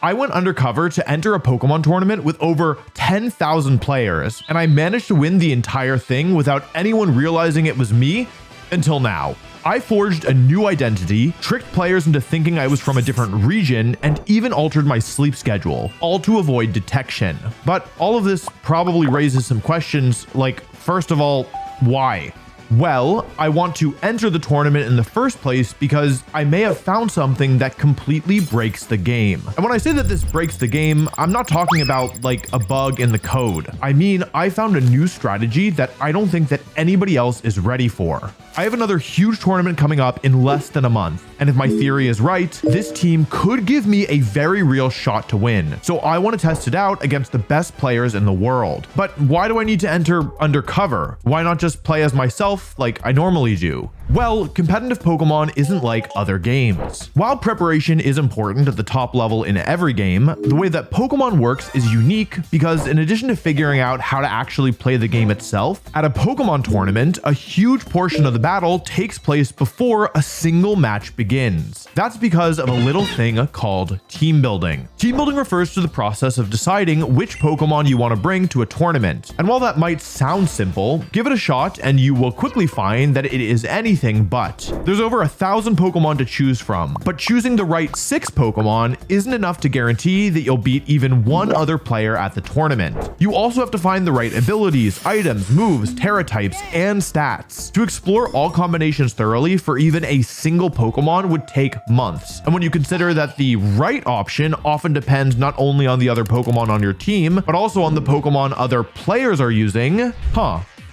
I went undercover to enter a Pokemon tournament with over 10,000 players, and I managed to win the entire thing without anyone realizing it was me until now. I forged a new identity, tricked players into thinking I was from a different region, and even altered my sleep schedule, all to avoid detection. But all of this probably raises some questions like, first of all, why? Well, I want to enter the tournament in the first place because I may have found something that completely breaks the game. And when I say that this breaks the game, I'm not talking about like a bug in the code. I mean, I found a new strategy that I don't think that anybody else is ready for. I have another huge tournament coming up in less than a month, and if my theory is right, this team could give me a very real shot to win. So I want to test it out against the best players in the world. But why do I need to enter undercover? Why not just play as myself like I normally do? Well, competitive Pokemon isn't like other games. While preparation is important at the top level in every game, the way that Pokemon works is unique because in addition to figuring out how to actually play the game itself, at a Pokemon tournament, a huge portion of the battle takes place before a single match begins. That's because of a little thing called team building. Team building refers to the process of deciding which Pokemon you want to bring to a tournament. And while that might sound simple, give it a shot and you will quickly find that it is anything but. There's over 1,000 Pokemon to choose from, but choosing the right 6 Pokemon isn't enough to guarantee that you'll beat even one other player at the tournament. You also have to find the right abilities, items, moves, Tera types, and stats. To explore all combinations thoroughly for even a single Pokemon would take months. And when you consider that the right option often depends not only on the other Pokemon on your team, but also on the Pokemon other players are using,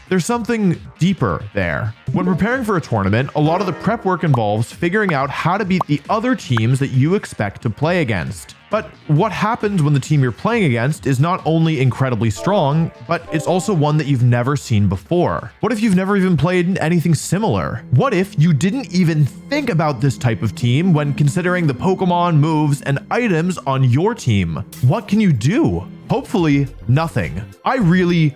there's something deeper there. When preparing for a tournament, a lot of the prep work involves figuring out how to beat the other teams that you expect to play against. But what happens when the team you're playing against is not only incredibly strong, but it's also one that you've never seen before? What if you've never even played anything similar? What if you didn't even think about this type of team when considering the Pokemon, moves, and items on your team? What can you do? Hopefully, nothing. I really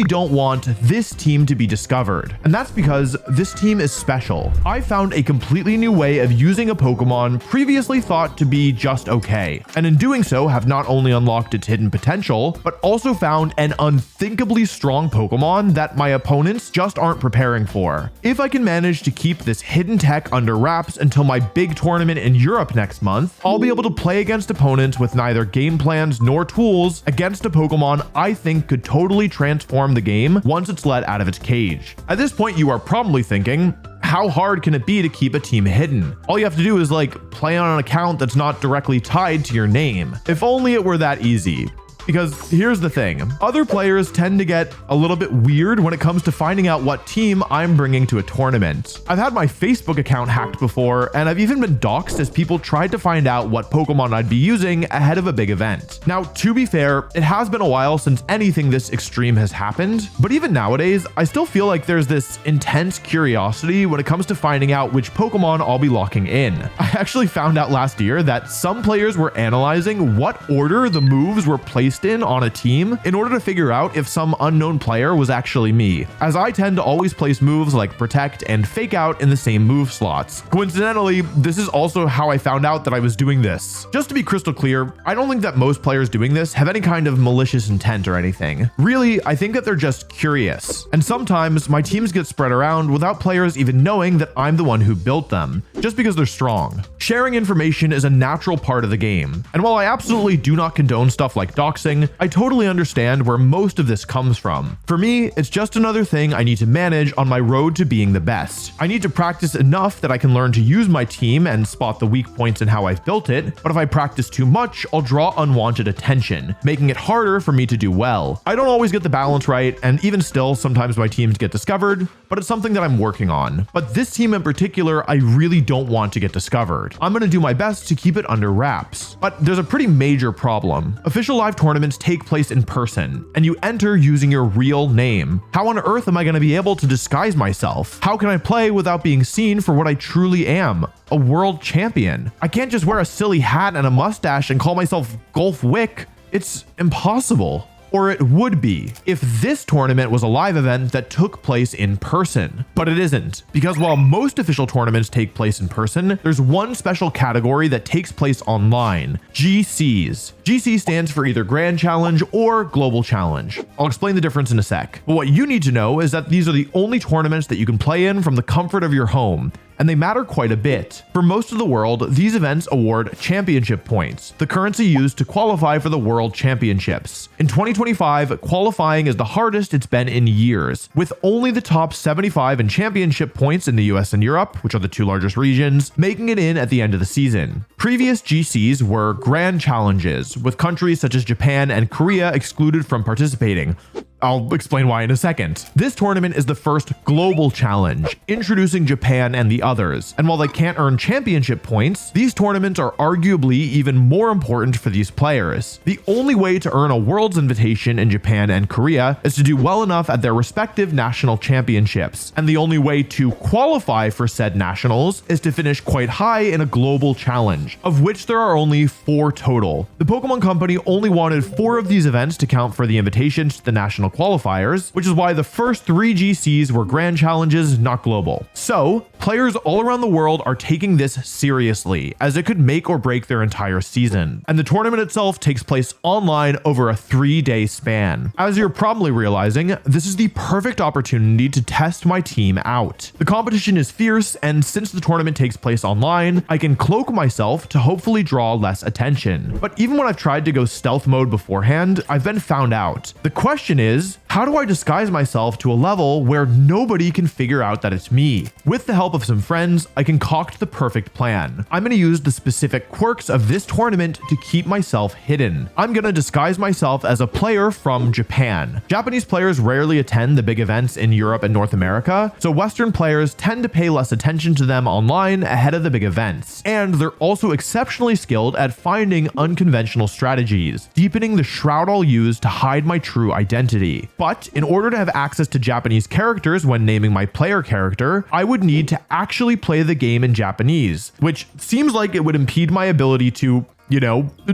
don't want this team to be discovered. And that's because this team is special. I found a completely new way of using a Pokemon previously thought to be just okay. And in doing so, have not only unlocked its hidden potential, but also found an unthinkably strong Pokemon that my opponents just aren't preparing for. If I can manage to keep this hidden tech under wraps until my big tournament in Europe next month, I'll be able to play against opponents with neither game plans nor tools against a Pokemon I think could totally transform the game once it's let out of its cage. At this point, you are probably thinking, how hard can it be to keep a team hidden? All you have to do is play on an account that's not directly tied to your name. If only it were that easy. Because here's the thing, other players tend to get a little bit weird when it comes to finding out what team I'm bringing to a tournament. I've had my Facebook account hacked before, and I've even been doxxed as people tried to find out what Pokemon I'd be using ahead of a big event. Now, to be fair, it has been a while since anything this extreme has happened, but even nowadays, I still feel like there's this intense curiosity when it comes to finding out which Pokemon I'll be locking in. I actually found out last year that some players were analyzing what order the moves were placed in on a team in order to figure out if some unknown player was actually me, as I tend to always place moves like Protect and Fake Out in the same move slots. Coincidentally, this is also how I found out that I was doing this. Just to be crystal clear, I don't think that most players doing this have any kind of malicious intent or anything. Really, I think that they're just curious. And sometimes my teams get spread around without players even knowing that I'm the one who built them, just because they're strong. Sharing information is a natural part of the game. And while I absolutely do not condone stuff like doxing, I totally understand where most of this comes from. For me, it's just another thing I need to manage on my road to being the best. I need to practice enough that I can learn to use my team and spot the weak points in how I've built it, but if I practice too much, I'll draw unwanted attention, making it harder for me to do well. I don't always get the balance right, and even still, sometimes my teams get discovered, but it's something that I'm working on. But this team in particular, I really don't want to get discovered. I'm going to do my best to keep it under wraps. But there's a pretty major problem. Official live tournaments take place in person, and you enter using your real name. How on earth am I going to be able to disguise myself? How can I play without being seen for what I truly am? A world champion. I can't just wear a silly hat and a mustache and call myself Golf Wick. It's impossible. or it would be if this tournament was a live event that took place in person. But it isn't, because while most official tournaments take place in person, there's one special category that takes place online: GCs. GC stands for either Grand Challenge or Global Challenge. I'll explain the difference in a sec. But what you need to know is that these are the only tournaments that you can play in from the comfort of your home, and they matter quite a bit. For most of the world, these events award championship points, the currency used to qualify for the World Championships. In 2025, qualifying is the hardest it's been in years, with only the top 75 in championship points in the US and Europe, which are the two largest regions, making it in at the end of the season. Previous GCs were Grand Challenges, with countries such as Japan and Korea excluded from participating. I'll explain why in a second. This tournament is the first global challenge, introducing Japan and the others. And while they can't earn championship points, these tournaments are arguably even more important for these players. The only way to earn a world's invitation in Japan and Korea is to do well enough at their respective national championships. And the only way to qualify for said nationals is to finish quite high in a global challenge, of which there are only 4 total. The Pokemon Company only wanted 4 of these events to count for the invitations to the national qualifiers, which is why the first 3 GCs were Grand Challenges, not global. So, players all around the world are taking this seriously, as it could make or break their entire season. And the tournament itself takes place online over a 3-day span. As you're probably realizing, this is the perfect opportunity to test my team out. The competition is fierce, and since the tournament takes place online, I can cloak myself to hopefully draw less attention. But even when I've tried to go stealth mode beforehand, I've been found out. The question is, how do I disguise myself to a level where nobody can figure out that it's me? With the help of some friends, I concocted the perfect plan. I'm going to use the specific quirks of this tournament to keep myself hidden. I'm going to disguise myself as a player from Japan. Japanese players rarely attend the big events in Europe and North America, so Western players tend to pay less attention to them online ahead of the big events. And they're also exceptionally skilled at finding unconventional strategies, deepening the shroud I'll use to hide my true identity. But in order to have access to Japanese characters when naming my player character, I would need to actually play the game in Japanese, which seems like it would impede my ability to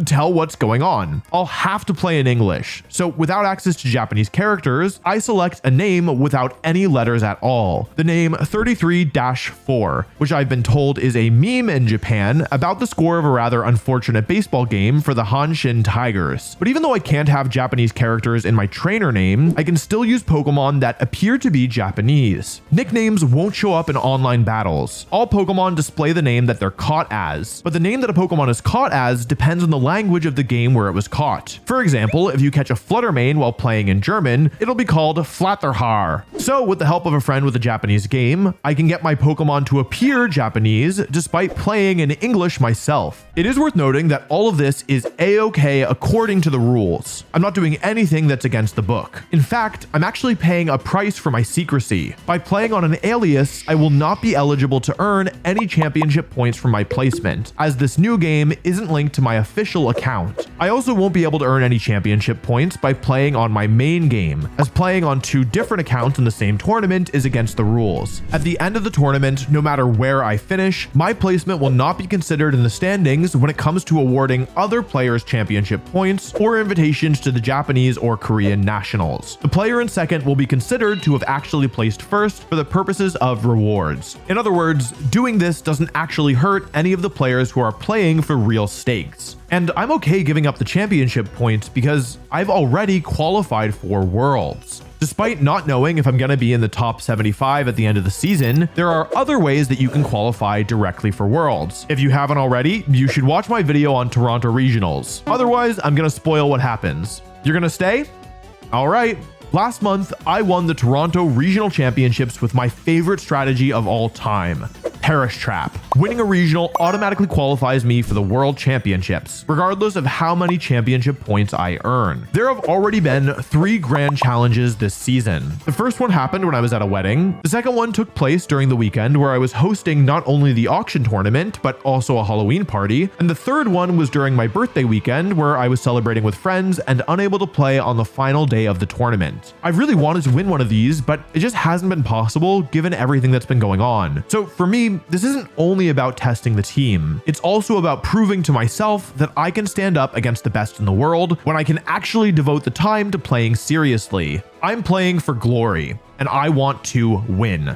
tell what's going on. I'll have to play in English. So without access to Japanese characters, I select a name without any letters at all. The name 33-4, which I've been told is a meme in Japan about the score of a rather unfortunate baseball game for the Hanshin Tigers. But even though I can't have Japanese characters in my trainer name, I can still use Pokemon that appear to be Japanese. Nicknames won't show up in online battles. All Pokemon display the name that they're caught as, but the name that a Pokemon is caught as depends on the language of the game where it was caught. For example, if you catch a Fluttermane while playing in German, it'll be called Flatterhaar. So with the help of a friend with a Japanese game, I can get my Pokemon to appear Japanese despite playing in English myself. It is worth noting that all of this is a-okay according to the rules. I'm not doing anything that's against the book. In fact, I'm actually paying a price for my secrecy. By playing on an alias, I will not be eligible to earn any championship points from my placement, as this new game isn't linked to my official account. I also won't be able to earn any championship points by playing on my main game, as playing on 2 different accounts in the same tournament is against the rules. At the end of the tournament, no matter where I finish, my placement will not be considered in the standings when it comes to awarding other players championship points or invitations to the Japanese or Korean nationals. The player in second will be considered to have actually placed first for the purposes of rewards. In other words, doing this doesn't actually hurt any of the players who are playing for real stakes. And I'm okay giving up the championship points because I've already qualified for Worlds. Despite not knowing if I'm going to be in the top 75 at the end of the season, there are other ways that you can qualify directly for Worlds. If you haven't already, you should watch my video on Toronto Regionals. Otherwise, I'm going to spoil what happens. You're going to stay? All right. Last month, I won the Toronto Regional Championships with my favorite strategy of all time, Perish Trap. Winning a regional automatically qualifies me for the World Championships, regardless of how many championship points I earn. There have already been 3 grand challenges this season. The first one happened when I was at a wedding. The second one took place during the weekend where I was hosting not only the auction tournament, but also a Halloween party. And the third one was during my birthday weekend where I was celebrating with friends and unable to play on the final day of the tournament. I've really wanted to win one of these, but it just hasn't been possible given everything that's been going on. So for me, me, this isn't only about testing the team. It's also about proving to myself that I can stand up against the best in the world when I can actually devote the time to playing seriously. I'm playing for glory, and I want to win.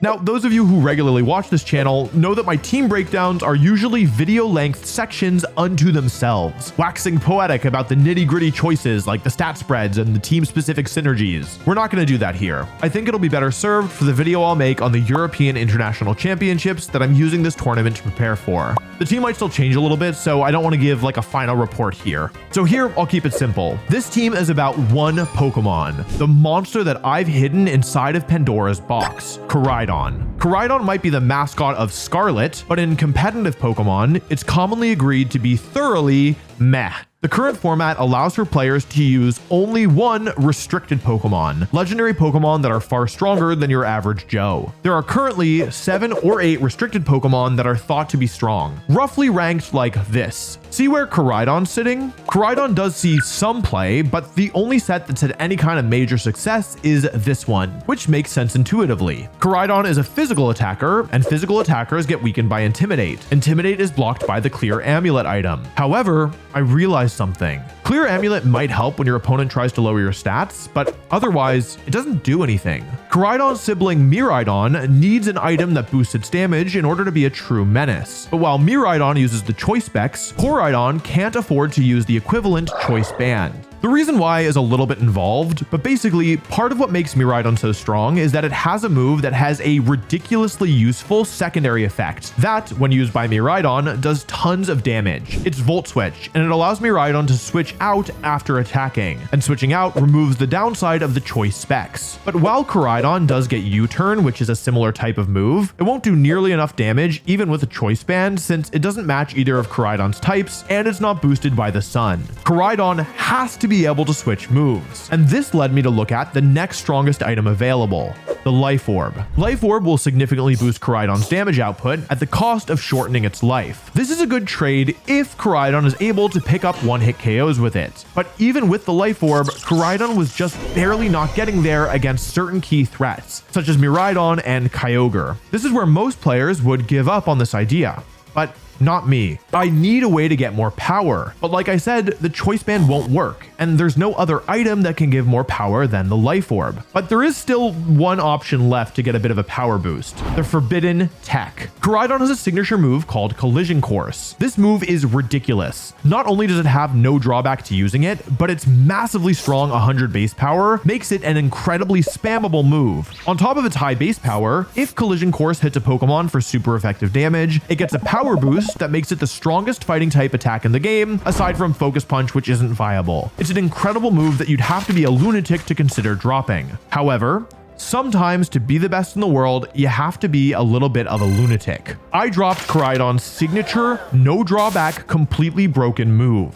Now, those of you who regularly watch this channel know that my team breakdowns are usually video-length sections unto themselves, waxing poetic about the nitty-gritty choices like the stat spreads and the team-specific synergies. We're not going to do that here. I think it'll be better served for the video I'll make on the European International Championships that I'm using this tournament to prepare for. The team might still change a little bit, so I don't want to give like a final report here. So here, I'll keep it simple. This team is about one Pokemon, the monster that I've hidden inside of Pandora's box, Coridon. Coridon might be the mascot of Scarlet, but in competitive Pokemon, it's commonly agreed to be thoroughly meh. The current format allows for players to use only one restricted Pokemon, legendary Pokemon that are far stronger than your average Joe. There are currently 7 or 8 restricted Pokemon that are thought to be strong, roughly ranked like this. See where Coridon's sitting? Coridon does see some play, but the only set that's had any kind of major success is this one, which makes sense intuitively. Coridon is a physical attacker, and physical attackers get weakened by Intimidate. Intimidate is blocked by the Clear Amulet item. However, I realized something. Clear Amulet might help when your opponent tries to lower your stats, but otherwise, it doesn't do anything. Coridon's sibling Miraidon needs an item that boosts its damage in order to be a true menace. But while Miraidon uses the choice specs, Coridon can't afford to use the equivalent choice band. The reason why is a little bit involved, but basically, part of what makes Miraidon so strong is that it has a move that has a ridiculously useful secondary effect that, when used by Miraidon, does tons of damage. It's Volt Switch, and it allows Miraidon to switch out after attacking, and switching out removes the downside of the choice specs. But while Coridon does get U-turn, which is a similar type of move, it won't do nearly enough damage even with a choice band since it doesn't match either of Coridon's types, and it's not boosted by the sun. Coridon has to be able to switch moves. And this led me to look at the next strongest item available, the Life Orb. Life Orb will significantly boost Coridon's damage output at the cost of shortening its life. This is a good trade if Coridon is able to pick up one-hit KOs with it. But even with the Life Orb, Coridon was just barely not getting there against certain key threats, such as Miraidon and Kyogre. This is where most players would give up on this idea. But not me. I need a way to get more power. But like I said, the choice band won't work, and there's no other item that can give more power than the Life Orb. But there is still one option left to get a bit of a power boost, the Forbidden Tech. Coridon has a signature move called Collision Course. This move is ridiculous. Not only does it have no drawback to using it, but its massively strong 100 base power makes it an incredibly spammable move. On top of its high base power, if Collision Course hits a Pokemon for super effective damage, it gets a power boost that makes it the strongest fighting type attack in the game, aside from Focus Punch, which isn't viable. It's an incredible move that you'd have to be a lunatic to consider dropping. However, sometimes to be the best in the world, you have to be a little bit of a lunatic. I dropped Coridon's signature, no drawback, completely broken move.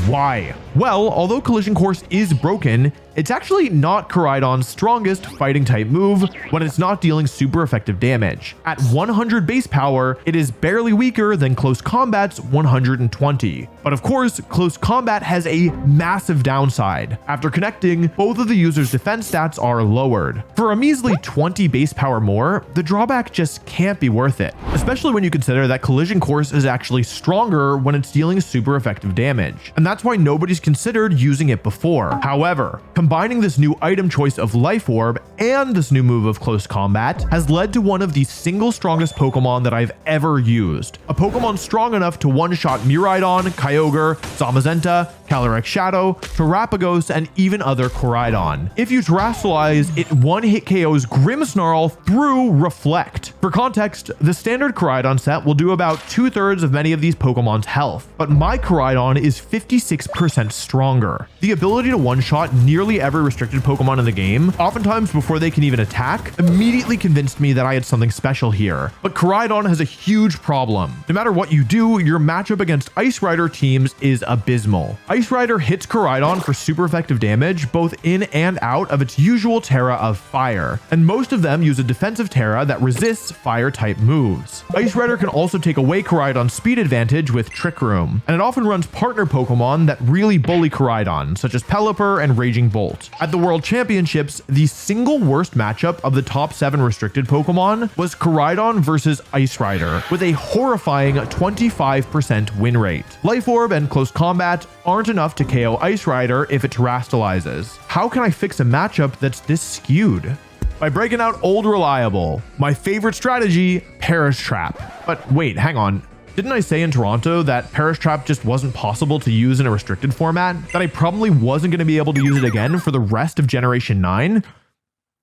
Why? Well, although Collision Course is broken, it's actually not Coridon's strongest fighting type move when it's not dealing super effective damage. At 100 base power, it is barely weaker than Close Combat's 120. But of course, Close Combat has a massive downside. After connecting, both of the user's defense stats are lowered. For a measly 20 base power more, the drawback just can't be worth it, especially when you consider that Collision Course is actually stronger when it's dealing super effective damage. And that's why nobody's considered using it before. However, combining this new item choice of Life Orb and this new move of Close Combat has led to one of the single strongest Pokemon that I've ever used. A Pokemon strong enough to one-shot Miraidon, Kyogre, Zamazenta, Calyrex Shadow, Terapagos, and even other Coridon. If you Terastallize, it one-hit KOs Grimmsnarl through Reflect. For context, the standard Coridon set will do about 2/3 of many of these Pokemon's health, but my Coridon is 56% stronger. The ability to one-shot nearly every restricted Pokemon in the game, oftentimes before they can even attack, immediately convinced me that I had something special here. But Coridon has a huge problem. No matter what you do, your matchup against Ice Rider teams is abysmal. Ice Ice Rider hits Coridon for super effective damage both in and out of its usual Terra of Fire, and most of them use a defensive Terra that resists Fire-type moves. Ice Rider can also take away Coridon's speed advantage with Trick Room, and it often runs partner Pokemon that really bully Coridon, such as Pelipper and Raging Bolt. At the World Championships, the single worst matchup of the top 7 restricted Pokemon was Coridon versus Ice Rider, with a horrifying 25% win rate. Life Orb and Close Combat aren't enough to KO Ice Rider if it terastallizes. How can I fix a matchup that's this skewed? By breaking out Old Reliable. My favorite strategy, Perish Trap. But wait, hang on. Didn't I say in Toronto that Perish Trap just wasn't possible to use in a restricted format? That I probably wasn't going to be able to use it again for the rest of Generation 9?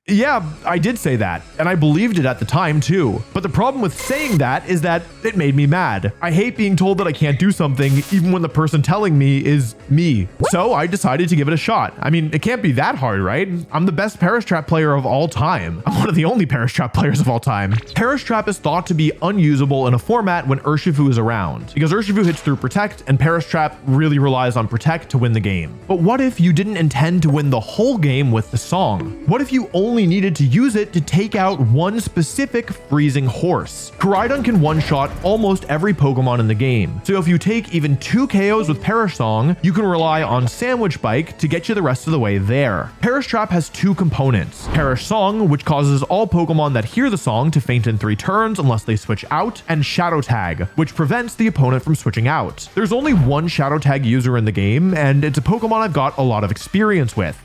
Yeah, I did say that, and I believed it at the time too. But the problem with saying that is that it made me mad. I hate being told that I can't do something even when the person telling me is me. So I decided to give it a shot. I mean, it can't be that hard, right? I'm the best Perish Trap player of all time. I'm one of the only Perish Trap players of all time. Perish Trap is thought to be unusable in a format when Urshifu is around, because Urshifu hits through Protect, and Perish Trap really relies on Protect to win the game. But what if you didn't intend to win the whole game with the song? What if you only needed to use it to take out one specific freezing horse? Coridon can one-shot almost every Pokemon in the game, so if you take even 2 KOs with Perish Song, you can rely on Sandwich Bike to get you the rest of the way there. Perish Trap has 2 components: Perish Song, which causes all Pokemon that hear the song to faint in 3 turns unless they switch out, and Shadow Tag, which prevents the opponent from switching out. There's only one Shadow Tag user in the game, and it's a Pokemon I've got a lot of experience with: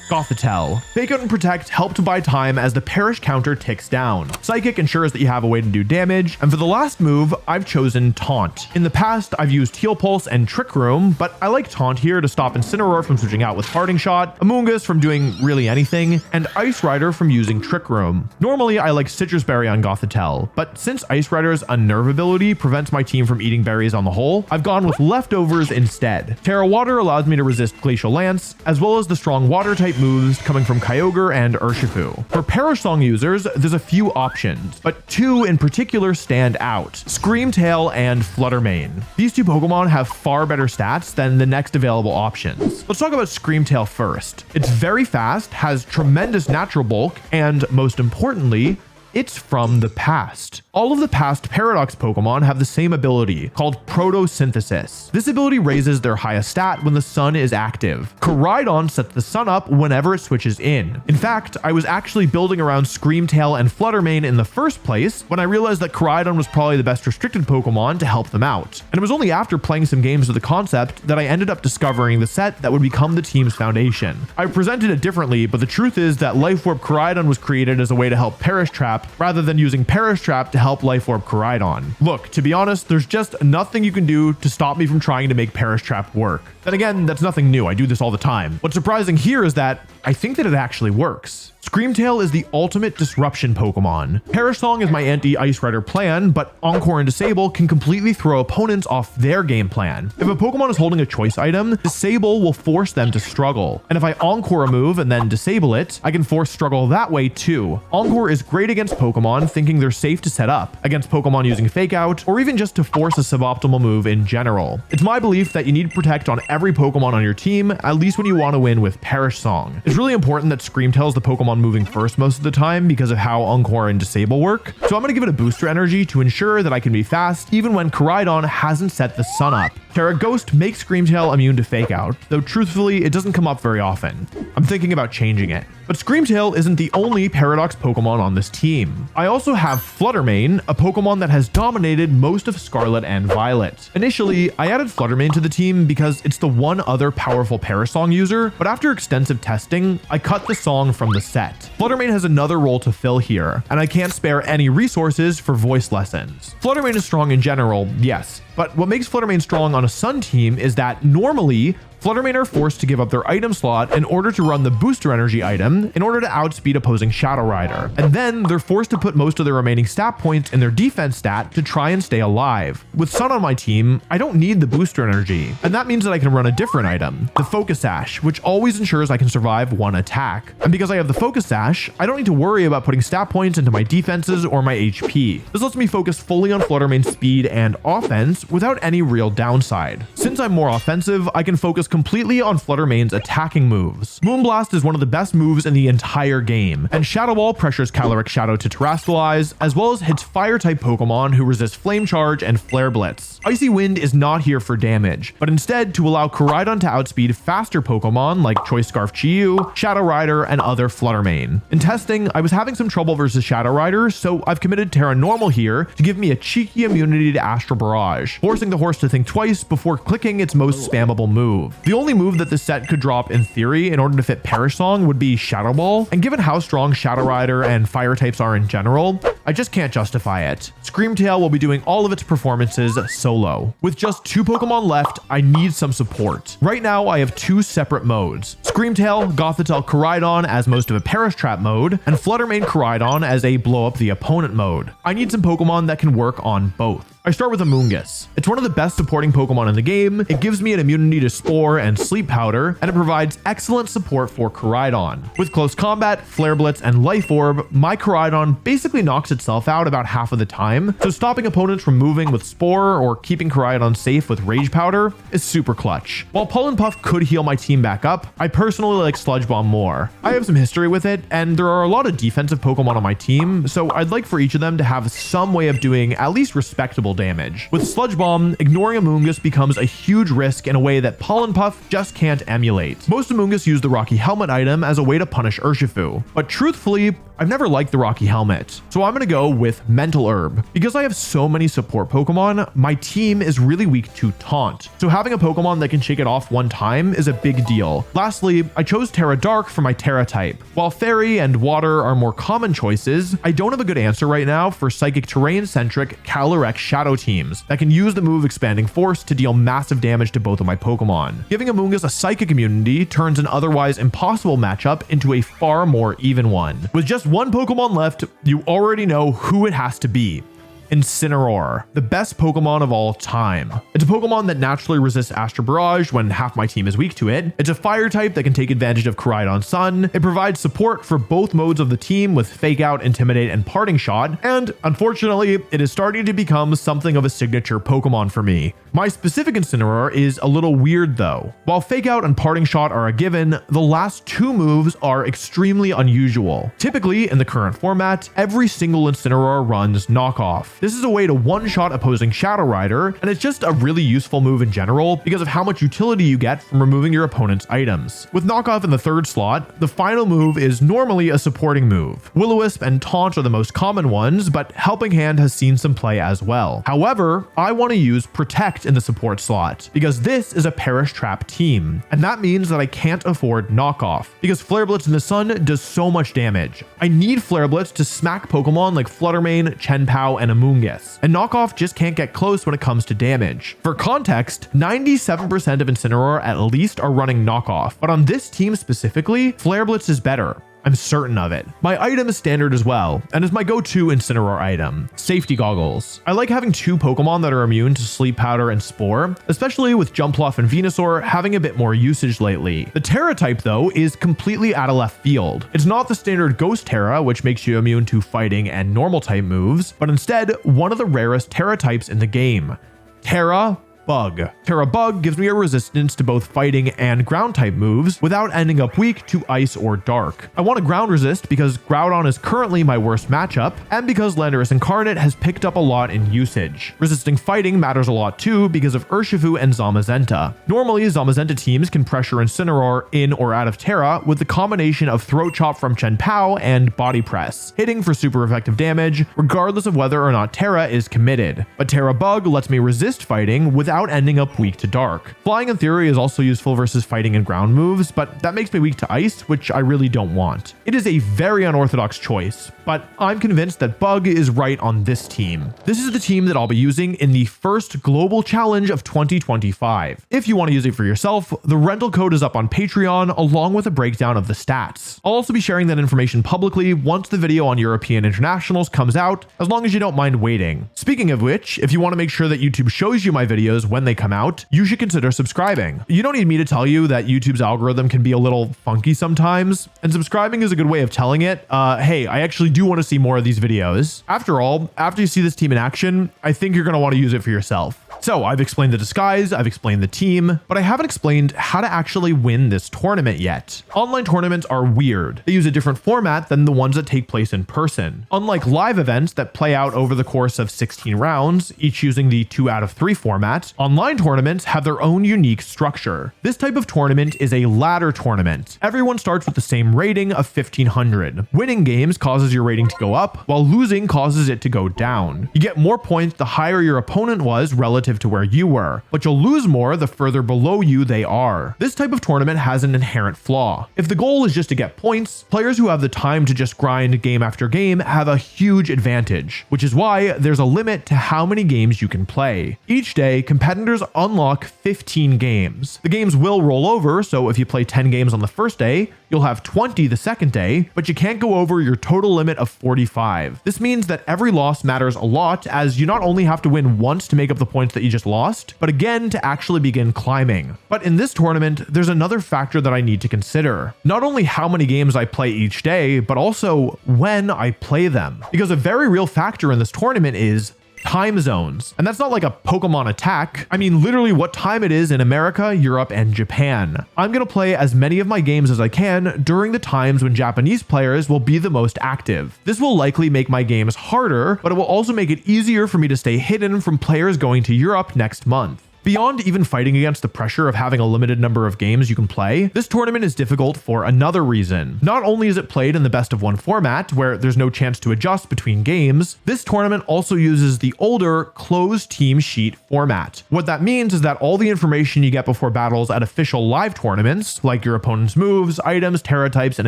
Gothitelle. Fake Out and Protect help to buy time as the Perish counter ticks down. Psychic ensures that you have a way to do damage, and for the last move, I've chosen Taunt. In the past, I've used Heal Pulse and Trick Room, but I like Taunt here to stop Incineroar from switching out with Parting Shot, Amoonguss from doing really anything, and Ice Rider from using Trick Room. Normally, I like Citrus Berry on Gothitelle, but since Ice Rider's Unnerve ability prevents my team from eating berries on the whole, I've gone with Leftovers instead. Terra Water allows me to resist Glacial Lance, as well as the strong Water-type moves coming from Kyogre and Urshifu. For Perish Song users, there's a few options, but 2 in particular stand out: Screamtail and Fluttermane. These 2 Pokemon have far better stats than the next available options. Let's talk about Screamtail first. It's very fast, has tremendous natural bulk, and most importantly, it's from the past. All of the past Paradox Pokemon have the same ability, called Photosynthesis. This ability raises their highest stat when the sun is active. Coridon sets the sun up whenever it switches in. In fact, I was actually building around Screamtail and Fluttermane in the first place when I realized that Coridon was probably the best restricted Pokemon to help them out. And it was only after playing some games with the concept that I ended up discovering the set that would become the team's foundation. I presented it differently, but the truth is that Life Orb Coridon was created as a way to help Perish Trap rather than using Perish Trap to help Life Orb Coridon. Look, to be honest, there's just nothing you can do to stop me from trying to make Perish Trap work. Then again, that's nothing new. I do this all the time. What's surprising here is that I think that it actually works. Screamtail is the ultimate disruption Pokemon. Perish Song is my anti-Ice Rider plan, but Encore and Disable can completely throw opponents off their game plan. If a Pokemon is holding a choice item, Disable will force them to struggle. And if I Encore a move and then disable it, I can force struggle that way too. Encore is great against Pokemon thinking they're safe to set up, against Pokemon using Fake Out, or even just to force a suboptimal move in general. It's my belief that you need Protect on every Pokemon on your team, at least when you want to win with Perish Song. It's really important that Screamtail is the Pokemon moving first most of the time because of how Encore and Disable work, so I'm going to give it a booster energy to ensure that I can be fast even when Coridon hasn't set the sun up. Terra Ghost makes Screamtail immune to Fake Out, though truthfully it doesn't come up very often. I'm thinking about changing it. But Screamtail isn't the only Paradox Pokemon on this team. I also have Fluttermane, a Pokemon that has dominated most of Scarlet and Violet. Initially, I added Fluttermane to the team because it's the one other powerful Perish Song user, but after extensive testing, I cut the song from the set. Fluttermane has another role to fill here, and I can't spare any resources for voice lessons. Fluttermane is strong in general, yes, but what makes Fluttermane strong on a Sun team is that normally, Fluttermane are forced to give up their item slot in order to run the booster energy item in order to outspeed opposing Shadow Rider. And then they're forced to put most of their remaining stat points in their defense stat to try and stay alive. With Sun on my team, I don't need the booster energy. And that means that I can run a different item, the Focus Sash, which always ensures I can survive one attack. And because I have the Focus Sash, I don't need to worry about putting stat points into my defenses or my HP. This lets me focus fully on Fluttermane's speed and offense opponents without any real downside. Since I'm more offensive, I can focus completely on Fluttermane's attacking moves. Moonblast is one of the best moves in the entire game, and Shadow Ball pressures Caloric Shadow to Terastallize, as well as hits fire-type Pokemon who resist Flame Charge and Flare Blitz. Icy Wind is not here for damage, but instead to allow Coridon to outspeed faster Pokemon like Choice Scarf Chi-Yu, Shadow Rider, and other Fluttermane. In testing, I was having some trouble versus Shadow Rider, so I've committed Terra Normal here to give me a cheeky immunity to Astral Barrage, forcing the horse to think twice before clicking its most spammable move. The only move that this set could drop in theory in order to fit Perish Song would be Shadow Ball, and given how strong Shadow Rider and Fire types are in general, I just can't justify it. Screamtail will be doing all of its performances solo. With just 2 Pokemon left, I need some support. Right now, I have 2 separate modes. Screamtail, Gothitelle Coridon as most of a Perish Trap mode, and Fluttermane Coridon as a blow up the opponent mode. I need some Pokemon that can work on both. I start with Amoonguss. It's one of the best supporting Pokemon in the game. It gives me an immunity to Spore and Sleep Powder, and it provides excellent support for Coridon. With Close Combat, Flare Blitz, and Life Orb, my Coridon basically knocks itself out about half of the time, so stopping opponents from moving with Spore or keeping Coridon safe with Rage Powder is super clutch. While Pollen Puff could heal my team back up, I personally like Sludge Bomb more. I have some history with it, and there are a lot of defensive Pokemon on my team, so I'd like for each of them to have some way of doing at least respectable damage. With Sludge Bomb, ignoring Amoonguss becomes a huge risk in a way that Pollen Puff just can't emulate. Most Amoonguss use the Rocky Helmet item as a way to punish Urshifu, but truthfully, I've never liked the Rocky Helmet, so I'm gonna go with Mental Herb. Because I have so many support Pokemon, my team is really weak to Taunt, so having a Pokemon that can shake it off one time is a big deal. Lastly, I chose Terra Dark for my Terra type. While Fairy and Water are more common choices, I don't have a good answer right now for Psychic Terrain-centric Calyrex Shadow teams that can use the move Expanding Force to deal massive damage to both of my Pokemon. Giving Amoonguss a Psychic immunity turns an otherwise impossible matchup into a far more even one. With just 1 Pokemon left, you already know who it has to be. Incineroar, the best Pokemon of all time. It's a Pokemon that naturally resists Astral Barrage when half my team is weak to it. It's a fire type that can take advantage of Coridon Sun. It provides support for both modes of the team with Fake Out, Intimidate, and Parting Shot, and unfortunately, it is starting to become something of a signature Pokemon for me. My specific Incineroar is a little weird though. While Fake Out and Parting Shot are a given, the last 2 moves are extremely unusual. Typically, in the current format, every single Incineroar runs Knockoff. This is a way to one-shot opposing Shadow Rider, and it's just a really useful move in general because of how much utility you get from removing your opponent's items. With Knockoff in the 3rd slot, the final move is normally a supporting move. Will-O-Wisp and Taunt are the most common ones, but Helping Hand has seen some play as well. However, I want to use Protect in the support slot because this is a Perish Trap team, and that means that I can't afford Knockoff because Flare Blitz in the Sun does so much damage. I need Flare Blitz to smack Pokemon like Fluttermane, Chenpao, and Amoonguss, and Knockoff just can't get close when it comes to damage. For context, 97% of Incineroar at least are running Knockoff, but on this team specifically, Flare Blitz is better. I'm certain of it. My item is standard as well, and is my go-to Incineroar item, Safety Goggles. I like having 2 Pokemon that are immune to Sleep Powder and Spore, especially with Jumpluff and Venusaur having a bit more usage lately. The Terra type though is completely out of left field. It's not the standard Ghost Terra, which makes you immune to fighting and normal type moves, but instead one of the rarest Terra types in the game, Terra Bug. Terra Bug gives me a resistance to both fighting and ground type moves without ending up weak to ice or dark. I want to ground resist because Groudon is currently my worst matchup, and because Landorus Incarnate has picked up a lot in usage. Resisting fighting matters a lot too because of Urshifu and Zamazenta. Normally, Zamazenta teams can pressure Incineroar in or out of Terra with the combination of Throat Chop from Chenpao and Body Press, hitting for super effective damage regardless of whether or not Terra is committed. But Terra Bug lets me resist fighting without ending up weak to dark. Flying in theory is also useful versus fighting and ground moves, but that makes me weak to ice, which I really don't want. It is a very unorthodox choice, but I'm convinced that Bug is right on this team. This is the team that I'll be using in the first global challenge of 2025. If you want to use it for yourself, the rental code is up on Patreon along with a breakdown of the stats. I'll also be sharing that information publicly once the video on European Internationals comes out, as long as you don't mind waiting. Speaking of which, if you want to make sure that YouTube shows you my videos when they come out, you should consider subscribing. You don't need me to tell you that YouTube's algorithm can be a little funky sometimes, and subscribing is a good way of telling it, hey, I actually do want to see more of these videos. After all, after you see this team in action, I think you're going to want to use it for yourself. So I've explained the disguise, I've explained the team, but I haven't explained how to actually win this tournament yet. Online tournaments are weird. They use a different format than the ones that take place in person. Unlike live events that play out over the course of 16 rounds, each using the 2 out of 3 format, online tournaments have their own unique structure. This type of tournament is a ladder tournament. Everyone starts with the same rating of 1500. Winning games causes your rating to go up, while losing causes it to go down. You get more points the higher your opponent was relative to where you were, but you'll lose more the further below you they are. This type of tournament has an inherent flaw. If the goal is just to get points, players who have the time to just grind game after game have a huge advantage, which is why there's a limit to how many games you can play. Each day, competitors unlock 15 games. The games will roll over, so if you play 10 games on the first day, you'll have 20 the second day, but you can't go over your total limit of 45. This means that every loss matters a lot, as you not only have to win once to make up the points that you just lost, but again to actually begin climbing. But in this tournament, there's another factor that I need to consider. Not only how many games I play each day, but also when I play them. Because a very real factor in this tournament is time zones. And that's not like a Pokemon attack. I mean, literally what time it is in America, Europe, and Japan. I'm going to play as many of my games as I can during the times when Japanese players will be the most active. This will likely make my games harder, but it will also make it easier for me to stay hidden from players going to Europe next month. Beyond even fighting against the pressure of having a limited number of games you can play, this tournament is difficult for another reason. Not only is it played in the best of 1 format, where there's no chance to adjust between games, this tournament also uses the older closed team sheet format. What that means is that all the information you get before battles at official live tournaments, like your opponent's moves, items, Terra types, and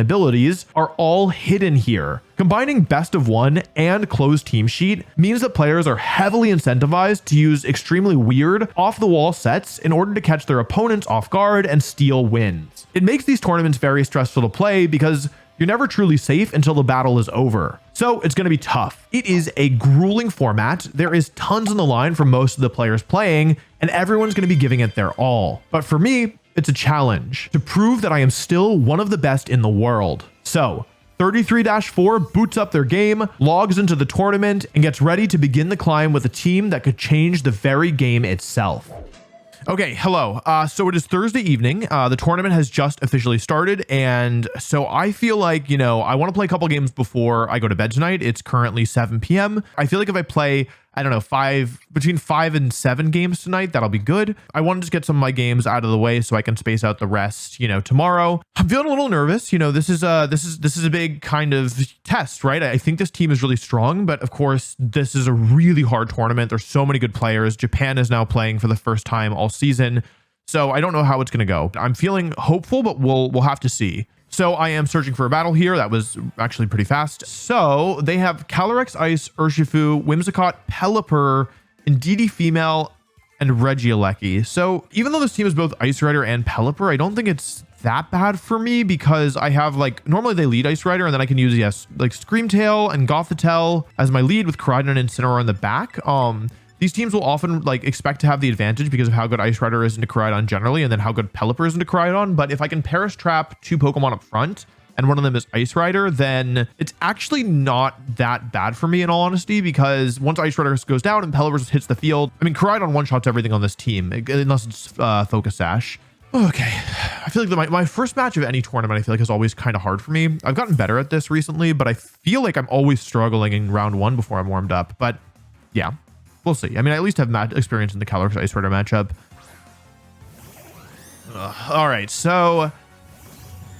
abilities, are all hidden here. Combining best of 1 and closed team sheet means that players are heavily incentivized to use extremely weird, off-the-wall sets in order to catch their opponents off guard and steal wins. It makes these tournaments very stressful to play because you're never truly safe until the battle is over. So it's going to be tough. It is a grueling format. There is tons on the line for most of the players playing, and everyone's going to be giving it their all. But for me, it's a challenge to prove that I am still one of the best in the world. So 33-4 boots up their game, logs into the tournament, and gets ready to begin the climb with a team that could change the very game itself. Okay, hello. So it is Thursday evening. The tournament has just officially started, and so I feel like, I want to play a couple games before I go to bed tonight. It's currently 7 p.m. I feel like if I play, I don't know, between 5 and 7 games tonight, that'll be good. I want to just get some of my games out of the way so I can space out the rest, tomorrow. I'm feeling a little nervous. This is a big kind of test, right? I think this team is really strong, but of course, this is a really hard tournament. There's so many good players. Japan is now playing for the first time all season, so I don't know how it's going to go. I'm feeling hopeful, but we'll have to see. So I am searching for a battle here. That was actually pretty fast. So they have Calyrex Ice, Urshifu, Whimsicott, Pelipper, Indeedee Female, and Regieleki. So even though this team is both Ice Rider and Pelipper, I don't think it's that bad for me because I have normally they lead Ice Rider and then I can use, Screamtail and Gothitelle as my lead with Coridon and Incineroar in the back. These teams will often expect to have the advantage because of how good Ice Rider is into Coridon generally, and then how good Pelipper is into Coridon. But if I can Perish Trap 2 Pokemon up front, and one of them is Ice Rider, then it's actually not that bad for me in all honesty, because once Ice Rider goes down and Pelipper hits the field, Coridon one-shots everything on this team, unless it's Focus Sash. Okay, I feel like my first match of any tournament, I feel like is always kind of hard for me. I've gotten better at this recently, but I feel like I'm always struggling in round 1 before I'm warmed up. But yeah. We'll see. I at least have experience in the Calyrex Ice Rider matchup. All right, so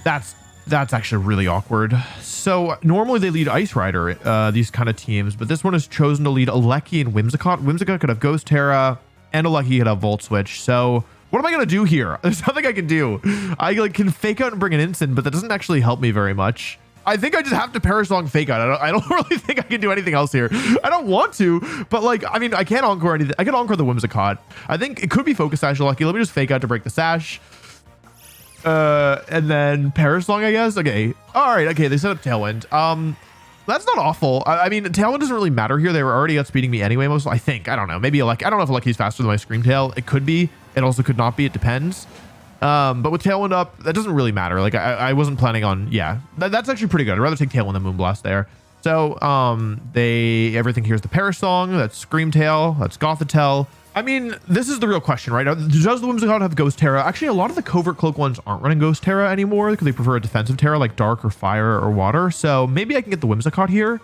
that's actually really awkward. So normally they lead Ice Rider, these kind of teams, but this one has chosen to lead Alecki and Whimsicott. Whimsicott could have Ghost Terra, and Alecki could have Volt Switch. So what am I gonna do here? There's nothing I can do. I can fake out and bring an instant, but that doesn't actually help me very much. I think I just have to Perish Song Fake Out. I don't really think I can do anything else here. I don't want to, but I can't Encore anything. I can Encore the Whimsicott. I think it could be Focus Sash Lucky. Let me just Fake Out to break the Sash. And then Perish Song, I guess. Okay. All right. Okay. They set up Tailwind. That's not awful. Tailwind doesn't really matter here. They were already outspeeding me anyway. I think. I don't know. Maybe I don't know if Lucky's faster than my Screamtail. It could be. It also could not be. It depends. But with Tailwind up, that doesn't really matter. I wasn't planning on, that's actually pretty good. I'd rather take Tailwind than Moonblast there. So, everything here is the Perish Song, that's Screamtail, that's Gothitelle. I mean, this is the real question, right? Does the Whimsicott have Ghost Terra? Actually, a lot of the Covert Cloak ones aren't running Ghost Terra anymore because they prefer a defensive Terra like Dark or Fire or Water. So maybe I can get the Whimsicott here.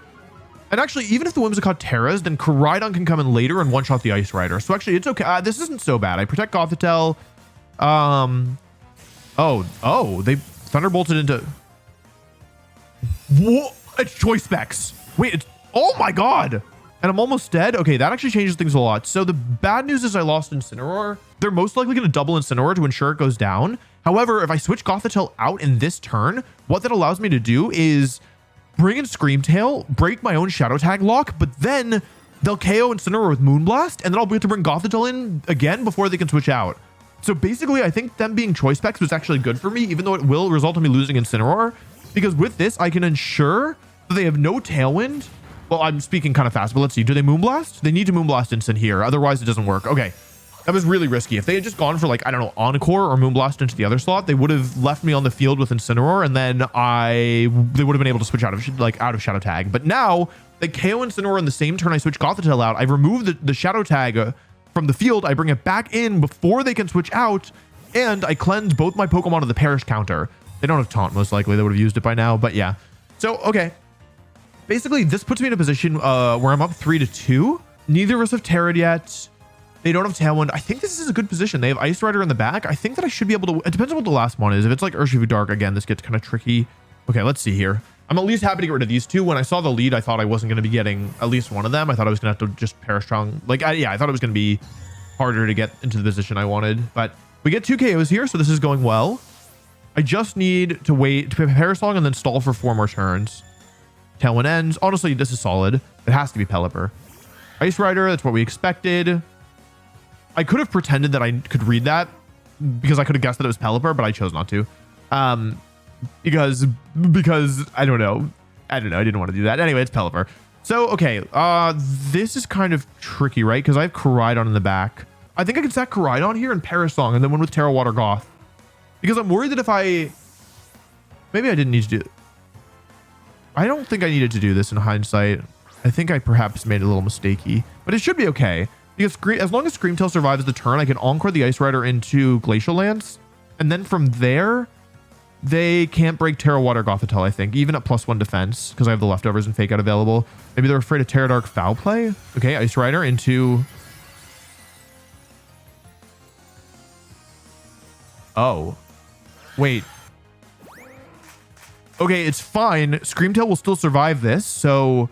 And actually, even if the Whimsicott Terras, then Coridon can come in later and one-shot the Ice Rider. So actually, it's okay. This isn't so bad. I protect Gothitelle. They Thunderbolted into... Whoa! It's Choice Specs. Wait, it's... Oh my god! And I'm almost dead. Okay, that actually changes things a lot. So the bad news is I lost Incineroar. They're most likely going to double Incineroar to ensure it goes down. However, if I switch Gothitelle out in this turn, what that allows me to do is bring in Screamtail, break my own Shadow Tag lock, but then they'll KO Incineroar with Moonblast, and then I'll be able to bring Gothitelle in again before they can switch out. So basically, I think them being Choice Specs was actually good for me, even though it will result in me losing Incineroar, because with this, I can ensure that they have no Tailwind. Well, I'm speaking kind of fast, but let's see. Do they Moonblast? They need to Moonblast instant here. Otherwise, it doesn't work. Okay. That was really risky. If they had just gone for like, I don't know, Encore or Moonblast into the other slot, they would have left me on the field with Incineroar, and then they would have been able to switch out of Shadow Tag. But now they KO Incineroar in the same turn I switch Gothitelle out. I've removed the Shadow Tag from the field. I bring it back in before they can switch out, and I cleanse both my Pokemon of the Perish counter. They don't have Taunt, most likely. They would have used it by now, but yeah. So, okay. Basically, this puts me in a position where I'm up 3-2. Neither of us have Terra yet. They don't have Tailwind. I think this is a good position. They have Ice Rider in the back. I think that I should be able to... It depends on what the last one is. If it's like Urshifu Dark, again, this gets kind of tricky. Okay, let's see here. I'm at least happy to get rid of these two. When I saw the lead, I thought I wasn't going to be getting at least one of them. I thought I was going to have to just Perish Strong. Like, yeah, I thought it was going to be harder to get into the position I wanted. But we get 2 KOs here, so this is going well. I just need to wait to Perish Strong and then stall for 4 more turns. Tailwind ends. Honestly, this is solid. It has to be Pelipper. Ice Rider, that's what we expected. I could have pretended that I could read that because I could have guessed that it was Pelipper, but I chose not to. Because I don't know. I didn't want to do that. Anyway, it's Pelipper. So, okay. This is kind of tricky, right? Because I have Coridon in the back. I think I can stack Coridon here and Perish Song and then one with Terra Water Goth. Because I'm worried that if I... Maybe I didn't need to do... I don't think I needed to do this in hindsight. I think I perhaps made a little mistakey, but it should be okay. Because as long as Screamtail survives the turn, I can Encore the Ice Rider into Glacial Lance. And then from there, they can't break Terra Water Gothitelle, I think, even at +1 defense, because I have the leftovers and Fake Out available. Maybe they're afraid of Terra Dark Foul Play. Okay, Ice Rider into... Oh. Wait. Okay, it's fine. Screamtail will still survive this, so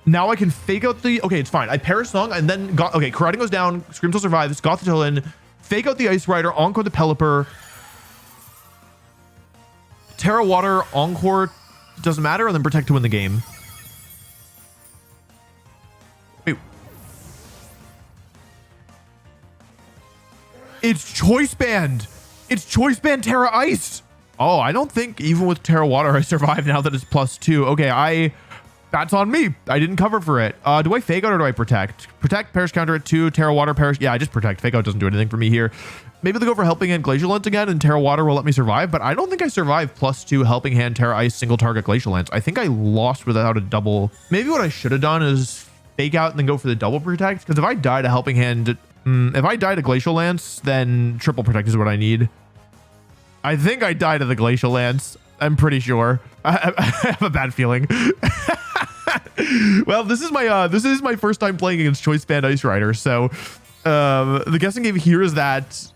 now I can Fake Out the... Okay, it's fine. I Perish Song, and then... Okay, Coridon goes down. Screamtail survives. Gothitelle in. Fake Out the Ice Rider. Encore the Pelipper. Terra Water. Encore. Doesn't matter, and then Protect to win the game. Wait. It's Choice Band. It's Choice Band Terra Ice. Oh, I don't think even with Terra Water I survive now that it's +2. Okay, that's on me. I didn't cover for it. Do I Fake Out or do I Protect? Protect, Perish counter at 2, Terra Water, Perish. Yeah, I just Protect. Fake Out doesn't do anything for me here. Maybe they'll go for Helping Hand Glacial Lance again and Terra Water will let me survive, but I don't think I survive +2 Helping Hand Terra Ice single target Glacial Lance. I think I lost without a double. Maybe what I should have done is Fake Out and then go for the double Protect, because if I die to Helping Hand, if I die to Glacial Lance, then triple Protect is what I need. I think I died of the Glacial Lance. I'm pretty sure. I have a bad feeling. Well, this is my first time playing against Choice Band Ice Rider. So the guessing game here is that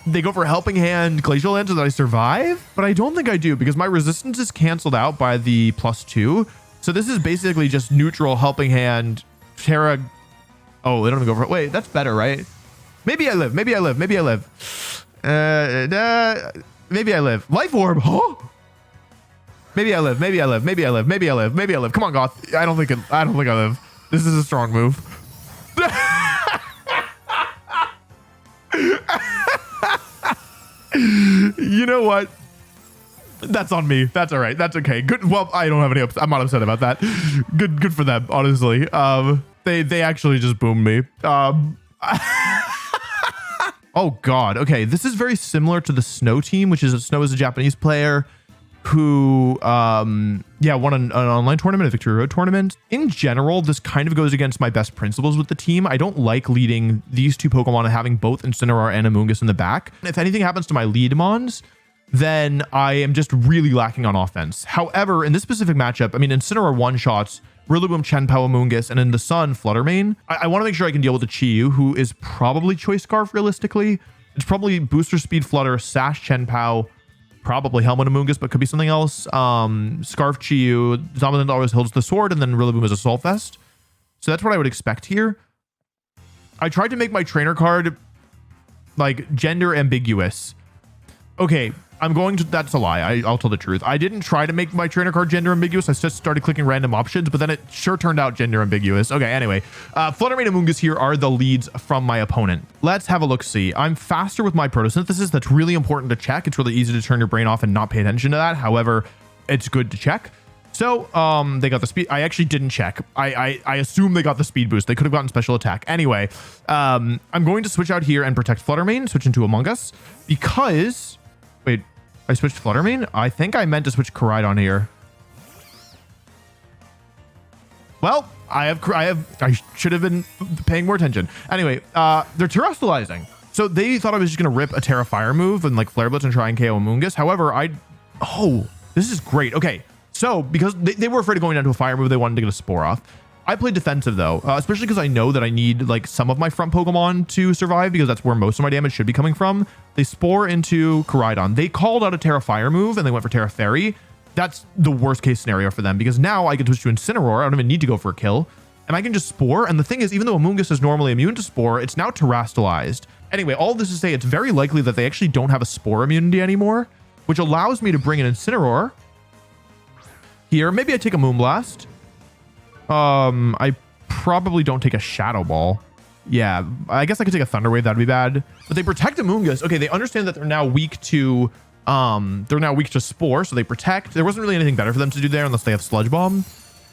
they go for Helping Hand Glacial Lance and I survive, but I don't think I do because my resistance is canceled out by the +2. So this is basically just neutral Helping Hand Terra. Oh, they don't even go for it. Wait, that's better, right? Maybe I live. Maybe I live. Maybe I live. Maybe I live. Life Orb. Huh? Maybe I live. Maybe I live. Maybe I live. Maybe I live. Maybe I live. Come on, Goth. I don't think I live. This is a strong move. You know what? That's on me. That's all right. That's okay. Good. Well, I don't have any. I'm not upset about that. Good for them. Honestly. They actually just boomed me. Oh God. Okay. This is very similar to the Snow team, which is Snow is a Japanese player. who yeah, won an online tournament, a Victory Road tournament. In general, this kind of goes against my best principles with the team. I don't like leading these two Pokemon and having both Incineroar and Amoonguss in the back. If anything happens to my lead mons, then I am just really lacking on offense. However, in this specific matchup, I mean, Incineroar one-shots Rillaboom, Chenpao, Amoonguss, and in the Sun, Fluttermane. I want to make sure I can deal with the Chi-Yu, who is probably Choice Scarf realistically. It's probably Booster Speed Flutter, Sash Chenpao, probably Helmet Amoonguss, but could be something else. Scarf Chi-Yu, Zamazenta always holds the sword, and then Rillaboom is Assault Vest. So that's what I would expect here. I tried to make my trainer card like gender ambiguous. Okay, I'm going to, that's a lie. I'll tell the truth. I didn't try to make my trainer card gender ambiguous. I just started clicking random options, but then it sure turned out gender ambiguous. Okay, anyway, Fluttermane and Amoonguss here are the leads from my opponent. Let's have a look-see. I'm faster with my photosynthesis. That's really important to check. It's really easy to turn your brain off and not pay attention to that. However, it's good to check. So they got the speed. I actually didn't check. I assume they got the speed boost. They could have gotten special attack. Anyway, I'm going to switch out here and protect Fluttermane, switch into Amoonguss, because... Wait, I switched Fluttermane? I think I meant to switch Coridon here. Well, I should have been paying more attention. Anyway, they're Terastallizing. So they thought I was just going to rip a Terra Fire move and like Flare Blitz and try and KO Amoonguss. However, oh, this is great. Okay, so because they were afraid of going down to a fire move, they wanted to get a Spore off. I played defensive though, especially because I know that I need like some of my front Pokemon to survive because that's where most of my damage should be coming from. They Spore into Coridon. They called out a Terra Fire move and they went for Terra Fairy. That's the worst case scenario for them because now I can switch to Incineroar. I don't even need to go for a kill and I can just Spore. And the thing is, even though Amoonguss is normally immune to Spore, it's now Terastallized. Anyway, all this to say, it's very likely that they actually don't have a Spore immunity anymore, which allows me to bring an Incineroar here. Maybe I take a Moonblast. I probably don't take a Shadow Ball. Yeah, I guess I could take a Thunder Wave. That'd be bad. But they protect Amoonguss. Okay, they understand that they're now weak to Spore, so they protect. There wasn't really anything better for them to do there unless they have Sludge Bomb.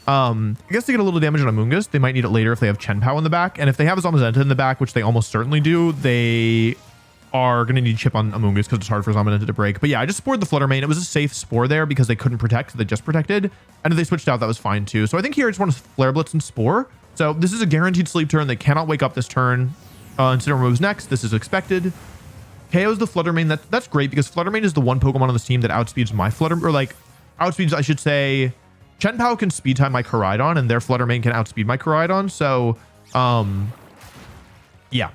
I guess they get a little damage on Amoonguss. They might need it later if they have Chenpao in the back. And if they have a Zamazenta in the back, which they almost certainly do, they are going to need Chip on Amoonguss because it's hard for Zamazenta to break. But yeah, I just Spored the Fluttermane. It was a safe Spore there because they couldn't protect. So they just protected. And if they switched out, that was fine too. So I think here I just want to Flare Blitz and Spore. So this is a guaranteed sleep turn. They cannot wake up this turn. Incineroar moves next. This is expected. KO's the Fluttermane. That's great because Fluttermane is the one Pokemon on this team that outspeeds my Fluttermane, or like outspeeds, I should say. Chenpao can speed time my Coridon and their Fluttermane can outspeed my Coridon. So, yeah.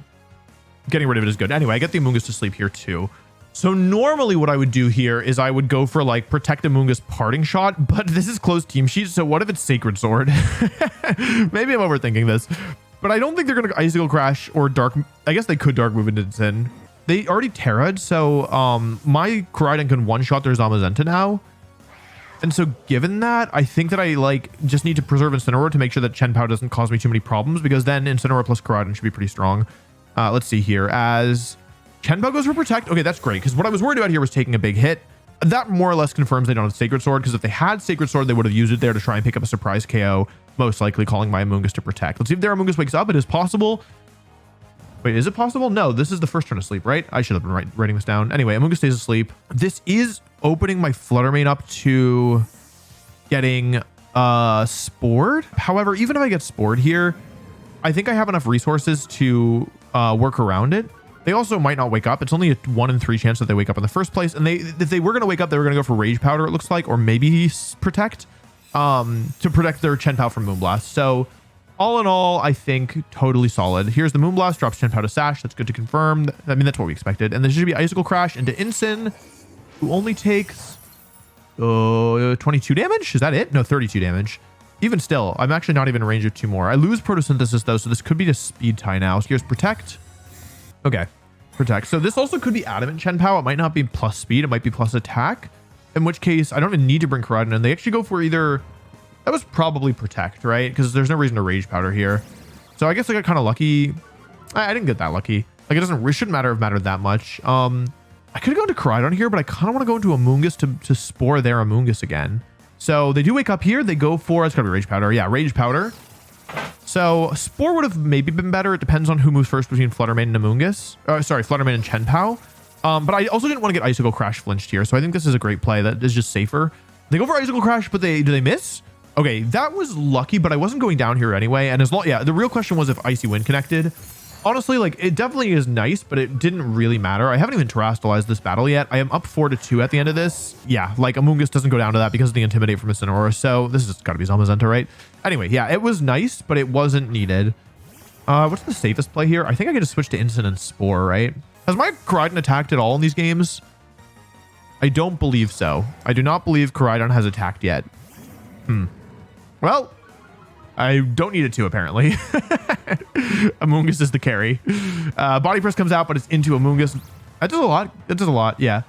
Getting rid of it is good. Anyway, I get the Amoonguss to sleep here too. So normally what I would do here is I would go for like Protect Amoonguss Parting Shot, but this is closed team sheet. So what if it's Sacred Sword? Maybe I'm overthinking this, but I don't think they're going to Icicle Crash or Dark. I guess they could Dark Move into Sin. They already Terra'd, so my Coridon can one-shot their Zamazenta now. And so given that, I think that I like just need to preserve Incineroar to make sure that Chenpao doesn't cause me too many problems, because then Incineroar plus Coridon should be pretty strong. Let's see here. As Chenpao goes for Protect. Okay, that's great, because what I was worried about here was taking a big hit. That more or less confirms they don't have Sacred Sword, because if they had Sacred Sword, they would have used it there to try and pick up a surprise KO, most likely calling my Amoonguss to Protect. Let's see if their Amoonguss wakes up. It is possible. Wait, is it possible? No, this is the first turn of sleep, right? I should have been writing this down. Anyway, Amoonguss stays asleep. This is opening my Fluttermane up to getting Spored. However, even if I get Spored here, I think I have enough resources to work around it. They also might not wake up. It's only a 1 in 3 chance that they wake up in the first place. And if they were going to wake up, they were going to go for Rage Powder, it looks like, or maybe Protect to protect their Chenpao from Moonblast. So all in all, I think totally solid. Here's the Moonblast, drops Chenpao to Sash. That's good to confirm. I mean, that's what we expected. And there should be Icicle Crash into Incin, who only takes 22 damage. Is that it? No, 32 damage. Even still, I'm actually not even in range of 2 more. I lose Photosynthesis though, so this could be just Speed Tie now. So here's Protect. Okay, Protect. So this also could be Adamant Chenpao. It might not be plus speed. It might be plus attack. In which case, I don't even need to bring Coridon in. They actually go for either... That was probably Protect, right? Because there's no reason to Rage Powder here. So I guess I got kind of lucky. I didn't get that lucky. Like, it shouldn't mattered that much. I could go into Coridon here, but I kind of want to go into Amoonguss to Spore their Amoonguss again. So they do wake up here. They go for... It's got to be Rage Powder. Yeah, Rage Powder. So Spore would have maybe been better. It depends on who moves first between Fluttermane and Amoonguss. Sorry, Fluttermane and Chenpao. But I also didn't want to get Icicle Crash flinched here. So I think this is a great play that is just safer. They go for Icicle Crash, but do they miss? Okay, that was lucky, but I wasn't going down here anyway. And yeah, the real question was if Icy Wind connected. Honestly, like, it definitely is nice, but it didn't really matter. I haven't even terastallized this battle yet. I am up 4-2 at the end of this. Yeah, like, Amoonguss doesn't go down to that because of the Intimidate from Incineroar. So this has got to be Zamazenta, right? Anyway, yeah, it was nice, but it wasn't needed. What's the safest play here? I think I could just switch to Instant and Spore, right? Has my Coridon attacked at all in these games? I don't believe so. I do not believe Coridon has attacked yet. Well, I don't need it to, apparently. Amoonguss is the carry. Body Press comes out, but it's into Amoonguss. That does a lot. That does a lot, yeah.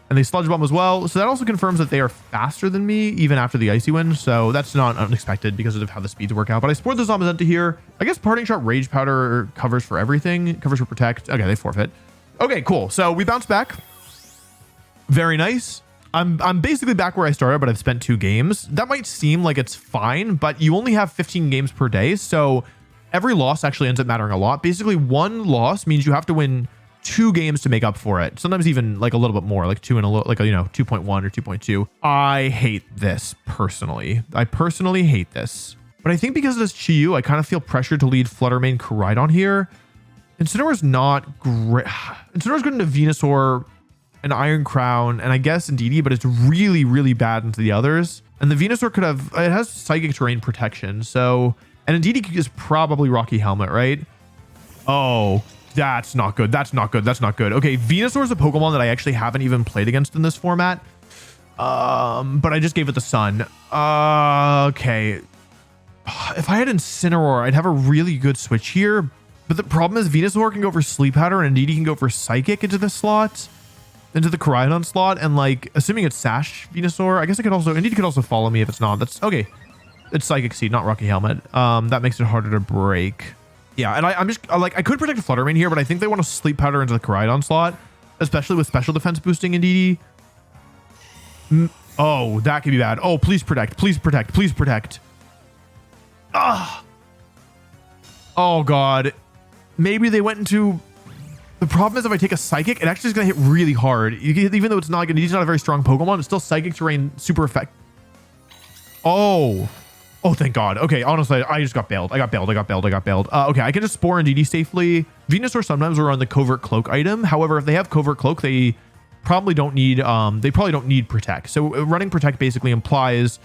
And they Sludge Bomb as well. So that also confirms that they are faster than me, even after the Icy Wind. So that's not unexpected because of how the speeds work out. But I Spore the Zamazenta here. I guess Parting Shot, Rage Powder covers for everything. Covers for Protect. Okay, they forfeit. Okay, cool. So we bounce back. Very nice. I'm basically back where I started, but I've spent 2 games. That might seem like it's fine, but you only have 15 games per day. So every loss actually ends up mattering a lot. Basically, 1 loss means you have to win 2 games to make up for it. Sometimes even like a little bit more, like 2 and a little, like, you know, 2.1 or 2.2. I hate this personally. I personally hate this. But I think because of this Chi-Yu, I kind of feel pressured to lead Fluttermane Coridon here. Incineroar's not great. Incineroar's good into Venusaur, an Iron Crown, and I guess Indeedee, but it's really, really bad into the others. And the Venusaur could have, it has Psychic Terrain protection, so, and Indeedee is probably Rocky Helmet, right? Oh, that's not good. That's not good. That's not good. Okay, Venusaur is a Pokemon that I actually haven't even played against in this format. But I just gave it the Sun. Okay. If I had Incineroar, I'd have a really good switch here. But the problem is Venusaur can go for Sleep Powder and Indeedee can go for Psychic into the slot. Into the Coridon slot, and like assuming it's Sash Venusaur, I guess I could also Indeedee could also follow me if it's not. That's okay. It's Psychic Seed, not Rocky Helmet. That makes it harder to break. Yeah, and I'm just like I could protect Fluttermane here, but I think they want to Sleep Powder into the Coridon slot, especially with special defense boosting Indeedee. Oh, that could be bad. Oh, please protect, please protect, please protect. Ah. Oh God. Maybe they went into. The problem is if I take a Psychic, it actually is going to hit really hard. Even though it's not going to, he's not a very strong Pokemon, it's still Psychic Terrain super effect. Oh, thank God. Okay, honestly, I just got bailed. I got bailed. Okay, I can just Spore Indeedee safely. Venusaur sometimes are on the Covert Cloak item. However, if they have Covert Cloak, they probably don't need Protect. So running Protect basically implies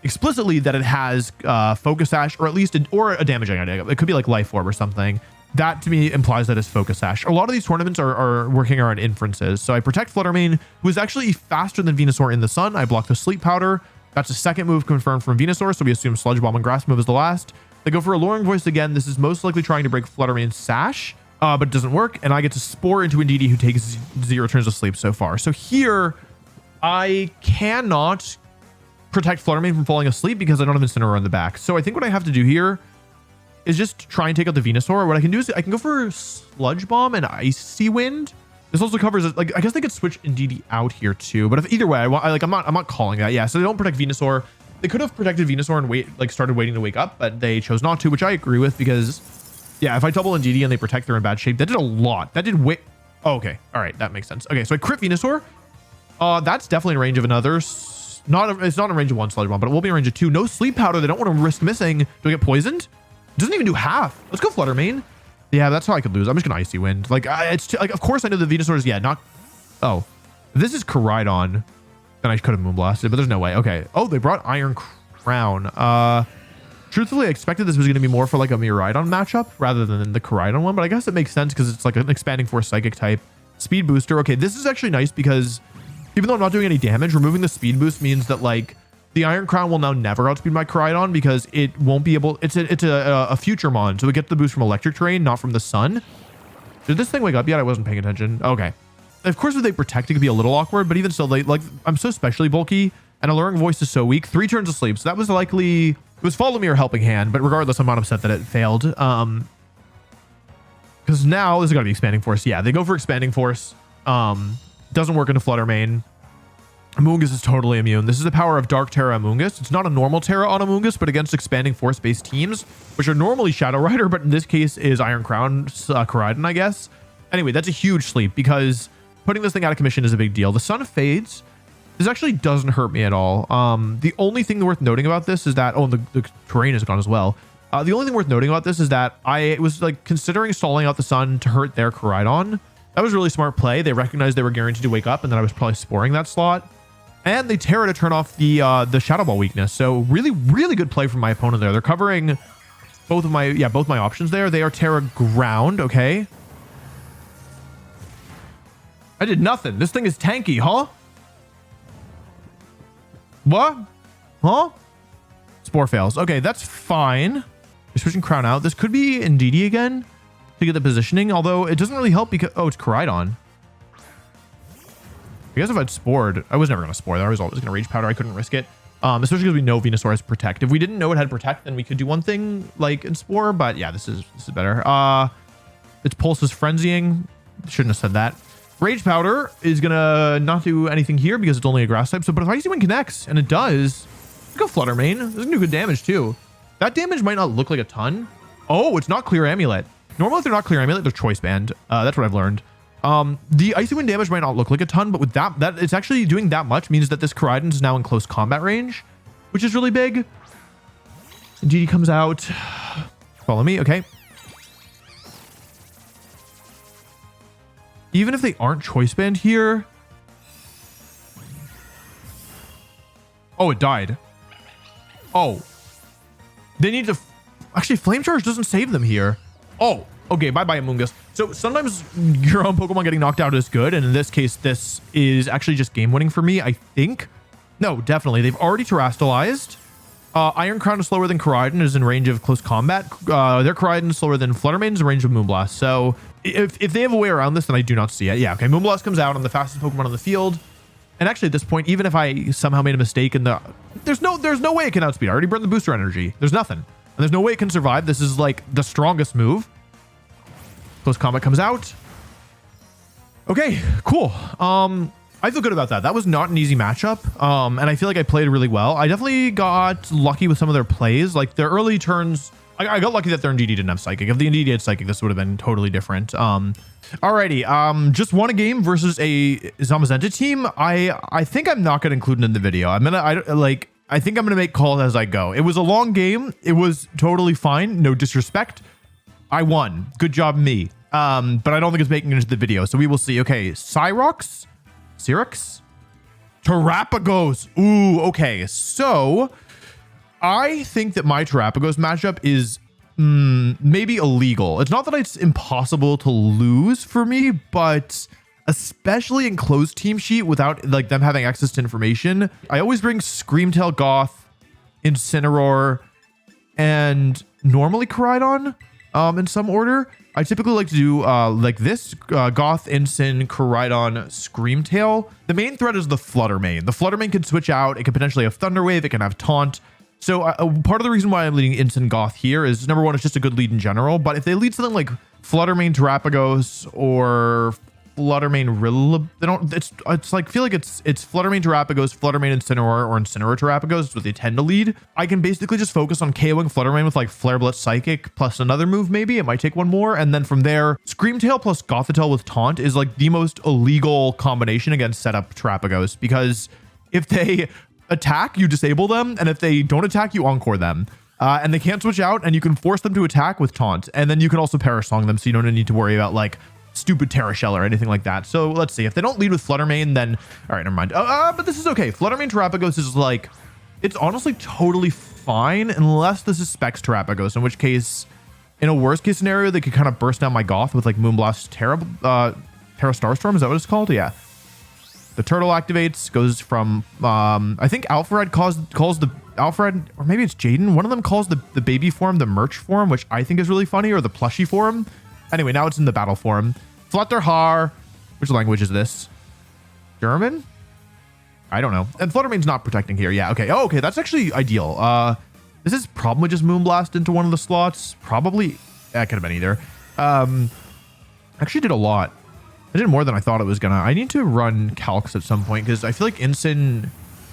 explicitly that it has Focus Sash, or at least a damaging idea. It could be like Life Orb or something. That to me implies that it's Focus Sash. A lot of these tournaments are working around inferences. So I protect Fluttermane, who is actually faster than Venusaur in the Sun. I block the Sleep Powder. That's a second move confirmed from Venusaur, so we assume Sludge Bomb and Grass move is the last. They go for Alluring Voice again. This is most likely trying to break Fluttermane's Sash, but it doesn't work. And I get to Spore into Indeedee, who takes 0 turns of sleep so far. So here, I cannot protect Fluttermane from falling asleep because I don't have Incineroar in the back. So I think what I have to do here is just try and take out the Venusaur. What I can do is I can go for Sludge Bomb and Icy Wind. This also covers, like, I guess they could switch Indeedee out here too. But if either way, I'm not calling that. Yeah, so they don't protect Venusaur. They could have protected Venusaur and started waiting to wake up, but they chose not to, which I agree with because, yeah, if I double Indeedee and they protect, they're in bad shape. That did a lot. That did way. Oh, okay. All right, that makes sense. Okay, so I crit Venusaur. That's definitely in range of another. It's not in range of 1 Sludge Bomb, but it will be in range of 2. No Sleep Powder. They don't want to risk missing. Do I get poisoned? Doesn't even do half. Let's go Fluttermane. Yeah, that's how I could lose. I'm just gonna Icy Wind. Like, like, of course I know the Venusaur is, yeah, not. Oh, if this is Coridon, then I could have Moonblasted, but there's no way. Okay. Oh, they brought Iron Crown. Truthfully, I expected this was gonna be more for like a Miraidon matchup rather than the Coridon one, but I guess it makes sense because it's like an Expanding Force Psychic type. Speed Booster. Okay, this is actually nice because even though I'm not doing any damage, removing the Speed Boost means that like the Iron Crown will now never outspeed my Coridon because it won't be able. It's a future mon, so it gets the boost from Electric Terrain, not from the Sun. Did this thing wake up yet? I wasn't paying attention. Okay. Of course, if they protect, it could be a little awkward, but even still, I'm so specially bulky, and Alluring Voice is so weak. 3 turns of sleep, so that was likely. It was Follow Me or Helping Hand, but regardless, I'm not upset that it failed. Because now this is gotta be Expanding Force. Yeah, they go for Expanding Force. Doesn't work into Fluttermane. Amoonguss is totally immune. This is the power of Dark Terra Amoonguss. It's not a normal Terra on Amoonguss, but against Expanding Force-based teams, which are normally Shadow Rider, but in this case is Iron Crown Coridon, I guess. Anyway, that's a huge sleep because putting this thing out of commission is a big deal. The sun fades. This actually doesn't hurt me at all. The only thing worth noting about this is that, oh, the terrain is gone as well. The only thing worth noting about this is that I was like considering stalling out the sun to hurt their Coridon. That was really smart play. They recognized they were guaranteed to wake up and then I was probably sporing that slot. And they Terra to turn off the Shadow Ball weakness. So really, really good play from my opponent there. They're covering both my options there. They are Terra ground, okay? I did nothing. This thing is tanky, huh? What? Huh? Spore fails. Okay, that's fine. You're switching Crown out. This could be Indeedee again to get the positioning, although it doesn't really help because... Oh, it's Coridon. I guess if I'd spored, I was never going to spore there. I was always going to Rage Powder. I couldn't risk it. Especially because we know Venusaur has Protect. If we didn't know it had Protect, then we could do one thing like in Spore. But yeah, this is better. Its Pulse is Frenzying. Shouldn't have said that. Rage Powder is going to not do anything here because it's only a Grass type. So, but if Icy Wind connects, and it does, go Flutter Mane. This is going to do good damage too. That damage might not look like a ton. Oh, it's not Clear Amulet. Normally, if they're not Clear Amulet, they're Choice Band. That's what I've learned. The Icy Wind damage might not look like a ton, but with that it's actually doing that much means that this Coridon is now in close combat range, which is really big. Indeedee comes out. Follow me. Okay. Even if they aren't Choice Band here. Oh, it died. Oh. They need to... Actually, Flame Charge doesn't save them here. Oh, okay. Bye-bye, Amoonguss. So sometimes your own Pokemon getting knocked out is good. And in this case, this is actually just game winning for me, I think. No, definitely. They've already Terastallized. Iron Crown is slower than Coridon, is in range of close combat. Their Coridon is slower than Flutter Mane, is in range of Moonblast. So if they have a way around this, then I do not see it. Yeah, okay. Moonblast comes out. I'm the fastest Pokemon on the field. And actually at this point, even if I somehow made a mistake in the... There's no way it can outspeed. I already burned the booster energy. There's nothing. And there's no way it can survive. This is like the strongest move. Close combat comes out. Okay, cool. I feel good about that. That was not an easy matchup. And I feel like I played really well. I definitely got lucky with some of their plays. Like their early turns, I got lucky that their Indeedee didn't have Psychic. If the Indeedee had Psychic, this would have been totally different. Alrighty. Just won a game versus a Zamazenta team. I think I'm not gonna include it in the video. I think I'm gonna make calls as I go. It was a long game. It was totally fine. No disrespect. I won. Good job, me. But I don't think it's making it into the video. So we will see. Okay, Cyrox. Terapagos. Ooh, okay. So I think that my Terapagos matchup is maybe illegal. It's not that it's impossible to lose for me, but especially in closed team sheet without like them having access to information, I always bring Screamtail, Goth, Incineroar, and normally Coridon in some order. I typically like to do like this, Goth, Incin, Coridon, Screamtail. The main threat is the Flutter Mane. The Flutter Mane can switch out. It can potentially have Thunder Wave. It can have Taunt. So part of the reason why I'm leading Incin, Goth here is number one, it's just a good lead in general. But if they lead something like Flutter Mane, Terapagos, or Flutter Mane, they don't. It's like, feel like it's Flutter Mane, Terapagos, Flutter Mane, Incineroar, or Incineroar, Terapagos is what they tend to lead. I can basically just focus on KOing Flutter Mane with like Flare Blitz, Psychic plus another move. Maybe it might take one more, and then from there, Screamtail plus Gothitelle with Taunt is like the most illegal combination against setup Terapagos, because if they attack, you disable them, and if they don't attack, you encore them. And they can't switch out, and you can force them to attack with Taunt, and then you can also Perish Song them, so you don't need to worry about like stupid Terra Shell or anything like that. So let's see. If they don't lead with Flutter Mane, then all right, never mind. But this is okay. Flutter Mane Terapagos is like, it's honestly totally fine unless this is Specs Terapagos, in which case, in a worst case scenario, they could kind of burst down my Goth with like Moonblast Terra Starstorm. Is that what it's called? Yeah. The turtle activates, goes from I think Alpharad calls the Alpharad, or maybe it's Jaden. One of them calls the baby form the merch form, which I think is really funny, or the plushie form. Anyway, now it's in the battle form. Flutterhaar. Which language is this? German? I don't know. And Flutter Mane's not protecting here. Yeah, okay. Oh, okay. That's actually ideal. This is probably just Moonblast into one of the slots. Probably. That could have been either. Actually did a lot. I did more than I thought it was gonna. I need to run Calcs at some point because I feel like Incin,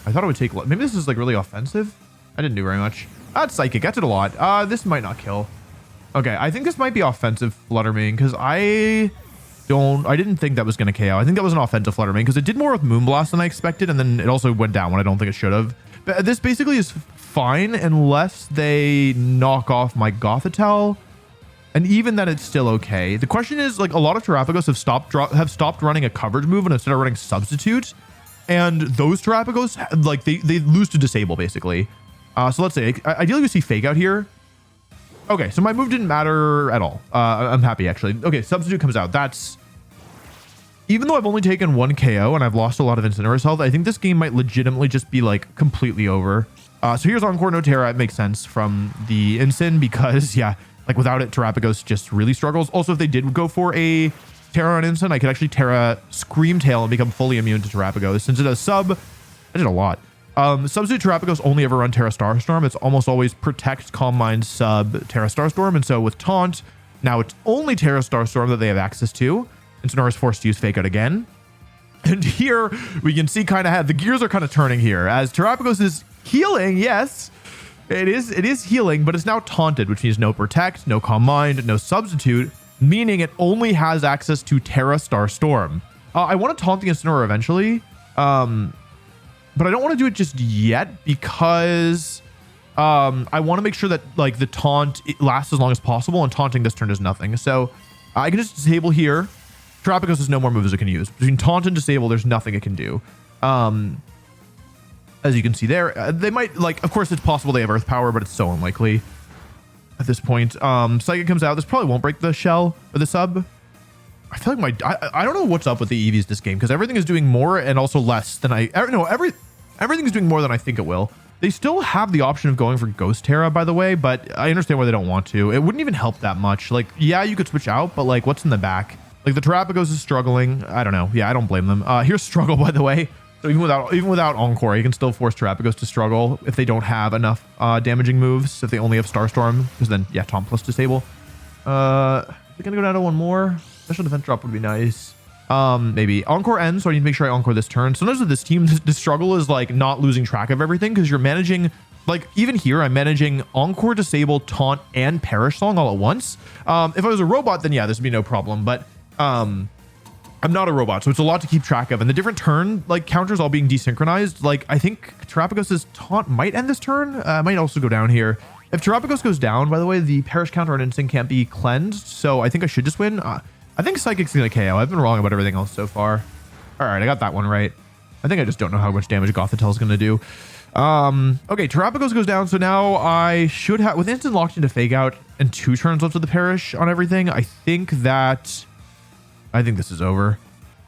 I thought it would take... Maybe this is like really offensive. I didn't do very much. That's Psychic. That did a lot. This might not kill. Okay, I think this might be offensive Flutter Mane because I I didn't think that was going to KO. I think that was an offensive Flutter Mane because it did more with Moonblast than I expected, and then it also went down when I don't think it should have. But this basically is fine unless they knock off my Gothitelle, and even then it's still okay. The question is, like, a lot of Terapagos have stopped running a coverage move and instead of running Substitute, and those Terapagos, like, they lose to Disable basically. So let's say ideally we see Fake Out here. Okay, so my move didn't matter at all. I'm happy actually. Okay, Substitute comes out. That's, even though I've only taken 1 KO and I've lost a lot of Incineroar's health, I think this game might legitimately just be like completely over. So here's Encore no Terra. It makes sense from the Incin because, yeah, like without it, Terapagos just really struggles. Also, if they did go for a Terra on Incin, I could actually Terra Scream Tail and become fully immune to Terapagos. Since it does sub, I did a lot. Substitute Terapagos only ever run Terra Starstorm. It's almost always Protect, Calm Mind, Sub, Terra Starstorm. And so with Taunt, now it's only Terra Starstorm that they have access to. Incineroar is forced to use Fake Out again. And here we can see kind of how the gears are kind of turning here as Terapagos is healing. Yes, it is healing, but it's now taunted, which means no Protect, no Calm Mind, no Substitute, meaning it only has access to Terra Starstorm. I want to taunt the Incineroar eventually, but I don't want to do it just yet because I want to make sure that like the taunt lasts as long as possible, and taunting this turn does nothing. So I can just disable here. Terapagos has no more moves it can use. Between taunt and disable, there's nothing it can do. As you can see there, they might, like, of course it's possible they have Earth Power, but it's so unlikely at this point. Psychic comes out. This probably won't break the shell or the sub. I feel like I don't know what's up with the EVs this game because everything is doing more and also less than everything is doing more than I think it will. They still have the option of going for Ghost Terra, by the way, but I understand why they don't want to. It wouldn't even help that much. Like, yeah, you could switch out, but like, what's in the back? Like, the Terapagos is struggling. I don't know. Yeah, I don't blame them. Here's Struggle, by the way. So even without Encore, you can still force Terapagos to struggle if they don't have enough damaging moves. If they only have Starstorm, because then yeah, Taunt plus Disable. We're gonna go down to one more. Special defense drop would be nice. Maybe Encore ends, so I need to make sure I Encore this turn. Sometimes with this team, the struggle is like not losing track of everything because you're managing. Like, even here, I'm managing Encore, Disable, Taunt, and Perish Song all at once. If I was a robot, then yeah, this would be no problem. But I'm not a robot, so it's a lot to keep track of. And the different turn like counters all being desynchronized. Like, I think Terapagos' Taunt might end this turn. Might also go down here. If Terapagos goes down, by the way, the Perish counter on Instinct can't be cleansed. So I think I should just win. I think Psychic's going to KO. I've been wrong about everything else so far. All right, I got that one right. I think I just don't know how much damage Gothitelle is going to do. Okay, Terapagos goes down. So now I should have, with Instant locked into Fake Out and 2 turns left of the Perish on everything, I think this is over.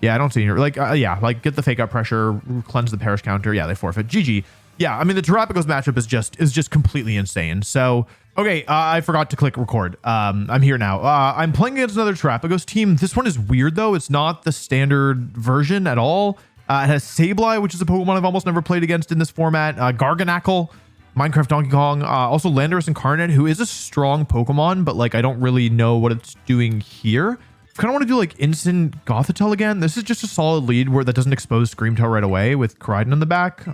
Yeah, I don't see here. Like, yeah, like get the Fake Out pressure, cleanse the Perish counter. Yeah, they forfeit. GG. Yeah, I mean, the Terapagos matchup is just completely insane. So, okay, I forgot to click record. I'm here now. I'm playing against another Terapagos team. This one is weird, though. It's not the standard version at all. It has Sableye, which is a Pokemon I've almost never played against in this format. Garganackle, Minecraft Donkey Kong. Also Landorus Incarnate, who is a strong Pokemon, but like I don't really know what it's doing here. I kind of want to do like instant Gothitelle again. This is just a solid lead where that doesn't expose Scream Tail right away with Coridon in the back.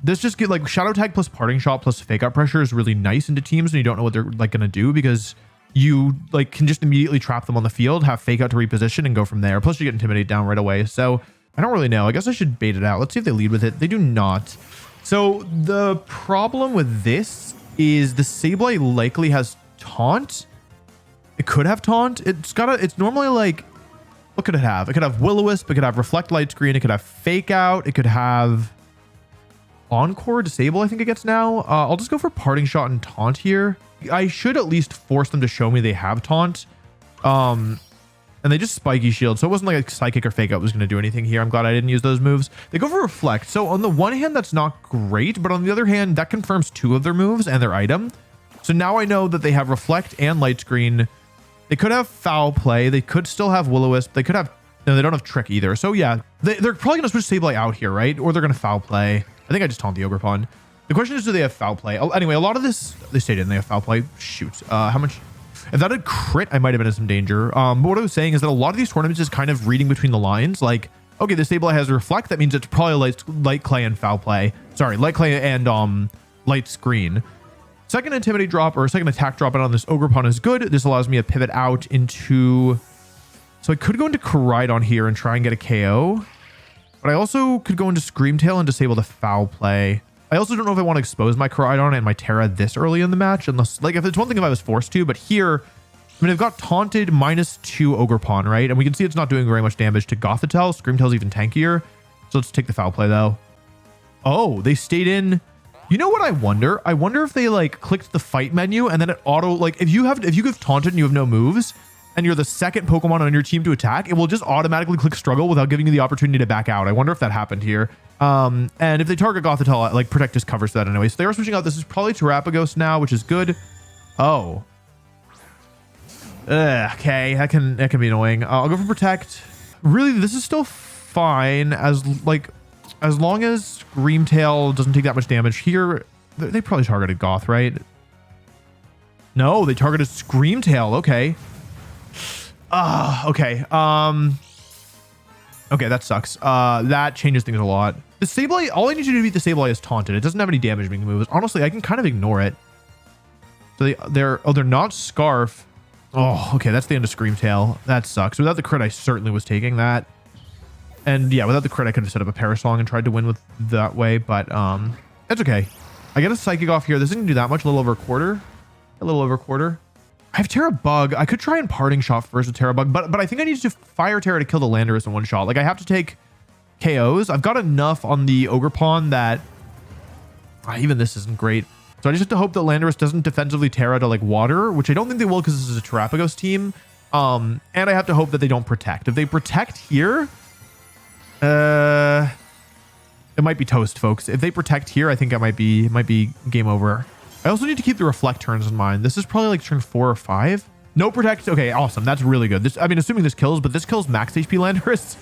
This just get like Shadow Tag plus Parting Shot plus Fake Out Pressure is really nice into teams when you don't know what they're like going to do, because you like can just immediately trap them on the field, have Fake Out to reposition and go from there. Plus you get Intimidate down right away. So I don't really know. I guess I should bait it out. Let's see if they lead with it. They do not. So the problem with this is the Sableye likely has Taunt. It could have Taunt. It's normally like, what could it have? It could have Will-O-Wisp. It could have Reflect Light Screen. It could have Fake Out. It could have Encore, Disable, I think it gets now. I'll just go for Parting Shot and Taunt here. I should at least force them to show me they have Taunt. And they just Spiky Shield. So it wasn't like a Psychic or Fake Out was going to do anything here. I'm glad I didn't use those moves. They go for Reflect. So on the one hand, that's not great. But on the other hand, that confirms 2 of their moves and their item. So now I know that they have Reflect and Light Screen. They could have Foul Play. They could still have Will-O-Wisp. They could have... No, they don't have Trick either. So yeah, they're probably going to switch Sableye out here, right? Or they're going to Foul Play. I think I just taunt the Ogerpon. The question is, do they have Foul Play? Oh, anyway, a lot of this... They stayed in. They have Foul Play. Shoot. How much... If that had crit, I might have been in some danger. But what I was saying is that a lot of these tournaments is kind of reading between the lines. Like, okay, the Sableye has Reflect. That means it's probably Light Clay and Foul Play. Sorry, Light Clay and Light Screen. Second Intimidate drop or second attack drop on this Ogerpon is good. This allows me to pivot out into So I could go into Coridon here and try and get a KO. But I also could go into Screamtail and disable the foul play. I also don't know if I want to expose my Coridon and my Terra this early in the match. Unless, like, if it's one thing if I was forced to. But here, I mean, I've got taunted -2 Ogre Pawn, right? And we can see it's not doing very much damage to Gothitelle. Screamtail's even tankier. So let's take the foul play, though. Oh, they stayed in. You know what I wonder? I wonder if they, like, clicked the fight menu and then it auto, like, if you give taunted and you have no moves, and you're the second Pokemon on your team to attack, it will just automatically click struggle without giving you the opportunity to back out. I wonder if that happened here. And if they target Gothitelle, like, Protect just covers that anyway. So they are switching out. This is probably Terapagos now, which is good. Oh. Okay, that can be annoying. I'll go for Protect. Really, this is still fine as long as Screamtail doesn't take that much damage. Here, they probably targeted Goth, right? No, they targeted Screamtail. Okay. Okay. Okay, that sucks. That changes things a lot. The Sableye, all I need to do to beat the Sableye is taunted. It doesn't have any damage being moves. Honestly, I can kind of ignore it. So they're not Scarf. Oh, okay, that's the end of Screamtail. That sucks. Without the crit, I certainly was taking that. And yeah, without the crit, I could have set up a Parasong and tried to win with that way, but it's okay. I get a Psychic off here. This didn't do that much, a little over a quarter. I have Terra Bug. I could try and Parting Shot first with Terra Bug, but I think I need to Fire Terra to kill the Landorus in one shot. Like, I have to take KOs. I've got enough on the Ogre Pawn that even this isn't great. So I just have to hope that Landorus doesn't defensively Terra to, like, water, which I don't think they will because this is a Terapagos team. And I have to hope that they don't Protect. If they Protect here, it might be toast, folks. If they Protect here, I think it might be game over. I also need to keep the Reflect turns in mind. This is probably like turn 4 or 5. No Protect. Okay, awesome. That's really good. This, I mean, assuming this kills, but this kills max HP Landorus,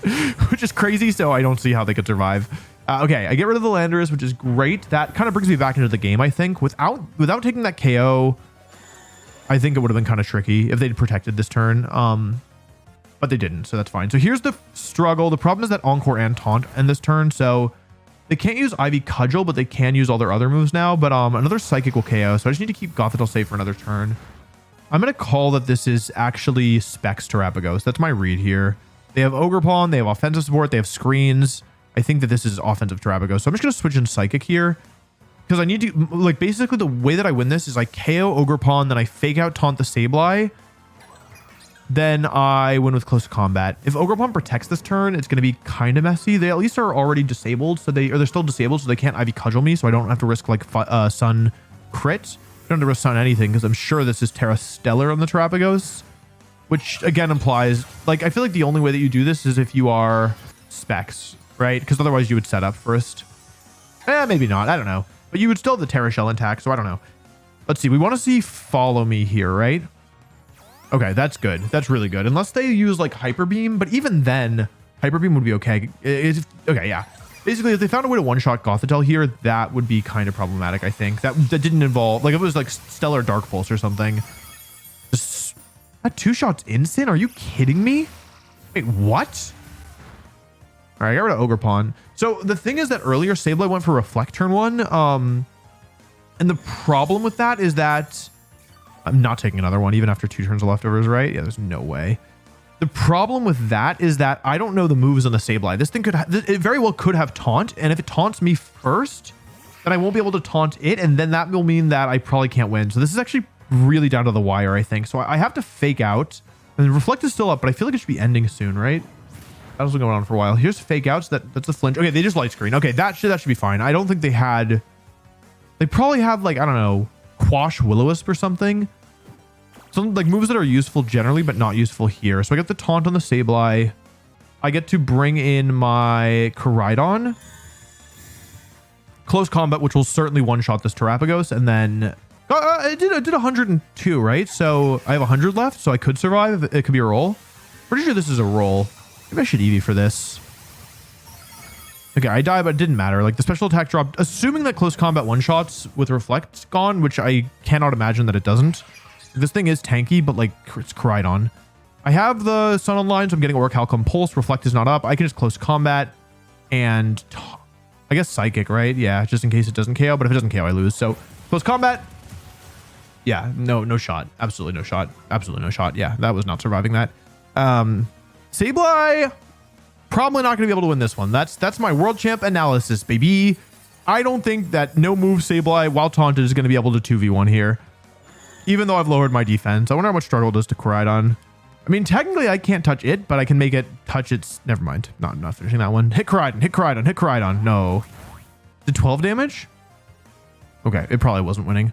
which is crazy. So I don't see how they could survive. Okay, I get rid of the Landorus, which is great. That kind of brings me back into the game, I think. Without taking that KO, I think it would have been kind of tricky if they'd protected this turn. But they didn't, so that's fine. So here's the struggle. The problem is that Encore and Taunt in this turn, so they can't use Ivy Cudgel, but they can use all their other moves now. But another Psychic will KO, so I just need to keep Gothitelle safe for another turn. I'm going to call that this is actually Specs Terapagos. That's my read here. They have Ogre Pawn, they have offensive support, they have screens. I think that this is offensive Terapagos. So I'm just going to switch in Psychic here. Because I need to, like, basically the way that I win this is I KO Ogre Pawn, then I fake out Taunt the Sableye. Then I win with close combat. If Ogre Pawn protects this turn, it's going to be kind of messy. They at least are already disabled, so they're still disabled, so they can't Ivy Cudgel me, so I don't have to risk, like, Sun crit. I don't have to risk Sun anything, because I'm sure this is Terra Stellar on the Terapagos, which, again, implies, like, I feel like the only way that you do this is if you are Specs, right? Because otherwise you would set up first. Maybe not. I don't know. But you would still have the Terra Shell intact, so I don't know. Let's see. We want to see Follow Me here, right? Okay, that's good. That's really good. Unless they use, like, Hyper Beam, but even then, Hyper Beam would be okay. Okay, yeah. Basically, if they found a way to one-shot Gothitelle here, that would be kind of problematic, I think. That didn't involve, like, if it was, like, Stellar Dark Pulse or something. Just, that 2-shot's instant? Are you kidding me? Wait, what? All right, I got rid of Ogre Pawn. So the thing is that earlier, Sableye went for Reflect turn 1. And the problem with that is that I'm not taking another one, even after 2 turns of leftovers, right? Yeah, there's no way. The problem with that is that I don't know the moves on the Sableye. This thing it very well could have Taunt, and if it taunts me first, then I won't be able to taunt it, and then that will mean that I probably can't win. So this is actually really down to the wire, I think. So I have to fake out, and Reflect is still up, but I feel like it should be ending soon, right? That was going on for a while. Here's fake outs. That's a flinch. Okay, they just light screen. Okay, that should be fine. I don't think they had. They probably have, like, I don't know, Quash Will-O-Wisp or something. Some, like, moves that are useful generally, but not useful here. So I get the Taunt on the Sableye. I get to bring in my Coridon. Close combat, which will certainly one-shot this Terapagos, and then I did 102, right? So I have 100 left, so I could survive. It could be a roll. Pretty sure this is a roll. Maybe I should Eevee for this. Okay, I die, but it didn't matter. Like, the special attack dropped, assuming that close combat one-shots with Reflect gone, which I cannot imagine that it doesn't. This thing is tanky, but, like, it's Coridon. I have the Sun online, so I'm getting Orichalcum Pulse. Reflect is not up. I can just close combat and I guess Psychic, right? Yeah, just in case it doesn't KO, but if it doesn't KO, I lose. So close combat. Yeah, no shot. Absolutely no shot. Absolutely no shot. Yeah, that was not surviving that. Sableye, probably not going to be able to win this one. That's my world champ analysis, baby. I don't think that no move Sableye while taunted is going to be able to 2v1 here. Even though I've lowered my defense. I wonder how much struggle it does to Coridon. I mean, technically I can't touch it, but I can make it touch its... Never mind. Not finishing that one. Hit Coridon, hit Coridon, hit Coridon. No. Did 12 damage? Okay, it probably wasn't winning.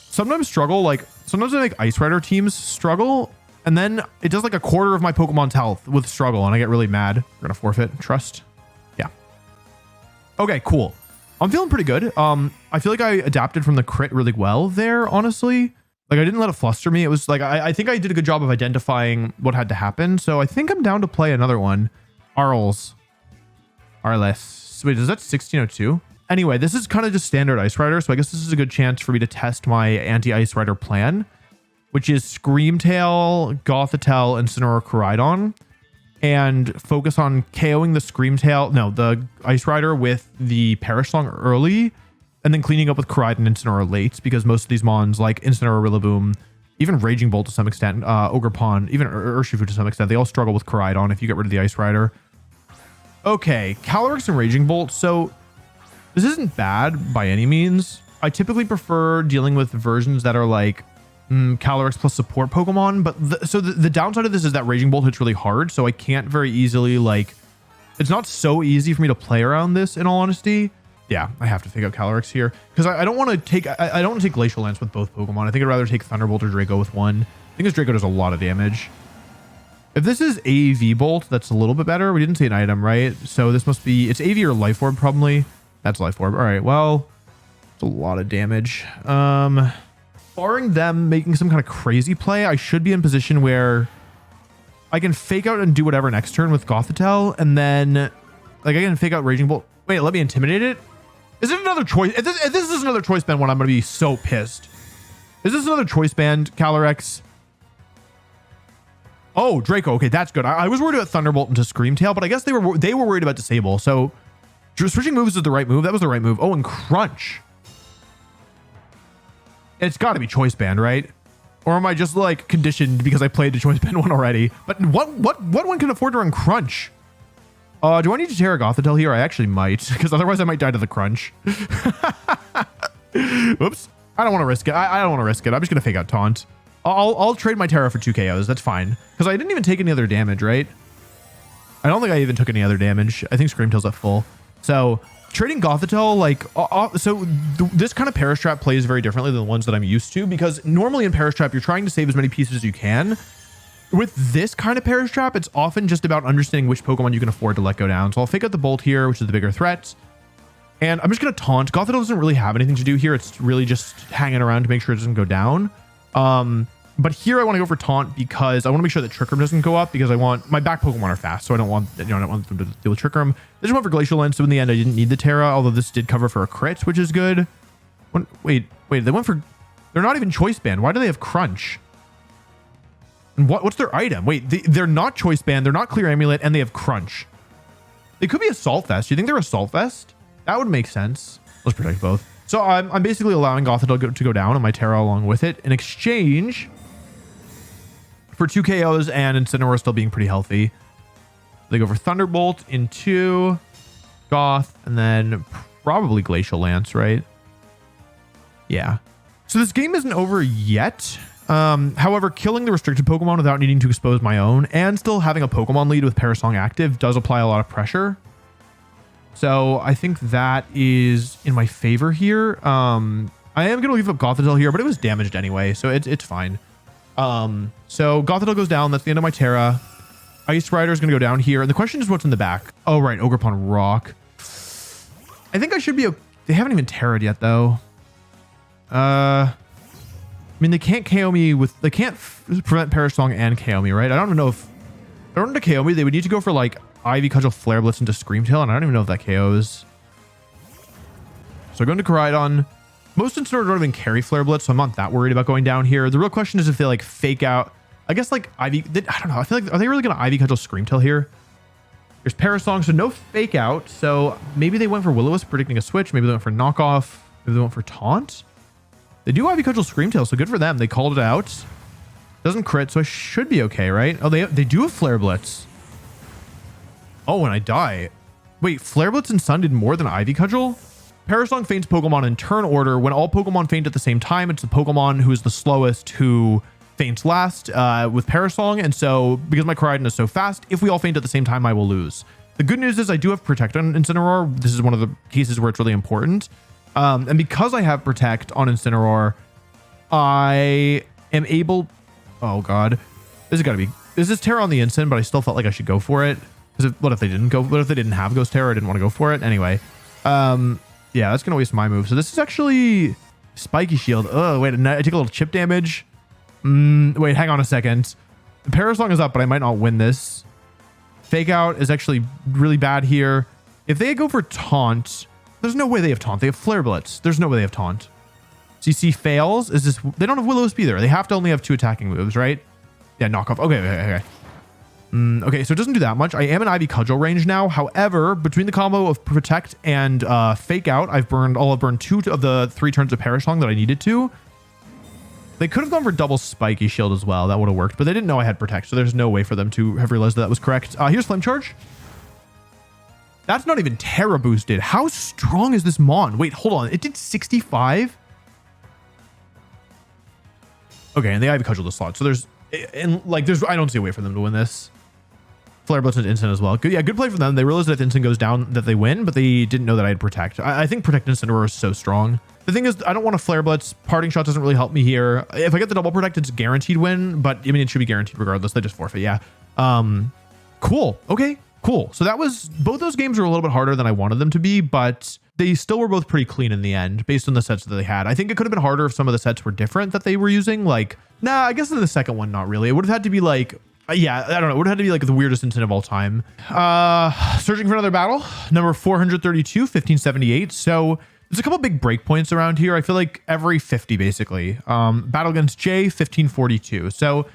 Sometimes struggle, like, sometimes I make Ice Rider teams struggle, and then it does like a quarter of my Pokemon's health with struggle, and I get really mad. We're gonna forfeit. Trust. Yeah. Okay, cool. I'm feeling pretty good. I feel like I adapted from the crit really well there, honestly. Like, I didn't let it fluster me. It was like, I think I did a good job of identifying what had to happen. So I think I'm down to play another one. Arles. Wait, is that 1602? Anyway, this is kind of just standard Ice Rider. So I guess this is a good chance for me to test my anti-Ice Rider plan, which is Screamtail, Gothitelle, and Sonora Coridon. And focus on KOing the Screamtail, no, the Ice Rider with the Perish Song early, and then cleaning up with Coridon and Sonora late, because most of these mons, like Incineroar, Rillaboom, even Raging Bolt to some extent, Ogerpon, even Urshifu to some extent, they all struggle with Coridon if you get rid of the Ice Rider. Okay, Calyrex and Raging Bolt. So this isn't bad by any means. I typically prefer dealing with versions that are like Calyrex plus support Pokemon, but the downside of this is that Raging Bolt hits really hard, so I can't very easily, like, it's not so easy for me to play around this, in all honesty. Yeah, I have to take out Calyrex here because I don't want to take I don't want to take Glacial Lance with both Pokemon. I think I'd rather take Thunderbolt or Draco with one. I think this Draco does a lot of damage. If this is AV Bolt, that's a little bit better. We didn't see an item, right? So this must be, it's AV or Life Orb probably. That's Life Orb. All right, well, it's a lot of damage. Barring them making some kind of crazy play, I should be in position where I can fake out and do whatever next turn with Gothitelle, and then like I can fake out Raging Bolt. Wait, let me intimidate it. Is it another choice? If this is another choice band one, I'm gonna be so pissed. Is this another choice band, Calyrex? Oh, Draco. Okay, that's good. I was worried about Thunderbolt into Screamtail, but I guess they were worried about Disable. So switching moves is the right move. That was the right move. Oh, and Crunch. It's got to be choice band, right? Or am I just like conditioned because I played the choice band one already? But what one can afford to run Crunch? Do I need to Terra Gothitelle here? I actually might, because otherwise I might die to the Crunch. Oops. I don't want to risk it. I don't want to risk it. I'm just gonna fake out Taunt. I'll trade my Terra for 2 KOs. That's fine, because I didn't even take any other damage, right? I don't think I even took any other damage. I think Screamtail's at full. So trading Gothitelle, like, this kind of Perish Trap plays very differently than the ones that I'm used to, because normally in Perish Trap, you're trying to save as many pieces as you can. With this kind of Perish Trap, it's often just about understanding which Pokemon you can afford to let go down. So I'll fake out the Bolt here, which is the bigger threat. And I'm just going to Taunt. Gothitelle doesn't really have anything to do here. It's really just hanging around to make sure it doesn't go down. But here I want to go for Taunt because I want to make sure that Trick Room doesn't go up, because I want my back Pokemon are fast, so I don't want them to deal with Trick Room. I just went for Glacial Lens, so in the end I didn't need the Terra, although this did cover for a crit, which is good. Wait, they went for, they're not even Choice Band. Why do they have Crunch? And what's their item? Wait, they're not Choice Band, they're not Clear Amulet, and they have Crunch. They could be Assault Vest. Do you think they're Assault Vest? That would make sense. Let's protect both. So I'm basically allowing Gothitelle to go down and my Terra along with it in exchange for 2 KOs and Incineroar still being pretty healthy. They go for Thunderbolt into Goth and then probably Glacial Lance, right? Yeah. So this game isn't over yet. However, killing the restricted Pokemon without needing to expose my own and still having a Pokemon lead with Parasong active does apply a lot of pressure. So I think that is in my favor here. I am going to leave up Gothitelle here, but it was damaged anyway, so it's fine. So Gothitelle goes down. That's the end of my Terra. Ice Rider is going to go down here. And the question is what's in the back. Oh, right. Ogerpon Rock. I think I should be... They haven't even Terra'd yet, though. I mean, they can't KO me with... They can't prevent Perish Song and KO me, right? I don't even know if... In order to KO me, they would need to go for, like, Ivy Cudgel Flare Blitz into Screamtail, and I don't even know if that KOs. So going to Coridon. Most Incineroar don't even carry Flare Blitz, so I'm not that worried about going down here. The real question is if they, like, fake out... I guess, like, Ivy... I don't know. I feel like... Are they really going to Ivy Cudgel Screamtail here? There's Parasong, so no fake out. So maybe they went for Will-O-Wisp, predicting a switch. Maybe they went for Knockoff. Maybe they went for Taunt. They do Ivy Cudgel Screamtail, so good for them. They called it out. Doesn't crit, so I should be okay, right? Oh, they do have Flare Blitz. Oh, and I die. Wait, Flare Blitz and Sun did more than Ivy Cudgel? Parasong faints Pokemon in turn order. When all Pokemon faint at the same time, it's the Pokemon who is the slowest who faints last with Parasong. And so because my Coridon is so fast, if we all faint at the same time, I will lose. The good news is I do have Protect on Incineroar. This is one of the cases where it's really important. And because I have Protect on Incineroar, I am able... Oh, God. This has got to be... This is Terra on the Incin, but I still felt like I should go for it. Because what if they didn't go... What if they didn't have Ghost Terra? I didn't want to go for it. Anyway. Yeah, that's going to waste my move. So this is actually Spiky Shield. Oh, wait. I take a little chip damage. Wait, hang on a second. The Parasong is up, but I might not win this. Fake Out is actually really bad here. If they go for Taunt, there's no way they have Taunt. They have Flare Blitz. There's no way they have Taunt. CC fails. Is this... They don't have Will-O-Wisp either. They have to only have 2 attacking moves, right? Yeah, knockoff. Okay. Okay, so it doesn't do that much. I am in Ivy Cudgel range now. However, between the combo of Protect and Fake Out, I've burned 2 of the 3 turns of Parasong that I needed to. They could have gone for double Spiky Shield as well. That would have worked, but they didn't know I had Protect, so there's no way for them to have realized that was correct. Here's Flame Charge. That's not even Terra boosted. How strong is this Mon? Wait, hold on. It did 65? Okay, and the Ivy Cudgel the slot. So I don't see a way for them to win this. Flare Blitz and Instant as well. Good play from them. They realized that if Instant goes down that they win, but they didn't know that I had Protect. I think Protect and Incineroar is so strong. The thing is, I don't want to Flare Blitz. Parting Shot doesn't really help me here. If I get the double Protect, it's a guaranteed win, but I mean, it should be guaranteed regardless. They just forfeit, yeah. Cool. Okay, cool. So that was... Both those games were a little bit harder than I wanted them to be, but they still were both pretty clean in the end based on the sets that they had. I think it could have been harder if some of the sets were different that they were using. Like, nah, I guess in the second one, not really. It would have had to be like... Yeah, I don't know. It would have had to be like the weirdest incident of all time. Searching for another battle. Number 432, 1578. So there's a couple big breakpoints around here. I feel like every 50, basically. Battle against J, 1542. So,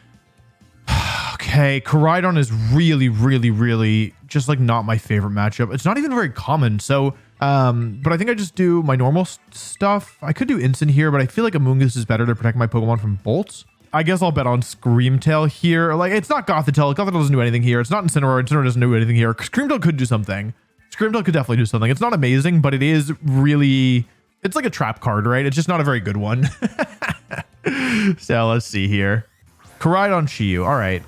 okay, Coridon is really just like not my favorite matchup. It's not even very common. So, but I think I just do my normal stuff. I could do Instant here, but I feel like Amoonguss is better to protect my Pokemon from bolts. I guess I'll bet on Screamtail here. Like, it's not Gothitelle. Gothitelle doesn't do anything here. It's not Incineroar. Incineroar doesn't do anything here. Screamtail could do something. Screamtail could definitely do something. It's not amazing, but it is really... It's like a trap card, right? It's just not a very good one. So let's see here. Coridon Chiyu. All right.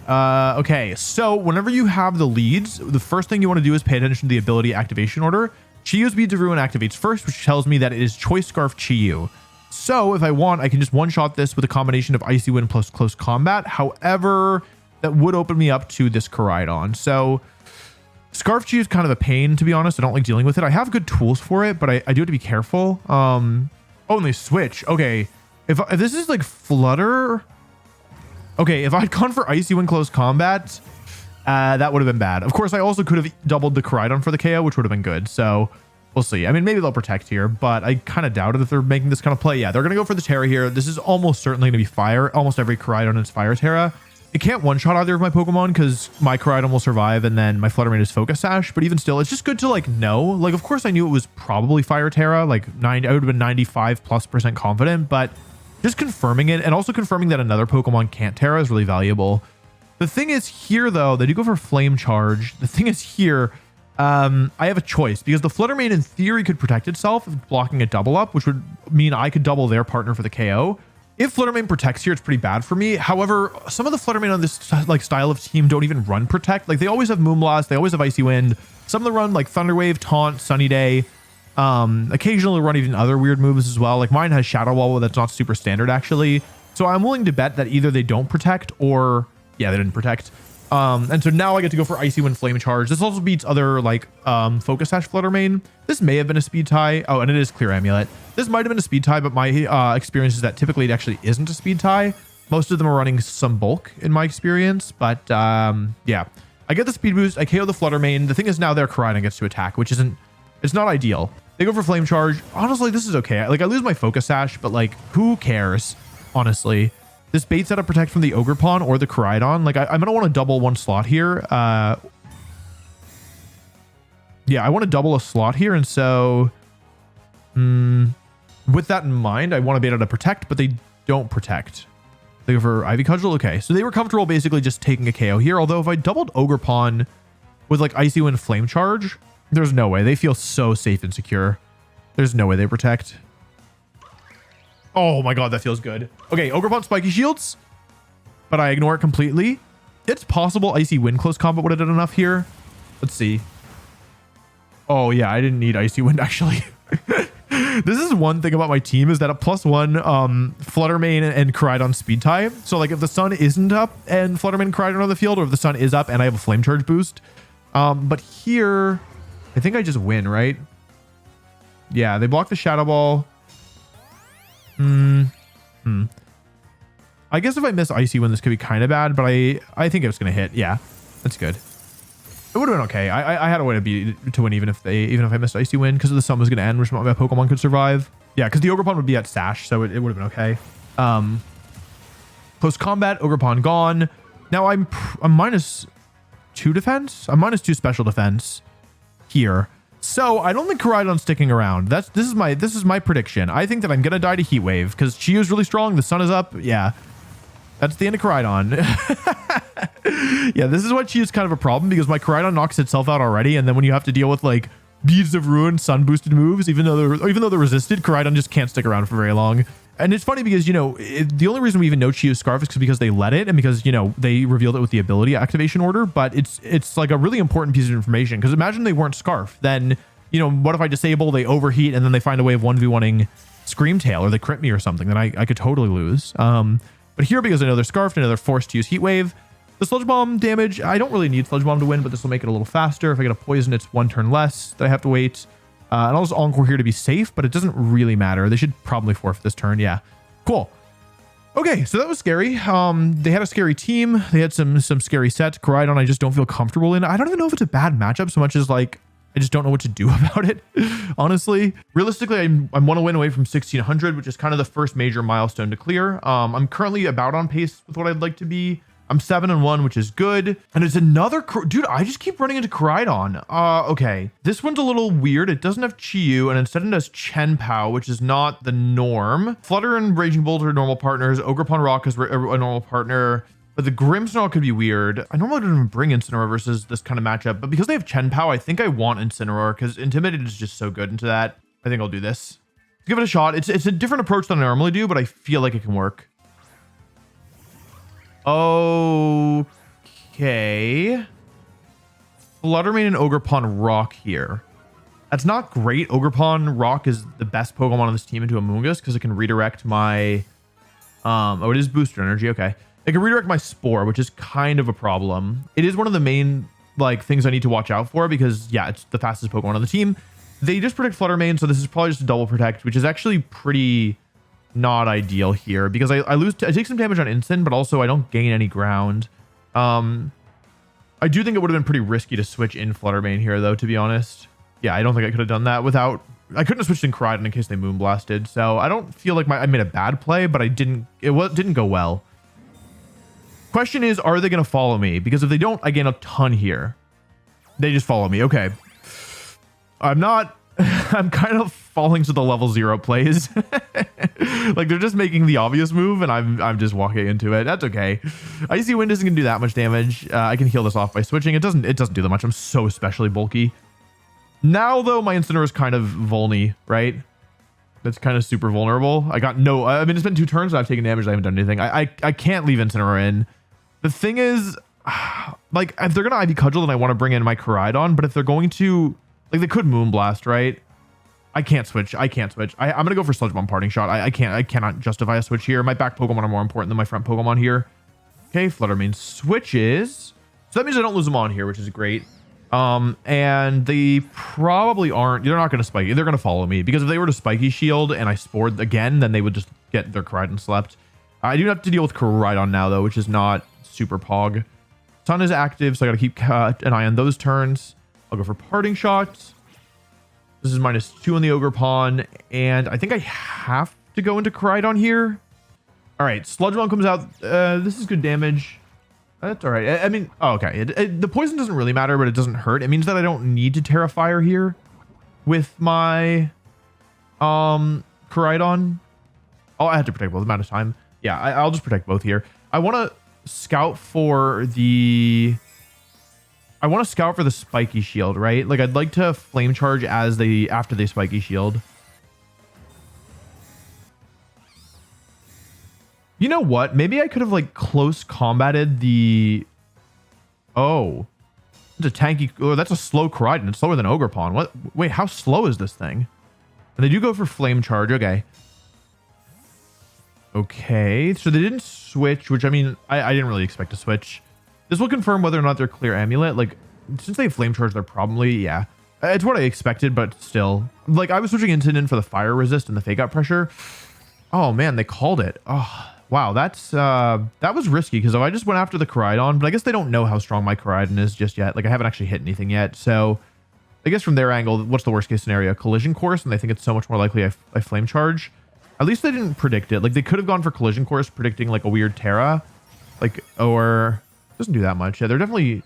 Okay. So whenever you have the leads, the first thing you want to do is pay attention to the ability activation order. Chiyu's Beads of Ruin activates first, which tells me that it is Choice Scarf Chiyu. So if I want, I can just one-shot this with a combination of Icy Wind plus Close Combat. However, that would open me up to this Coridon. So Scarf Chiyu is kind of a pain, to be honest. I don't like dealing with it. I have good tools for it, but I do have to be careful. Oh, and they switch. Okay. If this is like Flutter... Okay, if I'd gone for Icy Wind Close Combat, that would have been bad. Of course, I also could have doubled the Coridon for the KO, which would have been good. So... We'll see. I mean, maybe they'll Protect here, but I kind of doubt it if they're making this kind of play. Yeah, they're going to go for the Terra here. This is almost certainly going to be Fire. Almost every Coridon is Fire Terra. It can't one-shot either of my Pokemon because my Coridon will survive and then my Fluttermane is Focus Sash. But even still, it's just good to like know. Like, of course, I knew it was probably Fire Terra. Like, I would have been 95+% confident, but just confirming it and also confirming that another Pokemon can't Terra is really valuable. The thing is here, though, they do go for Flame Charge. The thing is here... I have a choice because the Fluttermane in theory could protect itself blocking a double up, which would mean I could double their partner for the KO. If Fluttermane protects here, it's pretty bad for me. However, some of the Fluttermane on this like style of team don't even run Protect. Like they always have Moonblast, they always have Icy Wind. Some of them run like Thunder Wave, Taunt, Sunny Day. Occasionally run even other weird moves as well. Like mine has Shadow Wall that's not super standard actually. So I'm willing to bet that either they don't protect or yeah, they didn't protect. And so now I get to go for Icy Wind Flame Charge. This also beats other like Focus Sash Fluttermane. This may have been a speed tie. Oh, and it is Clear Amulet. This might have been a speed tie, but my experience is that typically it actually isn't a speed tie. Most of them are running some bulk in my experience, but yeah. I get the speed boost. I KO the Fluttermane. The thing is now their Coridon gets to attack, which isn't, it's not ideal. They go for Flame Charge. Honestly, this is okay. Like I lose my Focus Sash, but like who cares? Honestly. This baits out a Protect from the Ogerpon or the Coridon. Like, I'm going to want to double one slot here. Yeah, I want to double a slot here. And so, with that in mind, I want to bait out a Protect, but they don't Protect. They go for Ivy Cudgel. Okay, so they were comfortable basically just taking a KO here. Although if I doubled Ogerpon, with like Icy Wind Flame Charge. There's no way. They feel so safe and secure. There's no way they protect. Oh my god, that feels good. Okay, Ogerpon Spiky Shields, but I ignore it completely. It's possible Icy Wind close combat would have done enough here. Let's see. Oh yeah, I didn't need Icy Wind actually. This is one thing about my team is that a +1 Fluttermane and Coridon speed tie. So like if the sun isn't up and Fluttermane and Coridon are on the field, or if the sun is up and I have a Flame Charge boost. But here, I think I just win, right? Yeah, they block the Shadow Ball. I guess if I miss Icy Wind, this could be kind of bad, but I think it was going to hit. Yeah, that's good. It would have been okay. I had a way to win even if I missed Icy Wind, because the sun was going to end, which meant my Pokemon could survive. Yeah, because the Ogerpon would be at Sash, so it would have been okay. Close combat, Ogerpon gone. Now I'm -2 defense. I'm -2 special defense here. So I don't think Coridon's sticking around. This is my prediction. I think that I'm gonna die to Heat Wave because Chiyo's really strong. The sun is up. Yeah. That's the end of Coridon. Yeah, this is why Chiyo's kind of a problem, because my Coridon knocks itself out already, and then when you have to deal with like Beads of Ruin, sun boosted moves, even though they're resisted, Coridon just can't stick around for very long. And it's funny because, you know, the only reason we even know Chiyo's Scarf is because they let it, and because, you know, they revealed it with the ability activation order. But it's like a really important piece of information, because imagine they weren't Scarf. Then, you know, what if I disable, they overheat, and then they find a way of 1v1ing Screamtail, or they crit me or something, then I could totally lose. But here, because I know they're Scarfed and they're forced to use Heat Wave, the Sludge Bomb damage, I don't really need Sludge Bomb to win, but this will make it a little faster. If I get a Poison, it's 1 turn less that I have to wait. And I'll just Encore here to be safe, but it doesn't really matter. They should probably forfeit this turn. Yeah, cool. Okay, so that was scary. They had a scary team. They had some scary sets. Coridon, I just don't feel comfortable in. I don't even know if it's a bad matchup so much as like, I just don't know what to do about it, honestly. Realistically, I'm 1 win away from 1600, which is kind of the first major milestone to clear. I'm currently about on pace with what I'd like to be. I'm 7-1, which is good. And it's another... Dude, I just keep running into Coridon. Okay. This one's a little weird. It doesn't have Chiyu, and instead it has Chenpao, which is not the norm. Flutter and Raging Bolt are normal partners. Ogerpon Rock is a normal partner. But the Grimmsnarl could be weird. I normally don't even bring Incineroar versus this kind of matchup, but because they have Chenpao, I think I want Incineroar, because Intimidated is just so good into that. I think I'll do this. Let's give it a shot. It's a different approach than I normally do, but I feel like it can work. Okay. Fluttermane and Ogerpon Rock here. That's not great. Ogerpon Rock is the best Pokemon on this team into Amoonguss, because it can redirect my... oh, it is Booster Energy. Okay. It can redirect my Spore, which is kind of a problem. It is one of the main like things I need to watch out for, because yeah, it's the fastest Pokemon on the team. They just protect Fluttermane, so this is probably just a double protect, which is actually pretty not ideal here, because I take some damage on Instant, but also I don't gain any ground. I do think it would have been pretty risky to switch in Fluttermane here, though, to be honest. Yeah, I don't think I could have done that without... I couldn't have switched in Coridon in case they Moonblasted, so I don't feel like I made a bad play, but it didn't go well. Question is, are they going to follow me? Because if they don't, I gain a ton here. They just follow me. Okay. I'm not... I'm kind of falling to the level 0 plays. Like, they're just making the obvious move, and I'm just walking into it. That's okay. Icy Wind isn't going to do that much damage. I can heal this off by switching. It doesn't do that much. I'm so especially bulky. Now, though, my Incineroar is kind of vulny, right? That's kind of super vulnerable. I got no... I mean, it's been 2 turns, and I've taken damage. I haven't done anything. I can't leave Incineroar in. The thing is, like, if they're going to Ivy Cudgel, then I want to bring in my Coridon. But if they're going to... Like, they could Moonblast, right? I can't switch. I'm going to go for Sludge Bomb Parting Shot. I cannot justify a switch here. My back Pokemon are more important than my front Pokemon here. Okay, Fluttermane switches. So that means I don't lose them on here, which is great. And they probably aren't... They're not going to Spiky. They're going to follow me. Because if they were to Spiky Shield and I Spored again, then they would just get their Coridon slept. I do have to deal with Coridon now, though, which is not super pog. Sun is active, so I got to keep an eye on those turns. I'll go for Parting Shots. This is -2 on the Ogerpon, and I think I have to go into Coridon here. All right, Sludge Bomb comes out. This is good damage. That's all right. I mean, oh, okay. The poison doesn't really matter, but it doesn't hurt. It means that I don't need to Terra Fire here with my Coridon. Oh, I have to protect both. I'm out of time. Yeah, I'll just protect both here. I want to scout for the I want to scout for the spiky shield, right? Like I'd like to flame charge as after they spiky shield. You know what? Maybe I could have like close combated the... Oh. It's a tanky... Oh, that's a slow Coridon. It's slower than Ogerpon. What? Wait, how slow is this thing? And they do go for flame charge. Okay. Okay. So they didn't switch, which I mean, I didn't really expect to switch. This will confirm whether or not they're clear amulet. Like, since they flame charge, they're probably... Yeah. It's what I expected, but still. Like, I was switching Incident for the fire resist and the fake out pressure. Oh, man. They called it. Oh... Wow, that was risky because if I just went after the Coridon, but I guess they don't know how strong my Coridon is just yet. Like I haven't actually hit anything yet. So I guess from their angle, what's the worst case scenario? Collision course, and they think it's so much more likely I flame charge. At least they didn't predict it. Like they could have gone for collision course, predicting like a weird Terra. Like, or doesn't do that much. Yeah, they're definitely...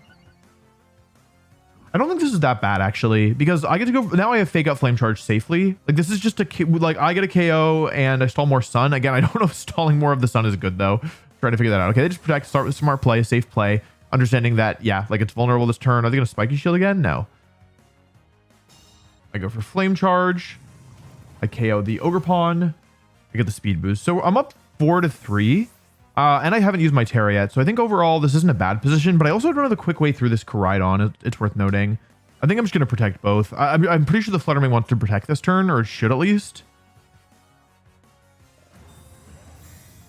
I don't think this is that bad actually, because I get to go now. I have fake out flame charge safely. Like this is just like I get a KO and I stall more sun. Again, I don't know if stalling more of the sun is good though. Trying to figure that out. Okay, they just protect, start with smart play, safe play, understanding that yeah, like it's vulnerable this turn. Are they gonna spiky shield again? No. I go for flame charge. I KO the Ogerpon. I get the speed boost. So I'm up 4-3. And I haven't used my Terra yet, so I think overall this isn't a bad position, but I also don't know the quick way through this Coridon. It's worth noting. I think I'm just going to protect both. I'm pretty sure the Fluttermane wants to protect this turn, or it should at least.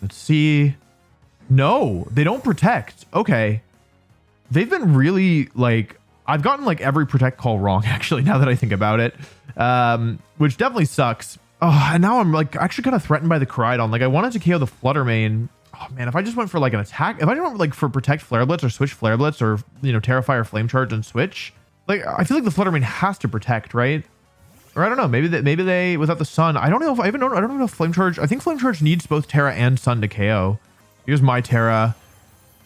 Let's see. No, they don't protect. Okay. They've been really, like... I've gotten, like, every protect call wrong, actually, now that I think about it. Which definitely sucks. Oh, and now I'm, like, actually kind of threatened by the Coridon. Like, I wanted to KO the Fluttermane... Oh man, if I just went for like an attack, if I didn't like for protect Flare Blitz or switch Flare Blitz or, you know, Terrify Flame Charge and switch, like I feel like the Fluttermane has to protect, right? Or I don't know, maybe they without the sun. I don't know if I don't know if Flame Charge. I think Flame Charge needs both Terra and Sun to KO. Here's my Terra,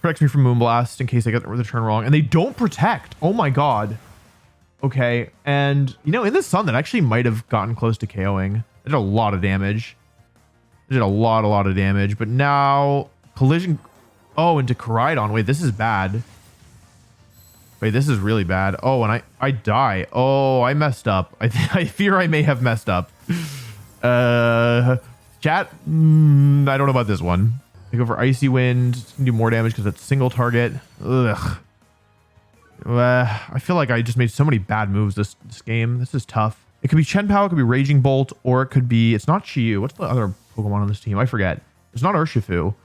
protects me from Moonblast in case I get the turn wrong, and they don't protect. Oh my god. Okay, and you know in the sun that actually might have gotten close to KOing. It did a lot of damage. It did a lot of damage, but now collision. Oh, into Coridon. Wait, this is bad. Wait, this is really bad. Oh, and I die. Oh, I messed up. I fear I may have messed up. Chat. I don't know about this one. I go for Icy Wind. It's gonna do more damage because it's single target. Ugh. I feel like I just made so many bad moves this game. This is tough. It could be Chien-Pao, it could be Raging Bolt, or it could be... It's not Chi-Yu. What's the other Pokemon on this team? I forget. It's not Urshifu.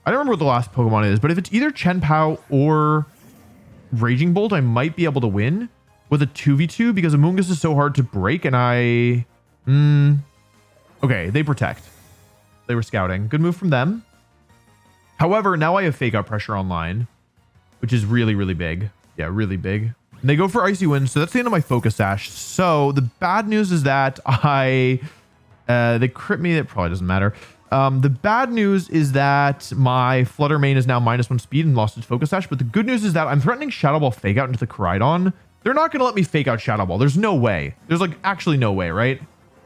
I don't remember what the last Pokemon is, but if it's either Chien-Pao or Raging Bolt, I might be able to win with a 2v2 because Amoonguss is so hard to break, and I... Okay, they protect. They were scouting. Good move from them. However, now I have Fake Out Pressure online, which is really, really big. Yeah, really big. And they go for Icy Wind, so that's the end of my Focus Sash. So the bad news is that they crit me. It probably doesn't matter. The bad news is that my Fluttermane is now -1 speed and lost its Focus Sash. But the good news is that I'm threatening Shadow Ball Fake Out into the Coridon. They're not going to let me Fake Out Shadow Ball. There's no way. There's like actually no way, right?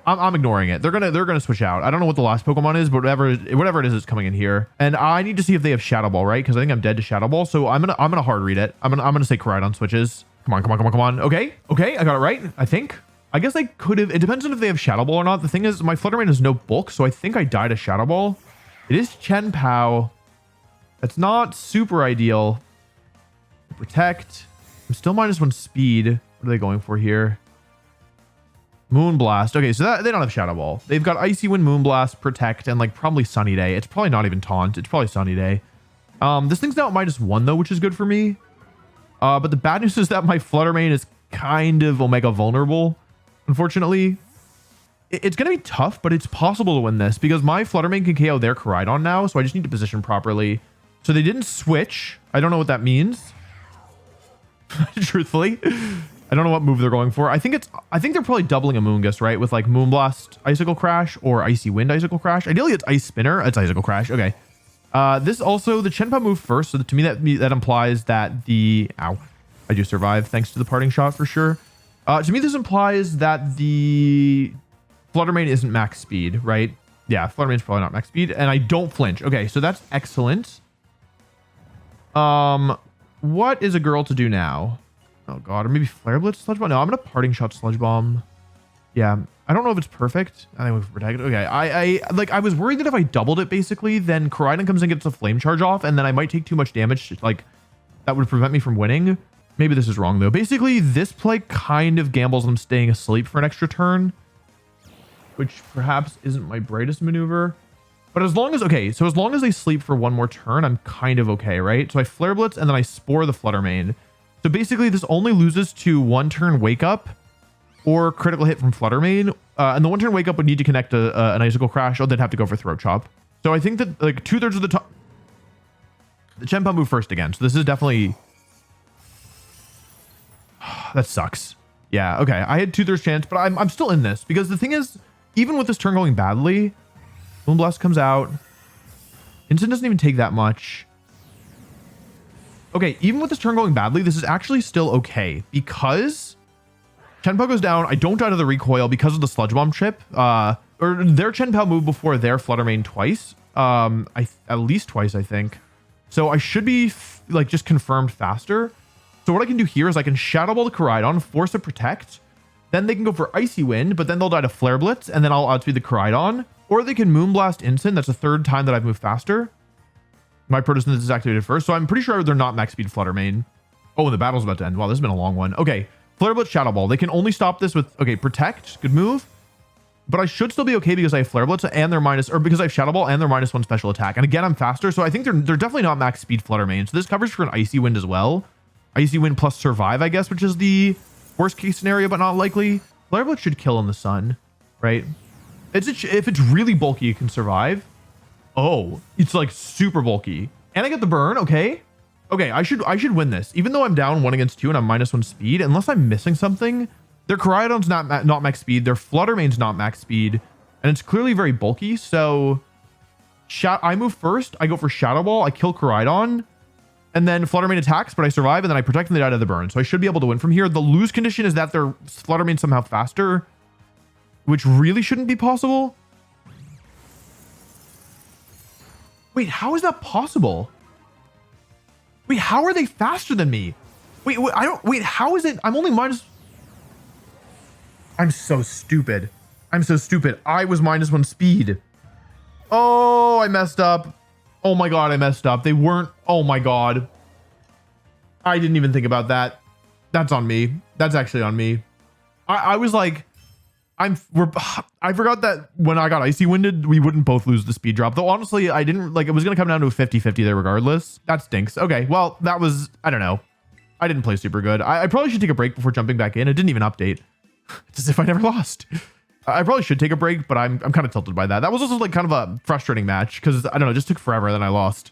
I'm ignoring it. They're gonna switch out. I don't know what the last Pokemon is, but whatever it is, it's coming in here. And I need to see if they have Shadow Ball, right? Because I think I'm dead to Shadow Ball. So I'm gonna hard read it. I'm gonna say Coridon switches. Come on. Okay, I got it right. I think. I guess I could have. It depends on if they have Shadow Ball or not. The thing is, my Fluttermane has no bulk, so I think I died to Shadow Ball. It is Chien-Pao. That's not super ideal. Protect. I'm still -1 speed. What are they going for here? Moonblast. Okay, so they don't have Shadow Ball. They've got Icy Wind, Moonblast, Protect, and like probably Sunny Day. It's probably not even Taunt. It's probably Sunny Day. This thing's now at -1 though, which is good for me. But the bad news is that my Fluttermane is kind of Omega vulnerable. Unfortunately, it's going to be tough, but it's possible to win this because my Fluttermane can KO their Coridon now. So I just need to position properly. So they didn't switch. I don't know what that means. Truthfully, I don't know what move they're going for. I think they're probably doubling Amoonguss, right? With like Moonblast, Icicle Crash, or Icy Wind, Icicle Crash. Ideally, it's Ice Spinner. It's Icicle Crash. Okay. This also, the Chien-Pao moved first. So to me, that implies that the... Ow. I do survive thanks to the parting shot for sure. To me, this implies that the Fluttermane isn't max speed, right? Yeah, Fluttermane's probably not max speed. And I don't flinch. Okay, so that's excellent. What is a girl to do now? Oh god, or maybe Flare Blitz Sludge Bomb? No, I'm gonna Parting Shot Sludge Bomb. Yeah, I don't know if it's perfect. I think we've protected. Okay, I was worried that if I doubled it, basically, then Coridon comes and gets a Flame Charge off, and then I might take too much damage, like, that would prevent me from winning. Maybe this is wrong, though. Basically, this play kind of gambles on staying asleep for an extra turn, which perhaps isn't my brightest maneuver. But as long as, okay, so as long as they sleep for one more turn, I'm kind of okay, right? So I Flare Blitz, and then I Spore the Fluttermane. So basically, this only loses to one turn Wake Up, or critical hit from Fluttermane. And the one turn Wake Up would need to connect an Icicle Crash, or they'd have to go for Throat Chop. So I think that like 2/3 of the top... The Chien-Pao move first again. So this is definitely... That sucks. Yeah, okay. I had 2/3 chance, but I'm still in this. Because the thing is, even with this turn going badly, Moonblast comes out. Instant doesn't even take that much. Okay, even with this turn going badly, this is actually still okay. Because... Chien-Pao goes down. I don't die to the recoil because of the Sludge Bomb chip. Or their Chien-Pao move before their Fluttermane twice. At least twice, I think. So I should be like just confirmed faster. So what I can do here is I can Shadow Ball the Coridon, force a Protect. Then they can go for Icy Wind, but then they'll die to Flare Blitz, and then I'll outspeed the Coridon. Or they can Moonblast Instant. That's the third time that I've moved faster. My Proto is activated first, so I'm pretty sure they're not max speed Fluttermane. Oh, and the battle's about to end. Wow, this has been a long one. Okay. Flare Blitz, Shadow Ball. They can only stop this with, okay, Protect. Good move. But I should still be okay because I have Flare Blitz and they're minus, or because I have Shadow Ball and they're -1 special attack. And again, I'm faster, so I think they're definitely not max speed Fluttermane. So this covers for an Icy Wind as well. Icy Wind plus Survive, I guess, which is the worst case scenario, but not likely. Flare Blitz should kill in the sun, right? If it's really bulky, it can survive. Oh, it's like super bulky. And I get the burn, okay. Okay, I should win this. Even though I'm down 1 against 2 and I'm -1 speed, unless I'm missing something, their Coridon's not max speed, their Fluttermane's not max speed, and it's clearly very bulky, so I move first, I go for Shadow Ball, I kill Coridon, and then Fluttermane attacks, but I survive, and then I protect and they die to the burn, so I should be able to win from here. The lose condition is that their Fluttermane's somehow faster, which really shouldn't be possible. Wait, how is that possible? Wait, how are they faster than me? Wait, how is it? I'm only minus... I'm so stupid. I'm so stupid. I was -1 speed. Oh, I messed up. Oh my god, I messed up. They weren't... Oh my god. I didn't even think about that. That's on me. That's actually on me. I was like... I forgot that when I got Icy Winded, we wouldn't both lose the speed drop. Though honestly, I didn't like it was going to come down to a 50-50 there regardless. That stinks. Okay, well, that was, I don't know. I didn't play super good. I probably should take a break before jumping back in. It didn't even update. It's as if I never lost. I probably should take a break, but I'm kind of tilted by that. That was also like kind of a frustrating match because I don't know, it just took forever and then I lost.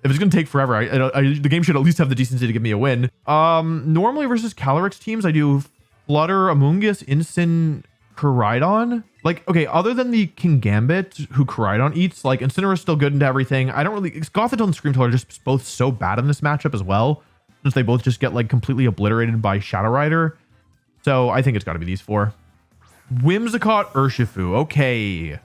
If it's going to take forever, the game should at least have the decency to give me a win. Normally versus Calyrex teams, I do Flutter, Amoonguss, Instant, Coridon. Like, okay, other than the King Gambit, who Coridon eats, like, Incinera's still good into everything. I don't really... Gothitelle and Screamtail are just both so bad in this matchup as well, since they both just get, like, completely obliterated by Shadow Rider. So I think it's got to be these four. Whimsicott, Urshifu. Okay.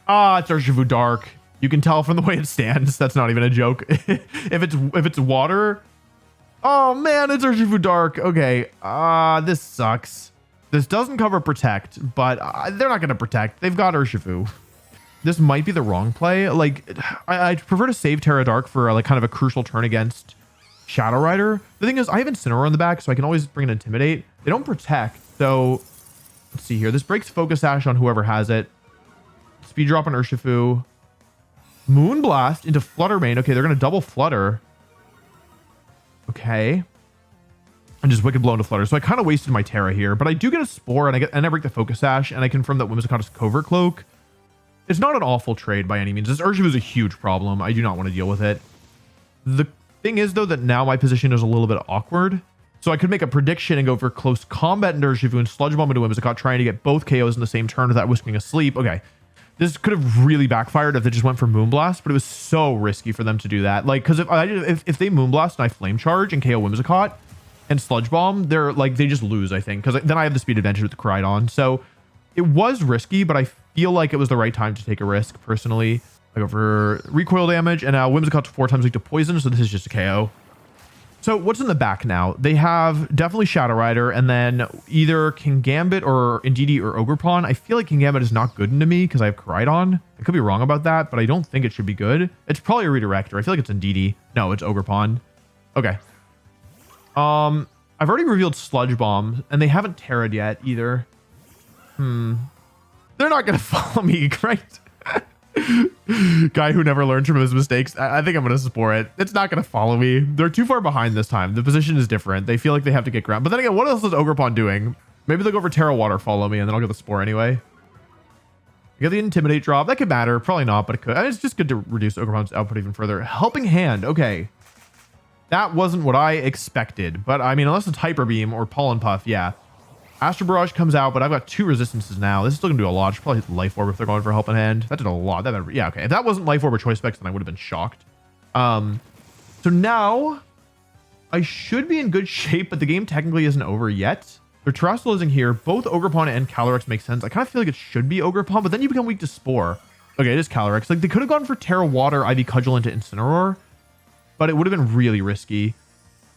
Ah, it's Urshifu Dark. You can tell from the way it stands. That's not even a joke. If it's water... Oh, man, it's Urshifu Dark. Okay. This sucks. This doesn't cover Protect, but they're not going to Protect. They've got Urshifu. This might be the wrong play. Like, I'd prefer to save Terra Dark for like kind of a crucial turn against Shadow Rider. The thing is, I have Incineroar on the back, so I can always bring an Intimidate. They don't Protect, so let's see here. This breaks Focus Sash on whoever has it. Speed Drop on Urshifu. Moonblast into Fluttermane. Okay, they're going to double Flutter. Okay. And just Wicked Blow into Flutter. So I kind of wasted my Terra here, but I do get a Spore and I break the Focus Sash and I confirm that Whimsicott is Covert Cloak. It's not an awful trade by any means. This Urshifu is a huge problem. I do not want to deal with it. The thing is though that now my position is a little bit awkward. So I could make a prediction and go for close combat into Urshifu and Sludge Bomb into Whimsicott, trying to get both KOs in the same turn without whisking asleep. Okay. This could have really backfired if they just went for Moonblast, but it was so risky for them to do that. Like, because if they Moonblast and I Flame Charge and KO Whimsicott, and Sludge Bomb, they're like, they just lose, I think, because then I have the speed advantage with the Coridon. So it was risky, but I feel like it was the right time to take a risk personally. I go for recoil damage, and now Whimsicott's 4 times weak to poison, so this is just a KO. So what's in the back now? They have definitely Shadow Rider and then either King Gambit or Indeedee or Ogerpon. I feel like King Gambit is not good into me because I have Coridon. I could be wrong about that, but I don't think it should be good. It's probably a Redirector. I feel like it's Indeedee. No, it's Ogerpon. Okay. I've already revealed Sludge Bomb and they haven't Terra'd yet either. They're not going to follow me, right? Guy who never learned from his mistakes. I think I'm going to Spore it. It's not going to follow me. They're too far behind this time. The position is different. They feel like they have to get ground. But then again, what else is Ogerpon doing? Maybe they'll go for Terra Water, follow me, and then I'll get the Spore anyway. You get the Intimidate drop. That could matter. Probably not, but it could. It's just good to reduce Ogerpon's output even further. Helping Hand. Okay. That wasn't what I expected. But I mean, unless it's Hyper Beam or Pollen Puff, yeah. Astro Barrage comes out, but I've got 2 resistances now. This is still going to do a lot. I should probably hit Life Orb if they're going for Helping Hand. That did a lot. Yeah, okay. If that wasn't Life Orb or Choice Specs, then I would have been shocked. So now I should be in good shape, but the game technically isn't over yet. Their Terrestrial isn't here. Both Ogerpon and Calyrex make sense. I kind of feel like it should be Ogerpon, but then you become weak to Spore. Okay, it is Calyrex. Like, they could have gone for Terra Water, Ivy Cudgel into Incineroar, but it would have been really risky.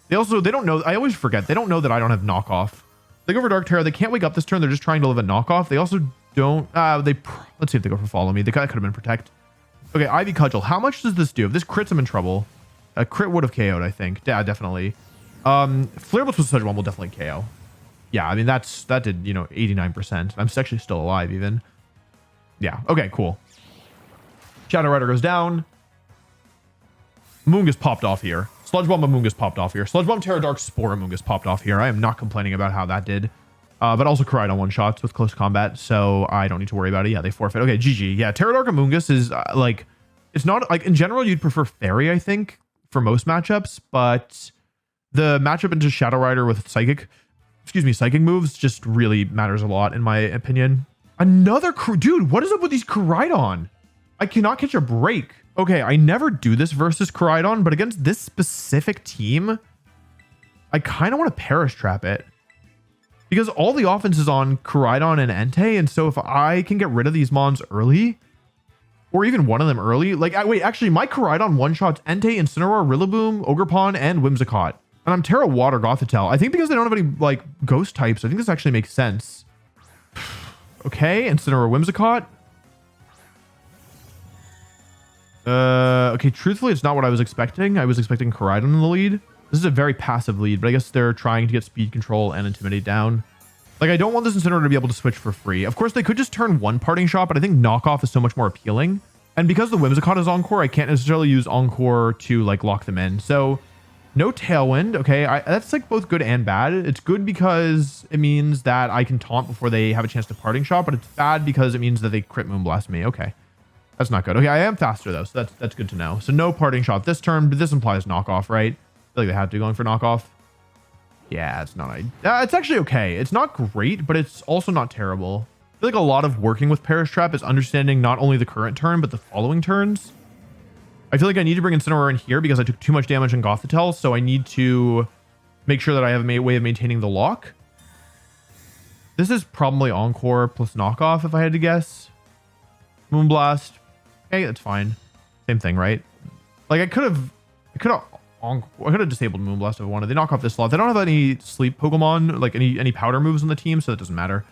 They don't know. I always forget. They don't know that I don't have Knockoff. They go for Dark Terror. They can't wake up this turn. They're just trying to live a Knockoff. They also don't... let's see if they go for Follow Me. They could have been Protect. Okay, Ivy Cudgel. How much does this do? If this crits, I'm in trouble. A crit would have KO'd, I think. Yeah, definitely. Flare Blitz with Sludge Bomb will definitely KO. Yeah, I mean, that did, 89%. I'm actually still alive, even. Yeah, okay, cool. Shadow Rider goes down. Moongus popped off here. Sludge Bomb Amoongus popped off here. Sludge Bomb Terra Dark Spore Amoongus popped off here. I am not complaining about how that did. But also Coridon one-shots with close combat, so I don't need to worry about it. Yeah, they forfeit. Okay, GG. Yeah, Terra Dark Amoongus is, it's not, in general, you'd prefer Fairy, I think, for most matchups, but the matchup into Shadow Rider with Psychic moves just really matters a lot, in my opinion. Another... Dude, what is up with these Coridon? I cannot catch a break. Okay, I never do this versus Coridon, but against this specific team, I kind of want to Perish Trap it. Because all the offense is on Coridon and Entei, and so if I can get rid of these mons early, or even one of them early, wait, actually, my Coridon one-shots Entei, Incineroar, Rillaboom, Ogerpon, and Whimsicott. And I'm Terra Water Gothitelle. I think because they don't have any, ghost types, I think this actually makes sense. Okay, Incineroar, Whimsicott. Okay, truthfully, it's not what I was expecting. I was expecting Coridon in the lead. This is a very passive lead, but I guess they're trying to get speed control and intimidate down. I don't want this Incineroar to be able to switch for free. Of course, they could just turn one Parting Shot, but I think Knockoff is so much more appealing. And because the Whimsicott is Encore, I can't necessarily use Encore to, lock them in. So, no Tailwind. Okay, that's, both good and bad. It's good because it means that I can taunt before they have a chance to Parting Shot, but it's bad because it means that they crit Moonblast me. Okay. That's not good. Okay, I am faster though, so that's good to know. So no Parting Shot this turn, but this implies Knockoff, right? I feel like they had to be going for Knockoff. Yeah, it's not... it's actually okay. It's not great, but it's also not terrible. I feel like a lot of working with Perish Trap is understanding not only the current turn, but the following turns. I feel like I need to bring Incineroar in here because I took too much damage in Gothitelle, so I need to make sure that I have a way of maintaining the lock. This is probably Encore plus Knockoff, if I had to guess. Moonblast. Okay, that's fine. Same thing, right? I could have disabled Moonblast if I wanted. They knock off this slot. They don't have any sleep Pokemon, any powder moves on the team, so that doesn't matter.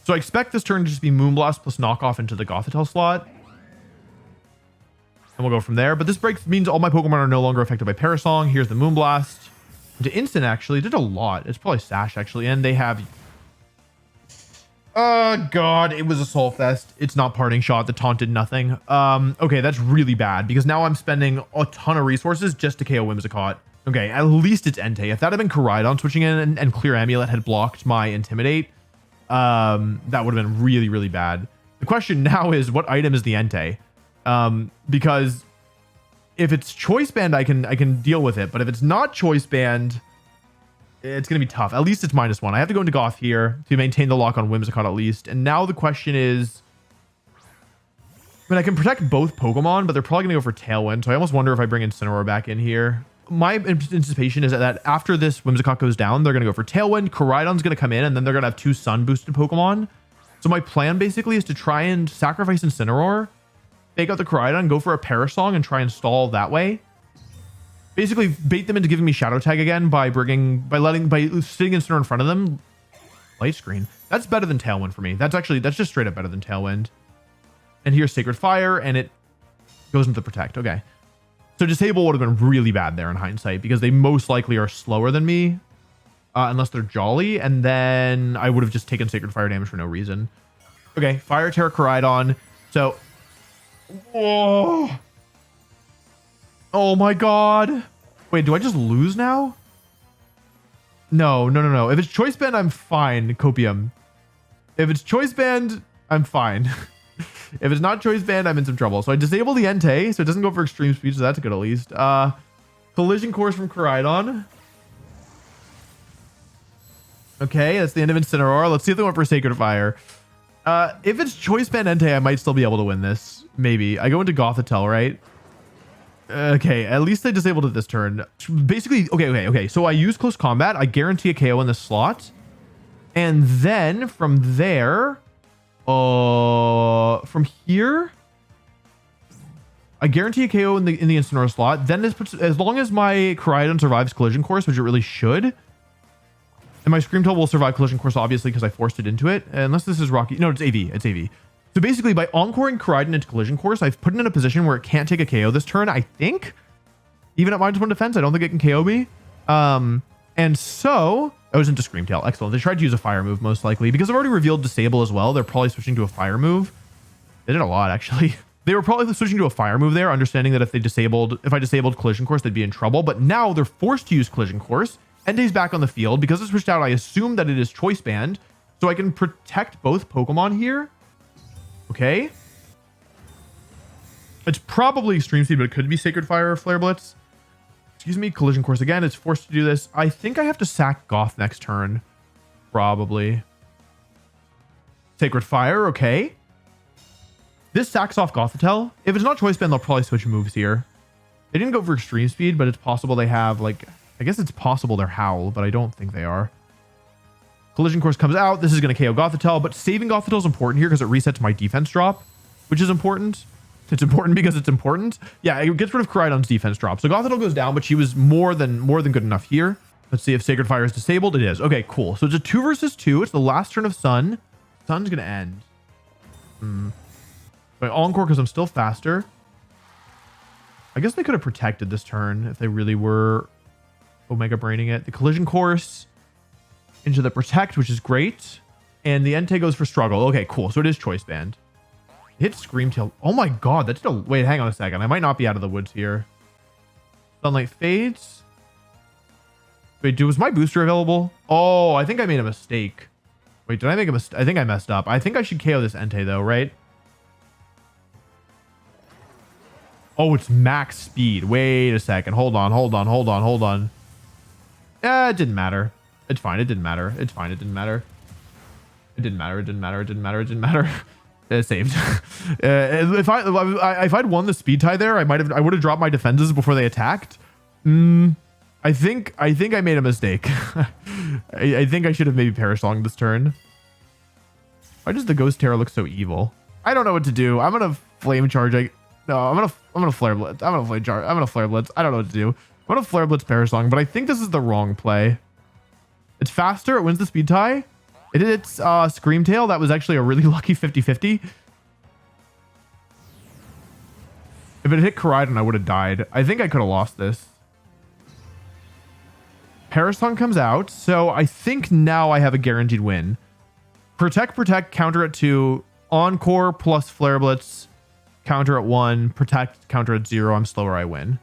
So I expect this turn to just be Moonblast plus knockoff into the Gothitelle slot. And we'll go from there. But this break means all my Pokemon are no longer affected by Parasong. Here's the Moonblast. To Instant, actually, did a lot. It's probably Sash, actually. And they have... Oh, God. It was Assault Fest. It's not Parting Shot. The taunt did nothing. Okay, that's really bad. Because now I'm spending a ton of resources just to KO Whimsicott. Okay, at least it's Entei. If that had been Coridon switching in and Clear Amulet had blocked my Intimidate, that would have been really, really bad. The question now is, what item is the Entei? Because if it's Choice Band, I can deal with it. But if it's not Choice Band, it's going to be tough. At least it's -1. I have to go into Goth here to maintain the lock on Whimsicott at least. And now the question is... I mean, I can protect both Pokemon, but they're probably going to go for Tailwind. So I almost wonder if I bring Incineroar back in here. My anticipation is that after this Whimsicott goes down, they're going to go for Tailwind. Coridon's going to come in, and then they're going to have 2 Sun boosted Pokemon. So my plan basically is to try and sacrifice Incineroar, take out the Coridon, go for a Parasong, and try and stall that way. basically bait them into giving me shadow tag again by sitting Incineroar in front of them. Light screen. That's better than Tailwind for me. That's just straight up better than Tailwind. And here's Sacred Fire, and it goes into the Protect. Okay. So Disable would have been really bad there in hindsight because they most likely are slower than me. Unless they're Jolly, and then I would have just taken Sacred Fire damage for no reason. Okay, Fire Terra Coridon. So, oh my god. Wait, do I just lose now? No. If it's Choice Band, I'm fine, Copium. If it's Choice Band, I'm fine. If it's not Choice Band, I'm in some trouble. So I disable the Entei, so it doesn't go for Extreme Speed, so that's good at least. Collision Course from Coridon. Okay, that's the end of Incineroar. Let's see if they went for Sacred Fire. If it's Choice Band Entei, I might still be able to win this. Maybe. I go into Gothitelle, right? Okay, at least they disabled it this turn. Basically, okay. So I use Close Combat. I guarantee a KO in the slot. And then from there, from here, I guarantee a KO in the Incineroar slot. Then this puts, as long as my Coridon survives Collision Course, which it really should. And my Scream Tail will survive Collision Course, obviously, because I forced it into it. Unless this is Rocky. No, it's AV. It's AV. So basically, by encoring Coridon into Collision Course, I've put it in a position where it can't take a KO this turn, I think. Even at -1 defense, I don't think it can KO me. And so, I was into Scream Tail. Excellent. They tried to use a fire move, most likely. Because I've already revealed Disable as well, they're probably switching to a fire move. They did a lot, actually. They were probably switching to a fire move there, understanding that if I disabled Collision Course, they'd be in trouble. But now they're forced to use Collision Course. Entei's back on the field. Because it's switched out, I assume that it is Choice Band. So I can protect both Pokemon here. Okay. It's probably Extreme Speed, but it could be Sacred Fire or Flare Blitz. Excuse me. Collision Course again. It's forced to do this. I think I have to sack Goth next turn. Probably. Sacred Fire. Okay. This sacks off Gothitelle. If it's not Choice Band, they'll probably switch moves here. They didn't go for Extreme Speed, but it's possible they have, like... I guess it's possible they're Howl, but I don't think they are. Collision Course comes out. This is going to KO Gothitelle, but saving Gothitelle is important here because it resets my defense drop, which is important. It's important because it's important. Yeah, it gets rid of Coridon's defense drop. So Gothitelle goes down, but she was more than good enough here. Let's see if Sacred Fire is disabled. It is. Okay, cool. So it's a 2 versus 2. It's the last turn of Sun. Sun's going to end. But Encore because I'm still faster. I guess they could have protected this turn if they really were Omega Braining it. The Collision Course into the Protect, which is great. And the Entei goes for Struggle. Okay, cool. So it is Choice Band. Hit Scream Tail. Oh my god, that's still... Wait, hang on a second. I might not be out of the woods here. Sunlight fades. Wait, was my booster available? Oh, I think I made a mistake. Wait, did I make a mistake? I think I messed up. I think I should KO this Entei though, right? Oh, it's max speed. Wait a second. Hold on. It didn't matter. It's fine. It didn't matter. It's fine. It didn't matter. It didn't matter. It's saved. If I'd won the speed tie there, I would have dropped my defenses before they attacked. I think I made a mistake. I think I should have maybe Perish Song this turn. Why does the Ghost Terror look so evil? I don't know what to do. I'm gonna Flame Charge. I'm gonna Flare Blitz. I'm gonna Flare Blitz. I don't know what to do. I'm gonna Flare Blitz Perish Song, but I think this is the wrong play. It's faster. It wins the speed tie. It did its Scream Tail. That was actually a really lucky 50-50. If it hit Coridon, I would have died. I think I could have lost this. Perish Song comes out, so I think now I have a guaranteed win. Protect, counter at 2. Encore plus Flare Blitz. Counter at 1. Protect, counter at 0. I'm slower, I win.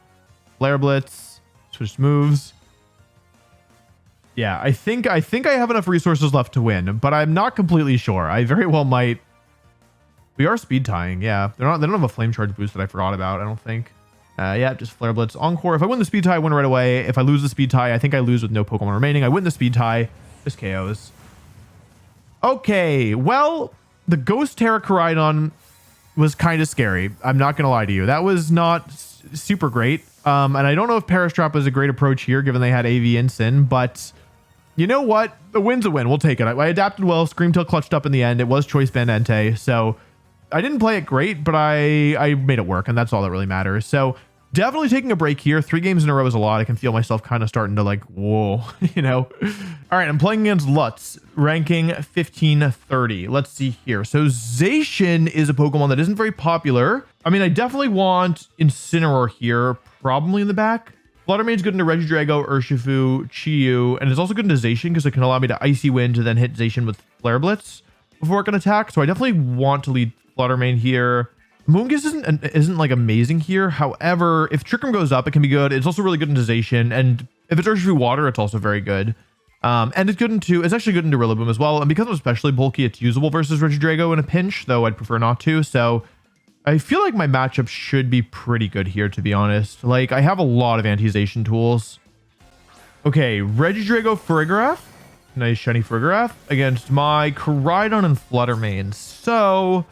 Flare Blitz. Switch moves. Yeah, I think I have enough resources left to win, but I'm not completely sure. I very well might. We are speed tying. Yeah, they don't have a flame charge boost that I forgot about, I don't think. Yeah, just Flare Blitz. Encore. If I win the speed tie, I win right away. If I lose the speed tie, I think I lose with no Pokemon remaining. I win the speed tie. Just KOs. Okay, well, the Ghost Terra Coridon was kind of scary. I'm not going to lie to you. That was not super great. And I don't know if Perish Trap was a great approach here, given they had AV and Sin, but you know what? The win's a win. We'll take it. I adapted well. Scream Tail clutched up in the end. It was Choice Band Entei, so I didn't play it great, but I made it work, and that's all that really matters. So Definitely taking a break here. 3 games in a row is a lot. I can feel myself kind of starting to like, whoa, you know. All right, I'm playing against Lutz, ranking 1530. Let's see here. So Zacian is a Pokemon that isn't very popular. I mean, I definitely want Incineroar here, probably in the back. Fluttermane's good into Regidrago, Urshifu, Chi-Yu, and it's also good into Zacian because it can allow me to Icy Wind to then hit Zacian with Flare Blitz before it can attack. So I definitely want to lead Fluttermane here. Moongus isn't like amazing here. However, if Trick Room goes up, it can be good. It's also really good into Zacian, and if it's Urshifu Water, it's also very good. And it's actually good into Rillaboom as well. And because I'm especially bulky, it's usable versus Regidrago in a pinch, though I'd prefer not to. So I feel like my matchup should be pretty good here, to be honest. Like, I have a lot of anti-Zacian tools. Okay, Regidrago Farigiraf. Nice shiny Farigiraf against my Coridon and Fluttermane. So,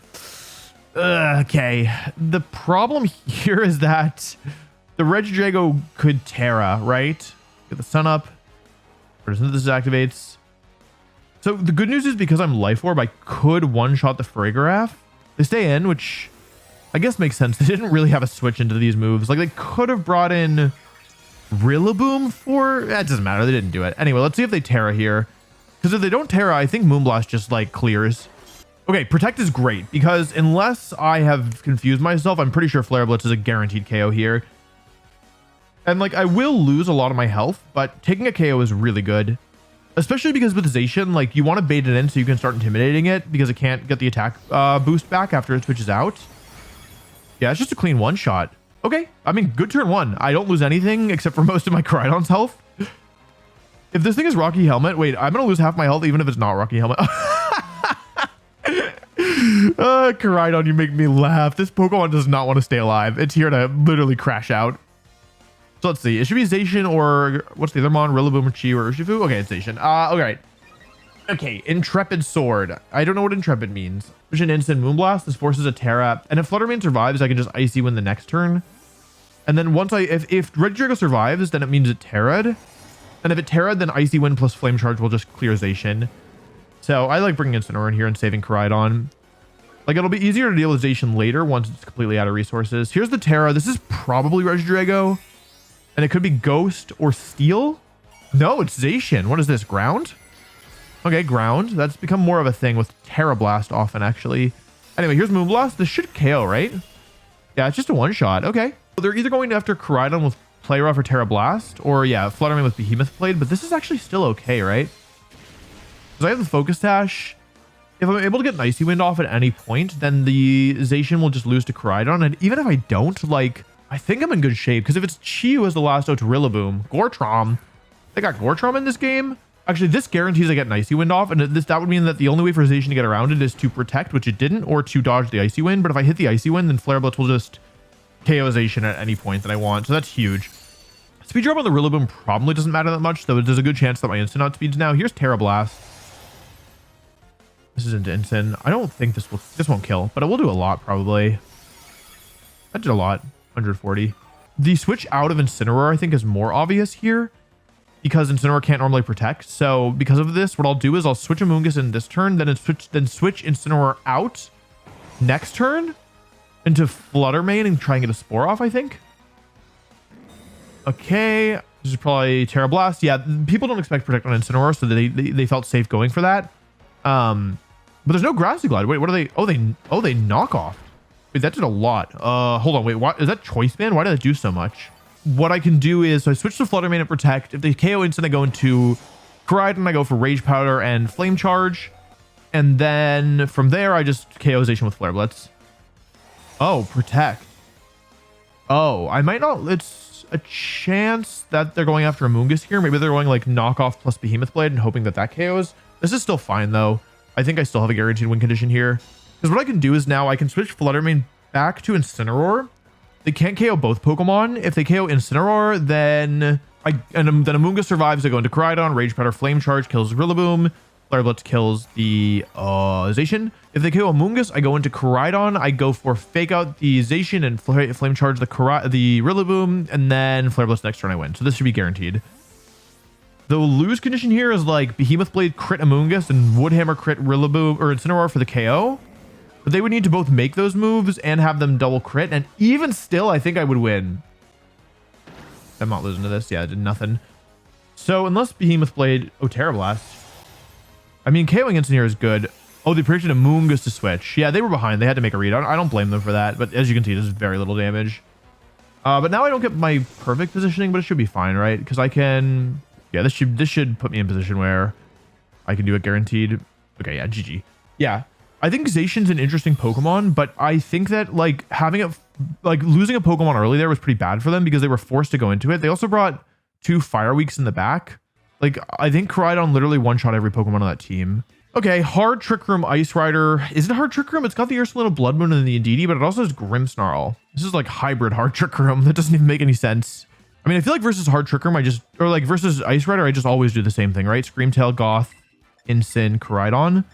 okay. The problem here is that the Regidrago could Terra, right? Get the sun up. This activates. So the good news is because I'm Life Orb, I could one-shot the Farigiraf. They stay in, which I guess makes sense. They didn't really have a switch into these moves. Like, they could have brought in Rillaboom for... That doesn't matter. They didn't do it. Anyway, let's see if they Terra here. Because if they don't Terra, I think Moonblast just, like, clears. Okay, Protect is great. Because unless I have confused myself, I'm pretty sure Flare Blitz is a guaranteed KO here. And, like, I will lose a lot of my health, but taking a KO is really good. Especially because with Zacian, like, you want to bait it in so you can start intimidating it because it can't get the attack boost back after it switches out. Yeah, it's just a clean one-shot. Okay, I mean, good turn 1. I don't lose anything except for most of my Coridon's health. If this thing is Rocky Helmet, wait, I'm going to lose half my health even if it's not Rocky Helmet. Coridon, you make me laugh. This Pokemon does not want to stay alive. It's here to literally crash out. So let's see. It should be Zacian or what's the other mon? Rillaboom or Chi or Urshifu? Okay, it's Zacian. Okay. Okay, Intrepid Sword. I don't know what Intrepid means. Vision Instant Moonblast. This forces a Terra. And if Fluttermane survives, I can just Icy Wind the next turn. And then once if Regidrago survives, then it means it Terra'd. And if it Terra'd, then Icy Wind plus Flame Charge will just clear Zacian. So I like bringing Incineroar in here and saving Coridon. Like, it'll be easier to deal with Zacian later once it's completely out of resources. Here's the Terra. This is probably Regidrago. And it could be Ghost or Steel. No, it's Zacian. What is this? Ground? Okay, Ground. That's become more of a thing with Terra Blast often, actually. Anyway, here's Moonblast. This should KO, right? Yeah, it's just a one-shot. Okay. So they're either going after Coridon with Play Rough or Terra Blast, or, yeah, Fluttermane with Behemoth Blade, but this is actually still okay, right? Because I have the Focus Sash. If I'm able to get an Icy Wind off at any point, then the Zacian will just lose to Coridon. And even if I don't, like... I think I'm in good shape because if it's Chi-Yu as the last out to Rillaboom, Gortrom, they got Gortrom in this game. Actually, this guarantees I get an Icy Wind off, and that would mean that the only way for Zacian to get around it is to Protect, which it didn't, or to dodge the Icy Wind. But if I hit the Icy Wind, then Flare Blitz will just KO Zacian at any point that I want. So that's huge. Speed drop on the Rillaboom probably doesn't matter that much, though there's a good chance that my instant outspeeds now. Here's Terra Blast. This is into instant. I don't think this won't kill, but it will do a lot probably. That did a lot. 140. The switch out of Incineroar, I think, is more obvious here because Incineroar can't normally protect. So because of this, what I'll do is I'll switch a Moongus in this turn, then switch Incineroar out next turn into Fluttermane and try and get a Spore off, I think. Okay. This is probably Terra Blast. Yeah, people don't expect Protect on Incineroar, so they felt safe going for that. But there's no Grassy Glide. Wait, what are they? Oh, they knock off. Wait, that did a lot. Hold on. Wait, what? Is that Choice Band? Why did that do so much? What I can do is, so I switch to Fluttermane and Protect. If they KO instant, I go into Coridon. I go for Rage Powder and Flame Charge. And then from there, I just KO Zacian with Flare Blitz. Oh, Protect. Oh, I might not... It's a chance that they're going after a Moongus here. Maybe they're going like Knockoff plus Behemoth Blade and hoping that KOs. This is still fine, though. I think I still have a guaranteed win condition here. Because what I can do is now I can switch Fluttermane back to Incineroar. They can't KO both Pokemon. If they KO Incineroar, then a Moongus survives. I go into Coridon, Rage Powder, Flame Charge kills Rillaboom, Flare Blitz kills the Zacian. If they KO a Moongus, I go into Coridon. I go for Fake Out the Zacian and Flame Charge the Rillaboom, and then Flare Blitz next turn I win. So this should be guaranteed. The lose condition here is like Behemoth Blade crit Amoongus and Woodhammer crit Rillaboom or Incineroar for the KO. But they would need to both make those moves and have them double crit. And even still, I think I would win. I'm not losing to this. Yeah, I did nothing. So unless Behemoth Blade... Oh, Terrablast. I mean, KOing instant here is good. Oh, they predicted a Moongus to switch. Yeah, they were behind. They had to make a read. I don't blame them for that. But as you can see, this is very little damage. But now I don't get my perfect positioning, but it should be fine, right? Because I can... Yeah, this should put me in position where I can do it guaranteed. Okay, yeah, GG. Yeah, I think Zacian's an interesting Pokemon, but I think that like having it, like losing a Pokemon early there was pretty bad for them because they were forced to go into it. They also brought 2 Fire Weeks in the back. Like I think Coridon literally one-shot every Pokemon on that team. Okay, Hard Trick Room Ice Rider. Is it Hard Trick Room? It's got the Ursaluna Blood Moon and the Indeedee, but it also has Grimmsnarl. This is like hybrid Hard Trick Room. That doesn't even make any sense. I mean, I feel like versus Hard Trick Room, or like versus Ice Rider, I just always do the same thing, right? Screamtail, Goth, Incin, Coridon.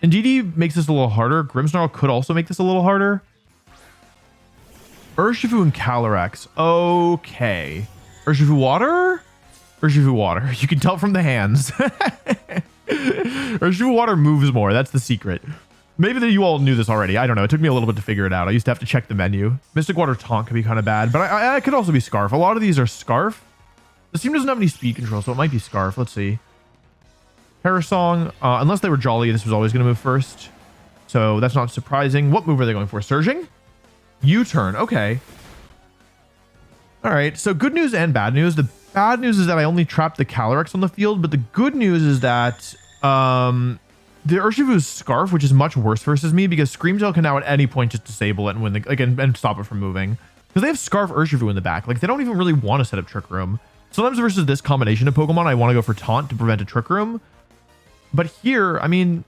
Indeedee makes this a little harder. Grimmsnarl could also make this a little harder. Urshifu and Calyrex. Okay. Urshifu Water? Urshifu Water. You can tell from the hands. Urshifu Water moves more. That's the secret. Maybe that you all knew this already. I don't know. It took me a little bit to figure it out. I used to have to check the menu. Mystic Water Taunt could be kind of bad, but I could also be Scarf. A lot of these are Scarf. This team doesn't have any speed control, so it might be Scarf. Let's see. Parasong. Unless they were Jolly, this was always going to move first. So that's not surprising. What move are they going for? Surging? U-turn. Okay. All right. So good news and bad news. The bad news is that I only trapped the Calyrex on the field, but the good news is that the Urshifu's Scarf, which is much worse versus me because Screamtail can now at any point just disable it and win the, like, and stop it from moving. Because they have Scarf Urshifu in the back. Like, they don't even really want to set up Trick Room. Sometimes versus this combination of Pokemon, I want to go for Taunt to prevent a Trick Room. But here, I mean,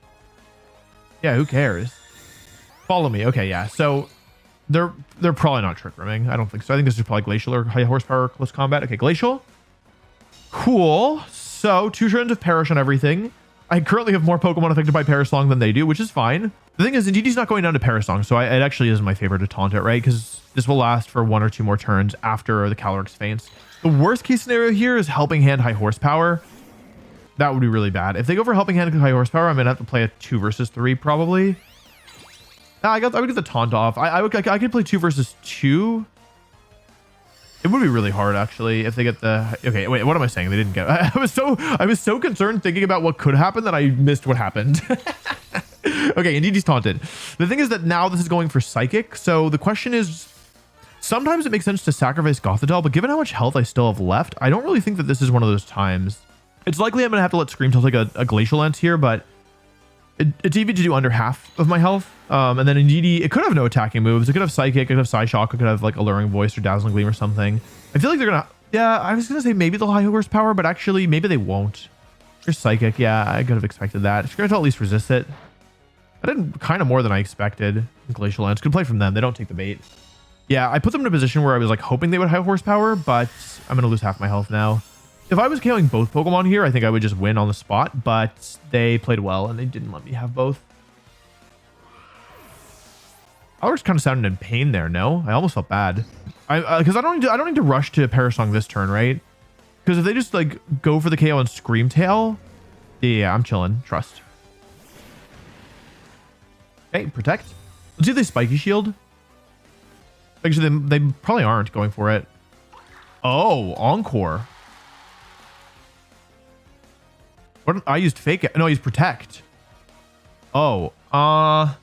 yeah, who cares? Follow me. Okay, yeah. So they're probably not Trick Rooming. I don't think so. I think this is probably Glacial or High Horsepower Close Combat. Okay, Glacial. Cool. So 2 turns of Perish on everything. I currently have more Pokemon affected by Parasong than they do, which is fine. The thing is, Indeedee's not going down to Parasong, so it actually is my favorite to taunt it, right? Because this will last for 1 or 2 more turns after the Calyrex faints. The worst case scenario here is Helping Hand High Horsepower. That would be really bad. If they go for Helping Hand High Horsepower, I'm gonna have to play a 2 versus 3 probably. Nah, I would get the taunt off. I could play 2 versus 2. It would be really hard actually if they get the... Okay, wait, what am I saying? They didn't get... I was so concerned thinking about what could happen that I missed what happened. Okay, indeed he's taunted. The thing is that now this is going for Psychic. So the question is, sometimes it makes sense to sacrifice Gothitelle, but given how much health I still have left, I don't really think that this is one of those times. It's likely I'm gonna have to let Screamtail take a Glacial Lance here, but it's easy to do under half of my health. And then Indeedee, it could have no attacking moves. It could have Psychic, it could have Psyshock, it could have like Alluring Voice or Dazzling Gleam or something. I feel like they're gonna... Yeah, I was gonna say maybe they'll High Horsepower, but actually maybe they won't. There's Psychic. Yeah, I could have expected that. Screamtail at least resist it. I did kind of more than I expected. Glacial Lance. Good play from them. They don't take the bait. Yeah, I put them in a position where I was like hoping they would High Horsepower, but I'm gonna lose half my health now. If I was KOing both Pokemon here, I think I would just win on the spot, but they played well and they didn't let me have both. I was kind of sounding in pain there, no? I almost felt bad. Because I don't need to rush to Parasong this turn, right? Because if they just like go for the KO and Screamtail, yeah, I'm chilling. Trust. Okay, Protect. Let's see if they Spiky Shield. Actually, they probably aren't going for it. Oh, Encore. What? I used Fake. No, he's Protect. Oh, well,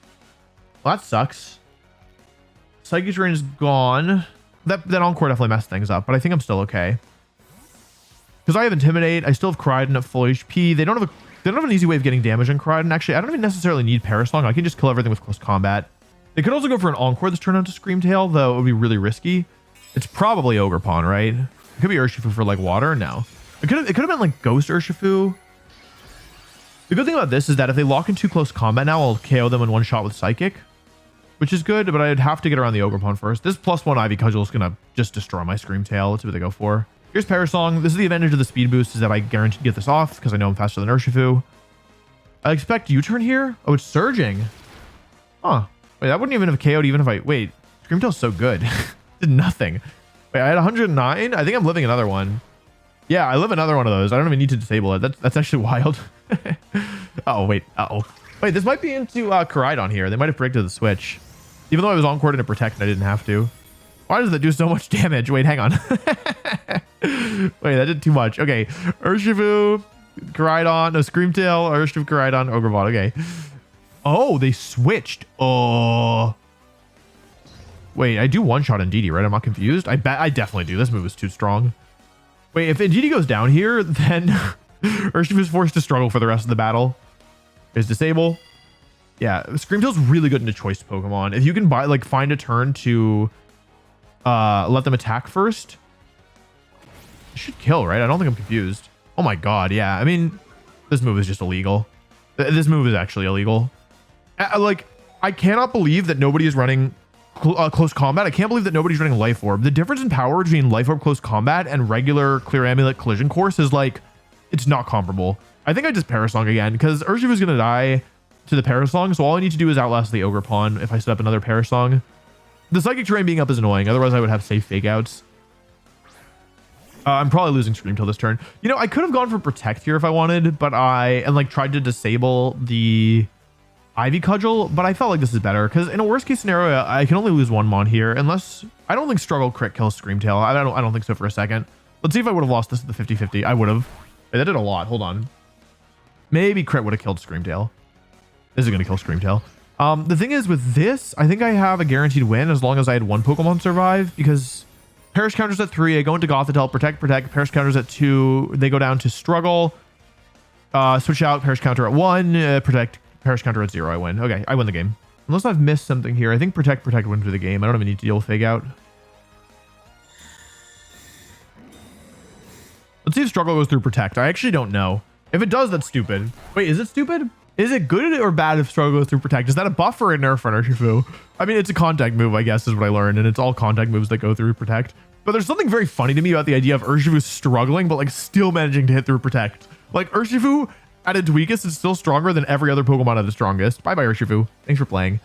that sucks. Psychic Drain is gone. That Encore definitely messed things up, but I think I'm still okay. Because I have Intimidate. I still have Coridon at full HP. They don't have an easy way of getting damage on Coridon. Actually, I don't even necessarily need Parasong. I can just kill everything with Close Combat. They could also go for an Encore this turn onto Screamtail, though it would be really risky. It's probably Ogerpon, right? It could be Urshifu for like water. No. It could have been like Ghost Urshifu. The good thing about this is that if they lock into Close Combat now, I'll KO them in one shot with Psychic, which is good, but I'd have to get around the Ogerpon first. This +1 Ivy Cudgel is going to just destroy my Screamtail. Let's see what they go for. Here's Parasong. This is the advantage of the speed boost, is that I guarantee to get this off because I know I'm faster than Urshifu. I expect U-turn here. Oh, it's Surging. Huh. Wait, that wouldn't even have KO'd even if I... Wait, Screamtail's so good. Did nothing. Wait, I had 109? I think I'm living another one. Yeah, I live another one of those. I don't even need to disable it. That's actually wild. Oh, wait. Uh-oh. Wait, this might be into Coridon here. They might have predicted the switch. Even though I was Encored into Protect and I didn't have to. Why does that do so much damage? Wait, hang on. Wait, that did too much. Okay. Urshifu, Coridon, no, Screamtail, Urshifu, Coridon, Ogrebot. Okay. Oh, they switched. Oh. Wait, I do one-shot Indeedee, right? I'm not confused. I bet I definitely do. This move is too strong. Wait, if Indeedee goes down here, then Urshifu is forced to struggle for the rest of the battle. Is disable. Yeah, Screamtail's really good into choice Pokemon. If you can buy, like, find a turn to let them attack first, it should kill, right? I don't think I'm confused. Oh my god, yeah. I mean, this move is just illegal. This move is actually illegal. Like, I cannot believe that nobody is running close combat. I can't believe that nobody's running Life Orb. The difference in power between Life Orb close combat and regular Clear Amulet collision course is like, it's not comparable. I think I just Parasong again because Urshifu's gonna die to the Parasong, so all I need to do is outlast the Ogerpon if I set up another Parasong. The Psychic Terrain being up is annoying, otherwise I would have safe fake outs. I'm probably losing Screamtail this turn. You know, I could have gone for Protect here if I wanted, but like tried to disable the Ivy Cudgel, but I felt like this is better because in a worst case scenario, I can only lose one Mon here unless I don't think Struggle crit kills Screamtail. I don't think so for a second. Let's see if I would have lost this at the 50-50. I would have. That did a lot. Hold on. Maybe crit would have killed Screamtail. This is going to kill Screamtail. The thing is with this, I think I have a guaranteed win as long as I had one Pokemon survive because Perish counters at 3. I go into Gothitelle, protect. Perish counters at 2. They go down to Struggle. Switch out, Perish counter at 1. Protect. Perish counter at 0. I win. Okay, I win the game. Unless I've missed something here. I think protect wins through the game. I don't even need to deal with fake out. Let's see if struggle goes through protect. I actually don't know. If it does, that's stupid. Wait, is it stupid? Is it good or bad if struggle goes through protect? Is that a buff or a nerf for Urshifu? I mean, it's a contact move, I guess, is what I learned. And it's all contact moves that go through protect. But there's something very funny to me about the idea of Urshifu struggling, but like still managing to hit through protect. Like Urshifu at its weakest is still stronger than every other Pokemon at its strongest. Bye-bye, Urshifu. Thanks for playing.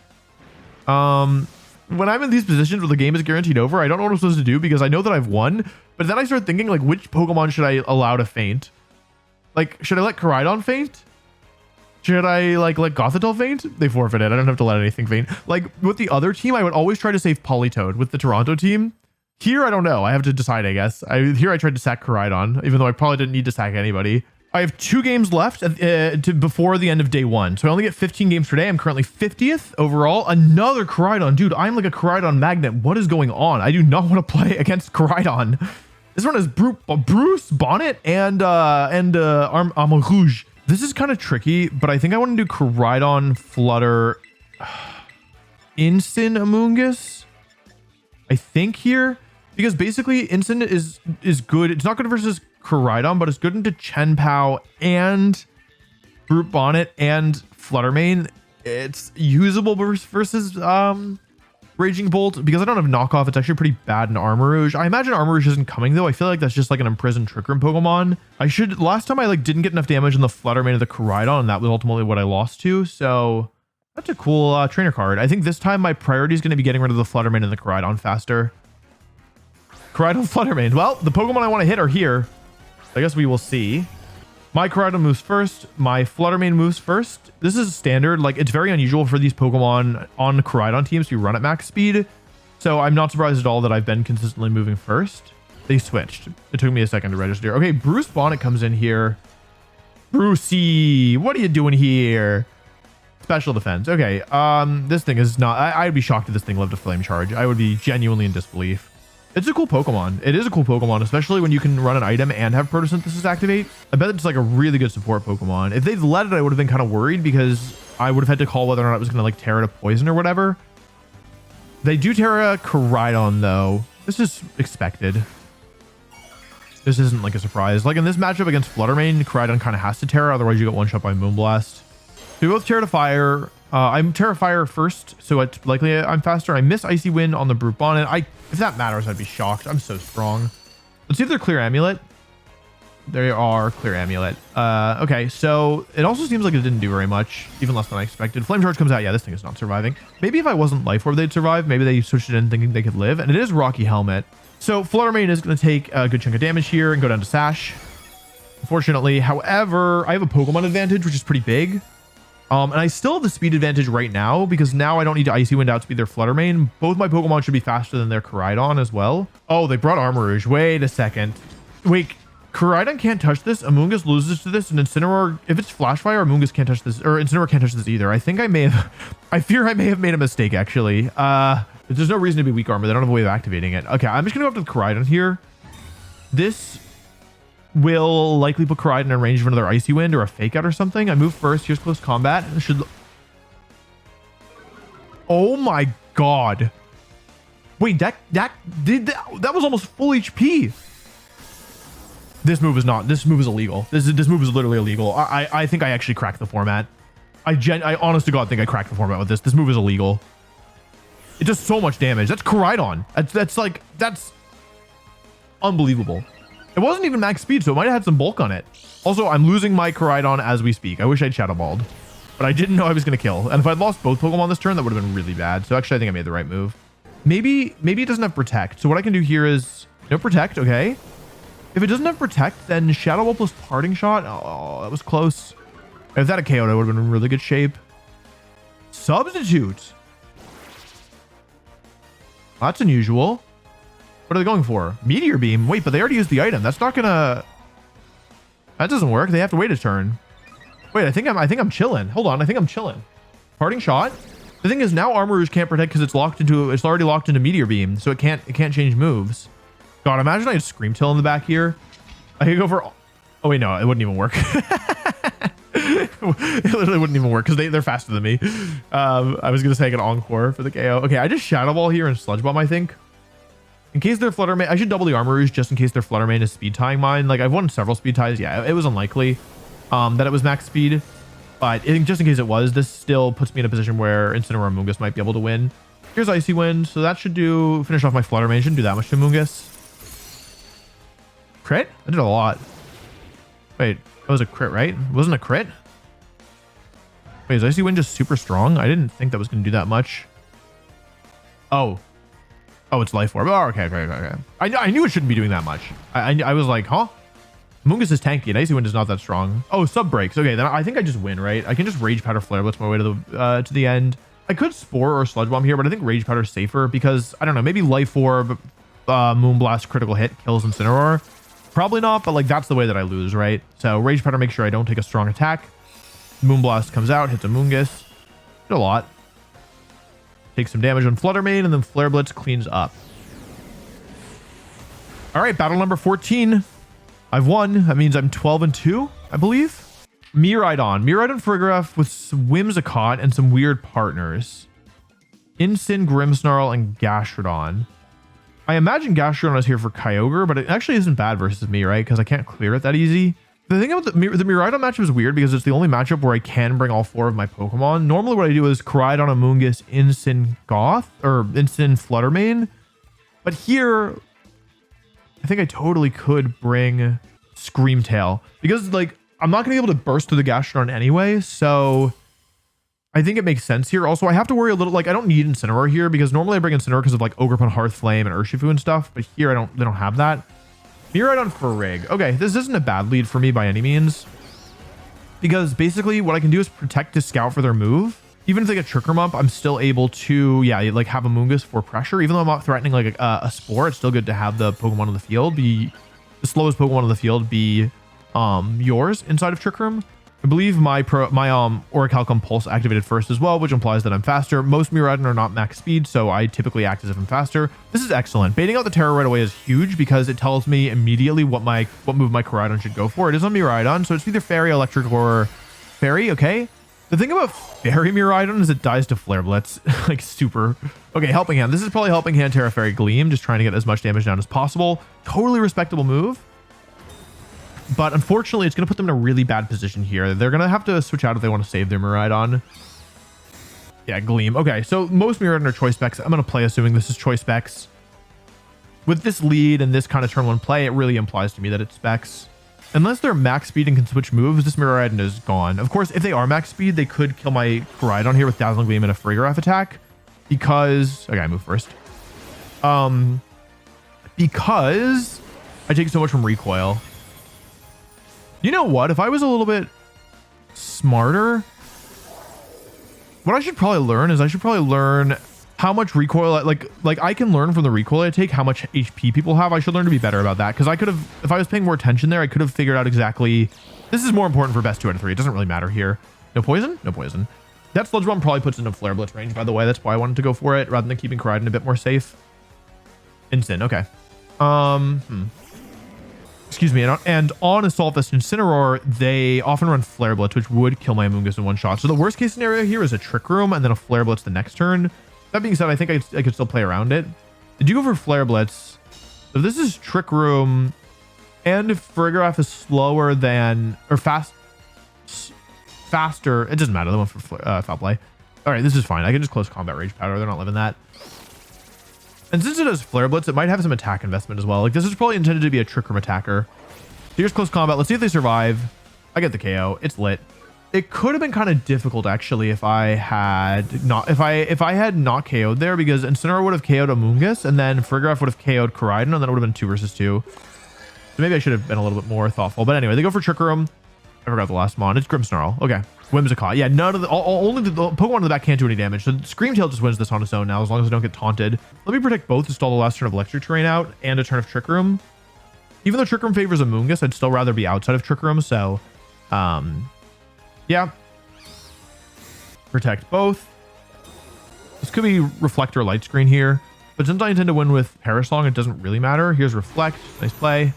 When I'm in these positions where the game is guaranteed over, I don't know what I'm supposed to do because I know that I've won. But then I start thinking, like, which Pokemon should I allow to faint? Like, should I let Coridon faint? Should I, like, let Gothitelle faint? They forfeited. I don't have to let anything faint. Like, with the other team, I would always try to save Politoed. With the Toronto team, here, I don't know. I have to decide, I guess. Here, I tried to sack Coridon, even though I probably didn't need to sack anybody. I have 2 games left before the end of day 1. So I only get 15 games per day. I'm currently 50th overall. Another Coridon. Dude, I'm like a Coridon magnet. What is going on? I do not want to play against Coridon. This one is Bruce, Bonnet, and Armor Rouge. This is kind of tricky, but I think I want to do Coridon, Flutter, Instant Amoonguss. I think here. Because basically, Instant is good. It's not good versus Coridon, but it's good into Chenpao and Brute Bonnet and Fluttermane. It's usable versus Raging Bolt because I don't have knockoff. It's actually pretty bad in Armor Rouge. I imagine Armor Rouge isn't coming though. I feel like that's just like an imprisoned Trick Room Pokemon. Last time I like didn't get enough damage in the Fluttermane of the Coridon, and that was ultimately what I lost to. So that's a cool trainer card. I think this time my priority is going to be getting rid of the Fluttermane and the Coridon faster. Coridon, Fluttermane. Well, the Pokemon I want to hit are here. I guess we will see. My Coridon moves first. My Fluttermane moves first. This is standard. Like, it's very unusual for these Pokemon on Coridon teams to run at max speed. So I'm not surprised at all that I've been consistently moving first. They switched. It took me a second to register. Okay, Bruce Bonnet comes in here. Brucey, what are you doing here? Special defense. Okay, this thing is not... I'd be shocked if this thing lived a Flame Charge. I would be genuinely in disbelief. It's a cool Pokemon. It is a cool Pokemon, especially when you can run an item and have Photosynthesis activate. I bet it's like a really good support Pokemon. If they'd let it, I would have been kind of worried because I would have had to call whether or not it was going to like Terra to Poison or whatever. They do Terra Coridon though. This is expected. This isn't like a surprise. Like in this matchup against Fluttermane, Coridon kind of has to Terra, otherwise you get one shot by Moonblast. We both Terra to Fire. I'm Terra Fire first, so it's likely I'm faster. I miss Icy Wind on the Brute Bonnet. If that matters, I'd be shocked. I'm so strong. Let's see if they're Clear Amulet. They are Clear Amulet. Okay, so it also seems like it didn't do very much, even less than I expected. Flame Charge comes out. Yeah, this thing is not surviving. Maybe if I wasn't Life Orb, they'd survive. Maybe they switched it in thinking they could live. And it is Rocky Helmet. So Fluttermane is going to take a good chunk of damage here and go down to Sash. Unfortunately, however, I have a Pokemon advantage, which is pretty big. And I still have the speed advantage right now because now I don't need to Icy Wind outspeed their Fluttermane. Both my Pokemon should be faster than their Coridon as well. Oh, they brought Armor Rouge. Wait a second. Wait, Coridon can't touch this. Amoonguss loses to this, and Incineroar, if it's Flash Fire, Amoonguss can't touch this, or Incineroar can't touch this either. I think I may have, I fear I may have made a mistake, actually. There's no reason to be weak armor. They don't have a way of activating it. Okay, I'm just gonna go up to the Coridon here. This will likely put Coridon in range of another Icy Wind or a Fake Out or something. I move first. Here's close combat. It should... Oh my god. Wait, that was almost full HP. This move is not. This move is illegal. This move is literally illegal. I think I actually cracked the format. I honest to God think I cracked the format with this. This move is illegal. It does so much damage. That's Coridon. That's unbelievable. It wasn't even max speed, so it might have had some bulk on it. Also, I'm losing my Coridon as we speak. I wish I'd Shadow Balled, but I didn't know I was going to kill. And if I'd lost both Pokemon this turn, that would have been really bad. So actually, I think I made the right move. Maybe it doesn't have Protect. So what I can do here is no Protect. Okay. If it doesn't have Protect, then Shadow Ball plus Parting Shot. Oh, that was close. If that had KO'd, I would have been in really good shape. Substitute. That's unusual. What are they going for? Meteor Beam. Wait, but they already used the item. That's not gonna... That doesn't work. They have to wait a turn. Wait, I think I'm chilling. Hold on. I think I'm chilling. Parting Shot. The thing is now Armor Rouge can't protect because it's already locked into Meteor Beam, so it can't change moves. God, imagine I had Scream Tail in the back here. I could go for... Oh wait, no, it wouldn't even work. It literally wouldn't even work because they're faster than me. I was gonna say I could Encore for the KO. Okay, I just Shadow Ball here and Sludge Bomb, I think. In case their Flutter Mane, I should double the Armor Rouge just in case their Flutter Mane is speed tying mine. Like I've won several speed ties. Yeah, it was unlikely that it was max speed, but just in case it was, this still puts me in a position where Incineroar and Amoonguss might be able to win. Here's Icy Wind, so that should finish off my Flutter Mane. Shouldn't do that much to Amoonguss. Crit? I did a lot. Wait, that was a crit, right? It wasn't a crit? Wait, is Icy Wind just super strong? I didn't think that was going to do that much. Oh, it's Life Orb. Oh, okay. I knew it shouldn't be doing that much. I was like, huh? Amoonguss is tanky and Icy Wind is not that strong. Oh, Sub Breaks. Okay, then I think I just win, right? I can just Rage Powder Flare Blitz my way to the end. I could Spore or Sludge Bomb here, but I think Rage Powder is safer because, I don't know, maybe Life Orb, Moonblast critical hit kills Incineroar. Probably not, but like that's the way that I lose, right? So Rage Powder makes sure I don't take a strong attack. Moonblast comes out, hits Amoonguss. Did a lot. Takes some damage on Flutter Mane, and then Flare Blitz cleans up. All right, battle number 14. I've won. That means I'm 12-2, I believe. Miraidon Farigiraf with Whimsicott and some weird partners. Incin, Grimmsnarl, and Gastrodon. I imagine Gastrodon is here for Kyogre, but it actually isn't bad versus me, right? Because I can't clear it that easy. The thing about the Miraidon matchup is weird because it's the only matchup where I can bring all 4 of my Pokemon. Normally what I do is Coridon, Amoonguss, Incin, Incin, Flutter Mane. But here, I think I totally could bring Scream Tail because like I'm not going to be able to burst through the Gastrodon anyway. So I think it makes sense here. Also, I have to worry a little, like I don't need Incineroar here because normally I bring Incineroar because of like Ogerpon, Hearthflame, and Urshifu and stuff. But here they don't have that. Miraidon Farig. Okay, this isn't a bad lead for me by any means. Because basically what I can do is protect to scout for their move. Even if they get Trick Room up, I'm still able to, like have Amoonguss for pressure. Even though I'm not threatening like a Spore, it's still good to have the Pokemon on the field be the slowest Pokemon on the field be yours inside of Trick Room. I believe my Orichalcum Pulse activated first as well, which implies that I'm faster. Most Miraidon are not max speed, so I typically act as if I'm faster. This is excellent. Baiting out the Terror right away is huge because it tells me immediately what move my Coridon should go for. It is on Miraidon, so it's either Fairy, Electric, or Fairy, okay? The thing about Fairy Miraidon is it dies to Flare Blitz, like super. Okay, Helping Hand. This is probably Helping Hand Terra Fairy Gleam, just trying to get as much damage down as possible. Totally respectable move. But unfortunately, it's going to put them in a really bad position here. They're going to have to switch out if they want to save their Miraidon. Yeah, Gleam. Okay, so most Miraidon are choice specs. I'm going to play assuming this is choice specs. With this lead and this kind of turn 1 play, it really implies to me that it's specs. Unless they're max speed and can switch moves, this Miraidon is gone. Of course, if they are max speed, they could kill my Coridon here with Dazzling Gleam and a Farigiraf attack. Because... Okay, I move first. Because I take so much from recoil. You know what? If I was a little bit smarter, what I should probably learn is I should probably learn how much recoil, like I can learn from the recoil I take how much HP people have. I should learn to be better about that, because I could have, if I was paying more attention there, I could have figured out exactly. This is more important for best 2 out of 3. It doesn't really matter here. No poison? No poison. That Sludge Bomb probably puts into Flare Blitz range, by the way. That's why I wanted to go for it rather than keeping Coridon a bit more safe. Instant. Okay. Excuse me. And on Assault Vest Incineroar, they often run Flare Blitz, which would kill my Amoonguss in one shot. So the worst case scenario here is a Trick Room and then a Flare Blitz the next turn. That being said, I think I could still play around it. Did you go for Flare Blitz? So this is Trick Room, and Farigiraf is slower than, or faster. It doesn't matter. The one for Foul Play. All right, this is fine. I can just close combat Rage Powder. They're not living that. And since it has Flare Blitz, it might have some attack investment as well. Like, this is probably intended to be a Trick Room attacker. Here's close combat. Let's see if they survive. I get the KO. It's lit. It could have been kind of difficult actually if I had not KO'd there, because Incineroar would have KO'd Amoonguss, and then Farigiraf would have KO'd Coridon, and then it would have been 2 versus 2. So maybe I should have been a little bit more thoughtful. But anyway, they go for Trick Room. I forgot the last mon. It's Grimmsnarl. Okay. Whimsicott. Yeah, none of the only the Pokemon in the back can't do any damage. So Screamtail just wins this on its own now, as long as I don't get taunted. Let me protect both to stall the last turn of Electric Terrain out and a turn of Trick Room. Even though Trick Room favors Amoonguss, I'd still rather be outside of Trick Room. So, yeah. Protect both. This could be Reflector Light Screen here, but since I intend to win with Parasong, it doesn't really matter. Here's Reflect. Nice play.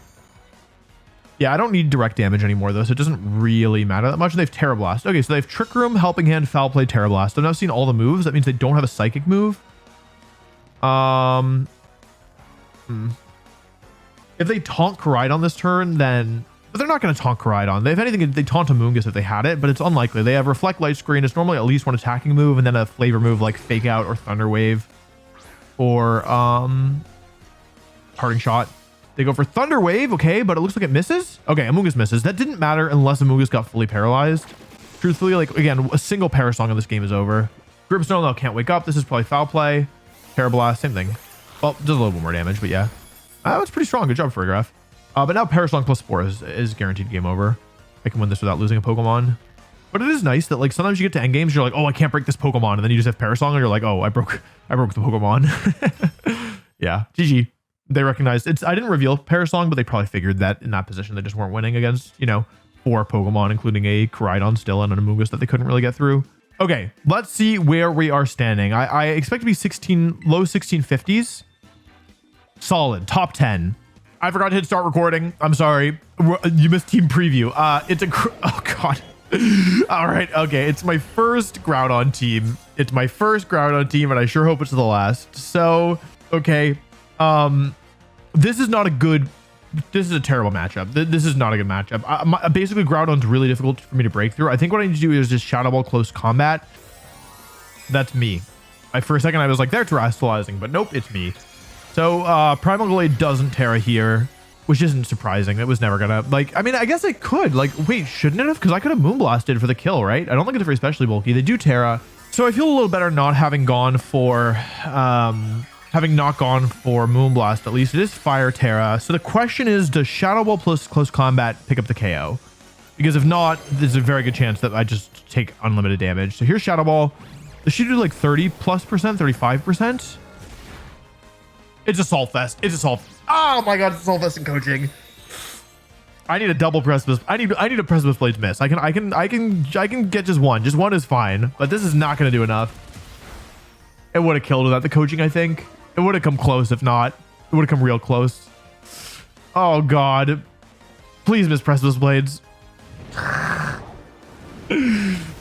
Yeah, I don't need direct damage anymore, though, so it doesn't really matter that much. And they have Terra Blast. Okay, so they have Trick Room, Helping Hand, Foul Play, Terra Blast. I've now seen all the moves. That means they don't have a Psychic move. If they taunt Coridon this turn, then... But they're not going to taunt Coridon. If anything, they taunt Amoonguss if they had it, but it's unlikely. They have Reflect Light Screen. It's normally at least one attacking move, and then a flavor move like Fake Out or Thunder Wave. Or, Parting Shot. They go for Thunder Wave, okay, but it looks like it misses. Okay, Amoonguss misses. That didn't matter unless Amoonguss got fully paralyzed. Truthfully, like, again, a single Parasong in this game is over. Grimmsnarl now can't wake up. This is probably Foul Play. Terra Blast, same thing. Well, does a little bit more damage, but yeah. That's pretty strong. Good job, Farigiraf. But now Parasong plus Spore is guaranteed game over. I can win this without losing a Pokemon. But it is nice that, like, sometimes you get to endgames, you're like, oh, I can't break this Pokemon. And then you just have Parasong, and you're like, oh, I broke the Pokemon. Yeah, GG. They recognized it's. I didn't reveal Parasong, but they probably figured that in that position they just weren't winning against, 4 Pokemon, including a Coridon still and an Amoonguss that they couldn't really get through. Okay, let's see where we are standing. I expect to be low 1650s. Solid, top 10. I forgot to hit start recording. I'm sorry. You missed team preview. Oh god. All right. Okay. It's my first Groudon team. And I sure hope it's the last. So, okay. This is a terrible matchup. This is not a good matchup. Basically, Groudon's really difficult for me to break through. I think what I need to do is just Shadow Ball close combat. That's me. For a second, I was like, they're terrestrializing, but nope, it's me. So, Primal Glade doesn't Terra here, which isn't surprising. It was never gonna, I mean, I guess it could. Wait, shouldn't it have? Because I could have Moonblasted for the kill, right? I don't think it's very especially bulky. They do Terra. So I feel a little better not having gone for, Moonblast, at least. It is Fire Terra. So the question is, does Shadow Ball plus Close Combat pick up the KO? Because if not, there's a very good chance that I just take unlimited damage. So here's Shadow Ball. This should do like 30+%, 35%. It's Assault Vest. Oh my god, it's Assault Vest in coaching. I need a double Precipice. I need a Precipice Blades miss. I can get just one. Just one is fine, but this is not going to do enough. It would have killed without the coaching, I think. It would have come close. If not, it would have come real close. Oh god. Please miss Precipice Blades. I've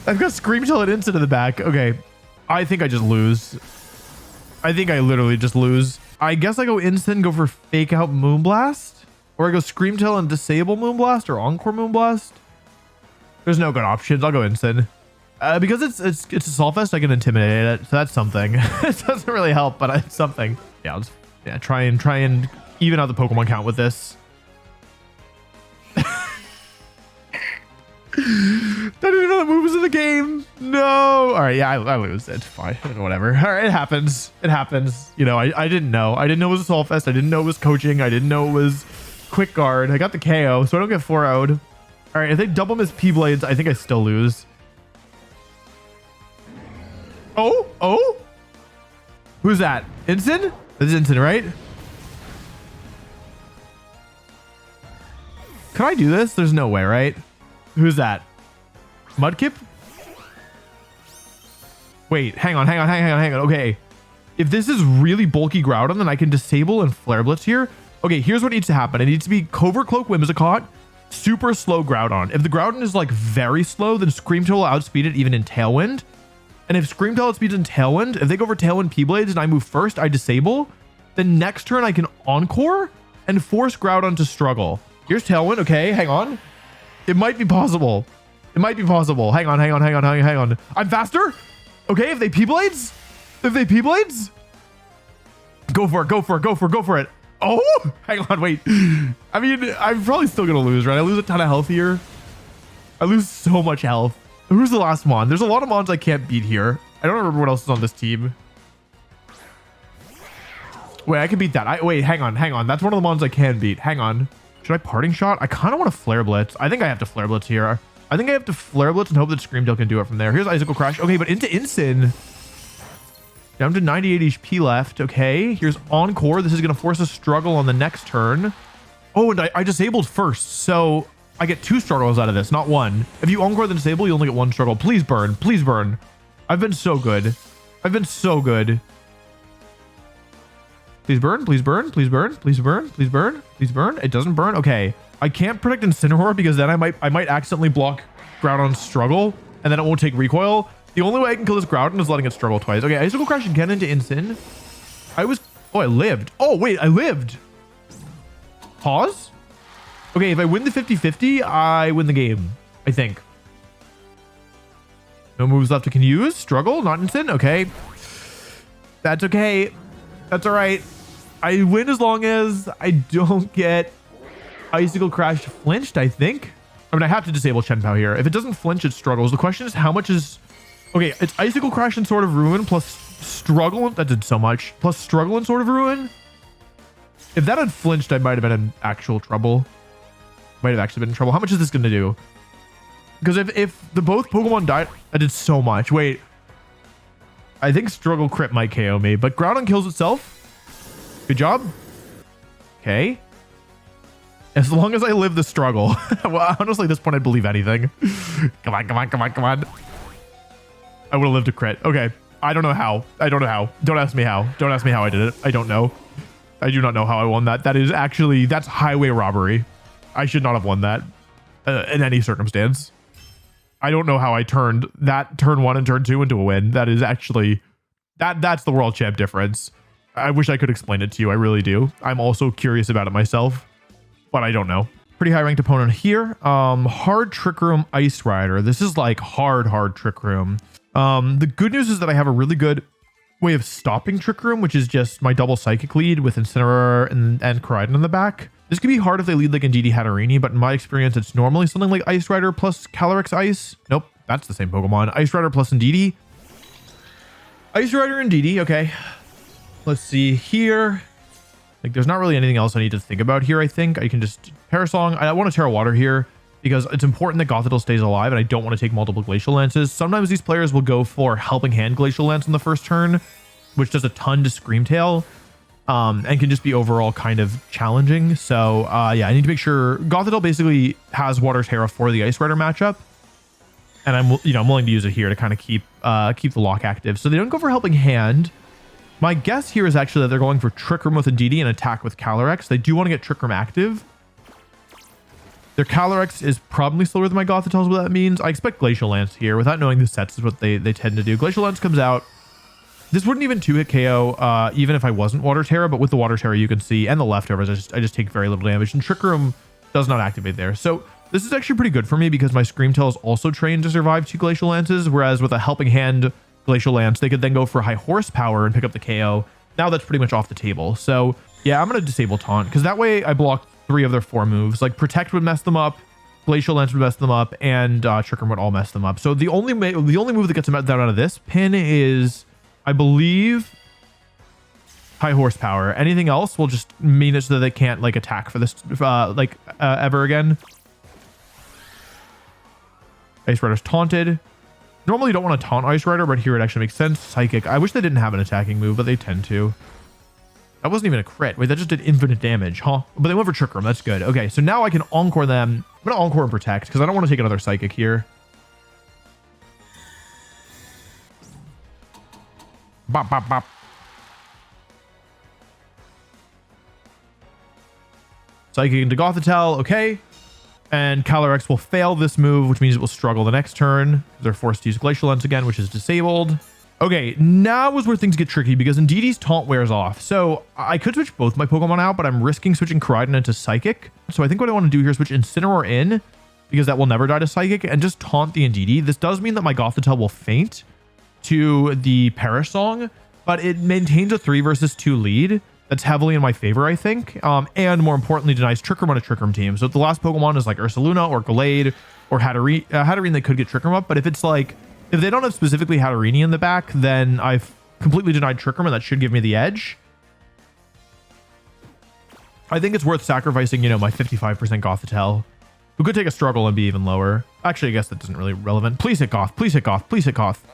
got Screamtail and Instant in the back. Okay. I think I just lose. I think I literally just lose. I guess I go Instant, go for Fake Out Moonblast. Or I go Screamtail and disable Moonblast or Encore Moonblast. There's no good options. I'll go Instant. Because it's Assault Vest, I can intimidate it. So that's something. It doesn't really help, but it's something. Yeah, I'll just try and even out the Pokemon count with this. I didn't know the move was in the game. No. All right. Yeah, I lose. It's fine. Whatever. All right. It happens. It happens. I didn't know. I didn't know it was Assault Vest. I didn't know it was coaching. I didn't know it was Quick Guard. I got the KO, so I don't get 4-0'd. All right. If they double miss P-Blades, I think I still lose. Oh. Who's that? Ensign? This is Ensign, right? Can I do this? There's no way, right? Who's that? Mudkip? Wait, hang on. Okay. If this is really bulky Groudon, then I can disable and Flare Blitz here. Okay, here's what needs to happen. It needs to be Covert Cloak Whimsicott, super slow Groudon. If the Groudon is like very slow, then Scream Tail will outspeed it even in Tailwind. And if Scream Tail outspeeds in Tailwind, if they go for Tailwind P-Blades and I move first, I disable. Then next turn I can Encore and force Groudon to struggle. Here's Tailwind. Okay, hang on. It might be possible. Hang on. I'm faster. Okay, if they P-Blades? Go for it. Oh, hang on, wait. I mean, I'm probably still gonna lose, right? I lose a ton of health here. I lose so much health. Who's the last Mon? There's a lot of Mons I can't beat here. I don't remember what else is on this team. Wait, I can beat that. Wait, hang on. That's one of the Mons I can beat. Hang on. Should I Parting Shot? I kind of want to Flare Blitz. I think I have to Flare Blitz here. I think I have to Flare Blitz and hope that Screamtail can do it from there. Here's Icicle Crash. Okay, but into Ensign. Down to 98 HP left. Okay, here's Encore. This is going to force a struggle on the next turn. Oh, and I disabled first. So I get 2 struggles out of this, not 1. If you Encore then disable, you only get 1 struggle. Please burn. I've been so good. Please burn. It doesn't burn. Okay. I can't predict Incineroar because then I might accidentally block Groudon's struggle and then it won't take recoil. The only way I can kill this Groudon is letting it struggle twice. Okay, Icicle Crash again into Ensign. I lived. Oh, wait, I lived. Pause? Okay, if I win the 50-50, I win the game, I think. No moves left I can use. Struggle, not Ensign. Okay. That's okay. That's all right. I win as long as I don't get Icicle Crash flinched, I think. I mean, I have to disable Shenpao here. If it doesn't flinch, it struggles. The question is how much is... Okay, it's Icicle Crash and Sword of Ruin plus Struggle. That did so much. Plus Struggle and Sword of Ruin. If that had flinched, I might have been in actual trouble. How much is this going to do? Because if the both Pokemon died, I did so much. Wait. I think Struggle Crit might KO me, but Groudon kills itself. Good job. Okay. As long as I live the struggle. Well, honestly, at this point, I'd believe anything. Come on. I would have lived a crit. Okay. I don't know how. Don't ask me how. I did it. I don't know. I do not know how I won that. That's highway robbery. I should not have won that in any circumstance. I don't know how I turned that turn 1 and turn 2 into a win. That is actually, that's the world champ difference. I wish I could explain it to you. I really do. I'm also curious about it myself, but I don't know. Pretty high ranked opponent here. Hard Trick Room Ice Rider. This is like hard Trick Room. The good news is that I have a really good way of stopping Trick Room, which is just my double Psychic lead with Incineroar and Coridon in the back. This could be hard if they lead like Indeedee Hatterene, but in my experience, it's normally something like Ice Rider plus Calyrex Ice. Nope, that's the same Pokemon. Ice Rider plus Indeedee. Ice Rider Indeedee, okay. Let's see here. Like, there's not really anything else I need to think about here, I think. I can just Parasong. I want to Terra Water here because it's important that Gothitelle stays alive, and I don't want to take multiple Glacial Lances. Sometimes these players will go for Helping Hand Glacial Lance on the first turn, which does a ton to Screamtail. And can just be overall kind of challenging. So yeah, I need to make sure Gothitelle basically has Water Terra for the Ice Rider matchup, and I'm willing to use it here to kind of keep the lock active. So they don't go for Helping Hand. My guess here is actually that they're going for Trick Room with Indeedee and attack with Calyrex. They do want to get Trick Room active. Their Calyrex is probably slower than my Gothitelle, is what that means. I expect Glacial Lance here. Without knowing the sets is what they tend to do. Glacial Lance comes out. This wouldn't even 2-hit KO, even if I wasn't Water Terra, but with the Water Terra, you can see, and the leftovers, I just take very little damage, and Trick Room does not activate there. So this is actually pretty good for me because my Screamtail is also trained to survive 2 Glacial Lances, whereas with a Helping Hand Glacial Lance, they could then go for high horsepower and pick up the KO. Now that's pretty much off the table. So yeah, I'm going to disable Taunt, because that way I block 3 of their 4 moves. Like Protect would mess them up, Glacial Lance would mess them up, and Trick Room would all mess them up. So the only move that gets them out of this pin is, I believe, high horsepower. Anything else will just mean it so that they can't like attack for this ever again. Ice Rider's taunted. Normally you don't want to taunt Ice Rider, but here it actually makes sense. Psychic. I wish they didn't have an attacking move, but they tend to. That wasn't even a crit. Wait, that just did infinite damage, huh? But they went for Trick Room. That's good. Okay, so now I can Encore them. I'm going to Encore and Protect because I don't want to take another Psychic here. Bop, bop, bop. Psychic into Gothitelle. Okay. And Calyrex will fail this move, which means it will struggle the next turn. They're forced to use Glacial Lens again, which is disabled. Okay, now is where things get tricky because Indeedee's taunt wears off. So I could switch both my Pokemon out, but I'm risking switching Coridon into Psychic. So I think what I want to do here is switch Incineroar in because that will never die to Psychic and just taunt the Indeedee. This does mean that my Gothitelle will faint to the Perish Song, but it maintains a 3 versus 2 lead. That's heavily in my favor, I think. And more importantly, denies Trick Room on a Trick Room team. So if the last Pokemon is like Ursaluna or Gallade or Hatterene, Hatterene, they could get Trick Room up. But if it's like, if they don't have specifically Hatterene in the back, then I've completely denied Trick Room and that should give me the edge. I think it's worth sacrificing, you know, my 55% Gothitelle, who could take a struggle and be even lower. Actually, I guess that isn't really relevant. Please hit Goth. Please hit Goth. Please hit Goth.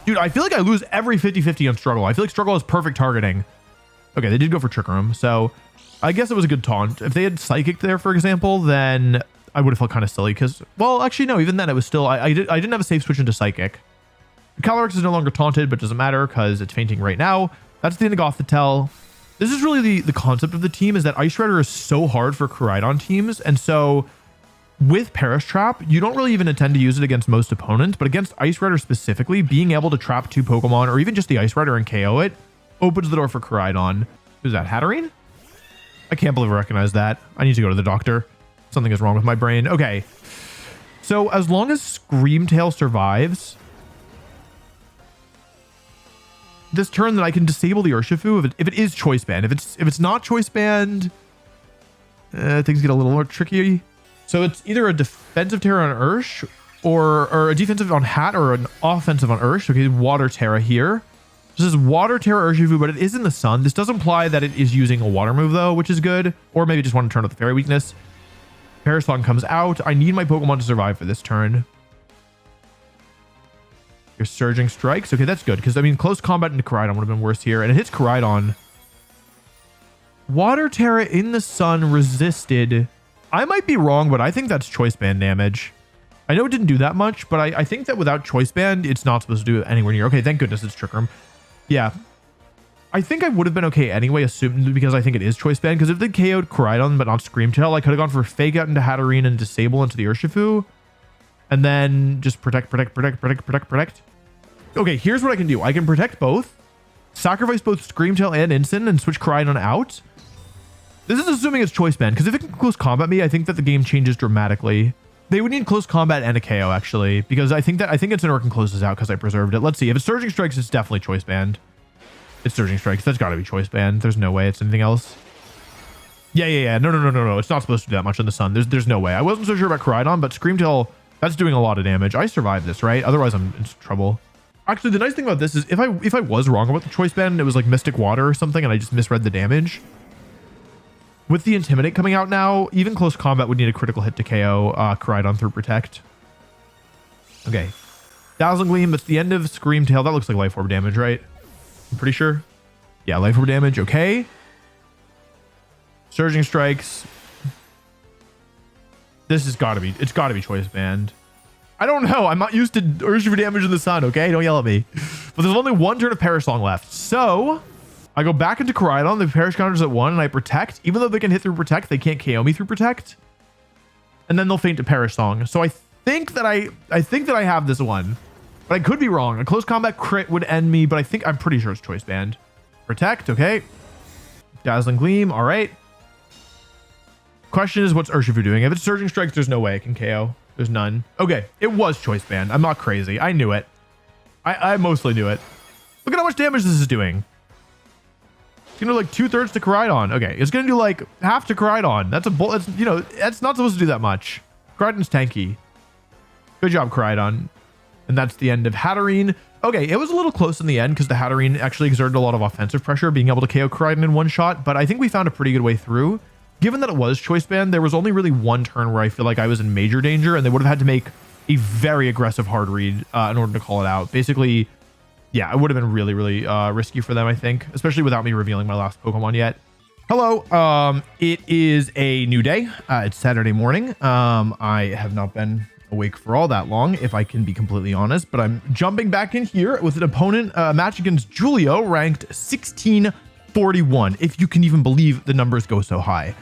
Dude, I feel like I lose every 50-50 on struggle. I feel like struggle has perfect targeting. Okay, they did go for Trick Room, so I guess it was a good taunt. If they had Psychic there, for example, then I would have felt kind of silly because, well, actually, no, even then it was still, I didn't have a safe switch into Psychic. Calyrex is no longer taunted, but doesn't matter because it's fainting right now. That's the end of Gothitelle. This is really the concept of the team is that Ice Rider is so hard for Coridon teams, and so with Perish Trap, you don't really even intend to use it against most opponents, but against Ice Rider specifically, being able to trap 2 Pokemon or even just the Ice Rider and KO it opens the door for Coridon. Who's that? Hatterene? I can't believe I recognize that. I need to go to the doctor. Something is wrong with my brain. Okay. So as long as Screamtail survives this turn, then I can disable the Urshifu if it is choice banned. If it's not choice banned, things get a little more tricky. So it's either a defensive Terra on Ursh or a defensive on Hat or an offensive on Ursh. Okay, Water Terra here. This is Water Terra Urshifu, but it is in the sun. This does imply that it is using a water move though, which is good. Or maybe just want to turn up the fairy weakness. Perish Song comes out. I need my Pokemon to survive for this turn. Your Surging Strikes. Okay, that's good. Because, I mean, close combat into Coridon would have been worse here. And it hits Coridon. Water Terra in the sun resisted. I might be wrong, but I think that's choice band damage. I know it didn't do that much, but I think that without choice band, it's not supposed to do anywhere near. Okay, thank goodness it's Trick Room. Yeah. I think I would have been okay anyway, assuming because I think it is choice band. Because if they KO'd Coridon but not Screamtail, I could have gone for Fake Out into Hatterene and Disable into the Urshifu. And then just protect. Okay, here's what I can do. I can protect both, sacrifice both Screamtail and Incin, and switch Coridon out. This is assuming it's choice band, because if it can close combat me, I think that the game changes dramatically. They would need close combat and a KO, actually, because I think Incineroar can close this out because I preserved it. Let's see. If it's Surging Strikes, it's definitely choice band. It's Surging Strikes. That's got to be choice band. There's no way it's anything else. Yeah. No. It's not supposed to do that much in the sun. There's no way. I wasn't so sure about Coridon, but Screamtail, that's doing a lot of damage. I survived this, right? Otherwise, I'm in trouble. Actually, the nice thing about this is if I was wrong about the choice band, it was like Mystic Water or something, and I just misread the damage. With the Intimidate coming out now, even close combat would need a critical hit to KO Coridon through Protect. Okay. Dazzling Gleam, that's the end of Screamtail. That looks like Life Orb damage, right? I'm pretty sure. Yeah, Life Orb damage. Okay. Surging Strikes. This has got to be, it's got to be choice band. I don't know. I'm not used to Urshifu damage in the sun, okay? Don't yell at me. But there's only one turn of Perish Song left. So I go back into Coridon. The Perish counter's at 1 and I Protect. Even though they can hit through Protect, they can't KO me through Protect. And then they'll faint to Perish Song. So I think that I have this one. But I could be wrong. A close combat crit would end me, but I'm pretty sure it's choice band. Protect, okay. Dazzling Gleam, all right. Question is, what's Urshifu doing? If it's Surging Strikes, there's no way it can KO. There's none. Okay, it was choice band. I'm not crazy. I knew it. I mostly knew it. Look at how much damage this is doing. It's gonna do like 2/3 to Coridon. Okay, it's gonna do like half to Coridon. That's a bull. It's, you know, that's not supposed to do that much. Coridon's tanky. Good job, Coridon. And that's the end of Hatterene. Okay, it was a little close in the end because the Hatterene actually exerted a lot of offensive pressure, being able to KO Coridon in one shot. But I think we found a pretty good way through. Given that it was choice band, there was only really one turn where I feel like I was in major danger, and they would have had to make a very aggressive hard read in order to call it out. Basically, yeah, it would have been really, really risky for them, I think, especially without me revealing my last Pokemon yet. Hello, it is a new day. It's Saturday morning. I have not been awake for all that long, if I can be completely honest, but I'm jumping back in here with an opponent, match against Julio, ranked 1641, if you can even believe the numbers go so high.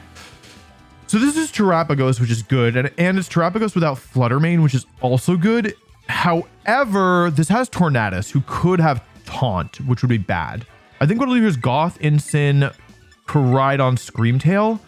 So this is Terapagos, which is good, and it's Terapagos without Fluttermane, which is also good. However, this has Tornadus, who could have Taunt, which would be bad. I think what I'll do is Goth, Incin, Coridon, Screamtail.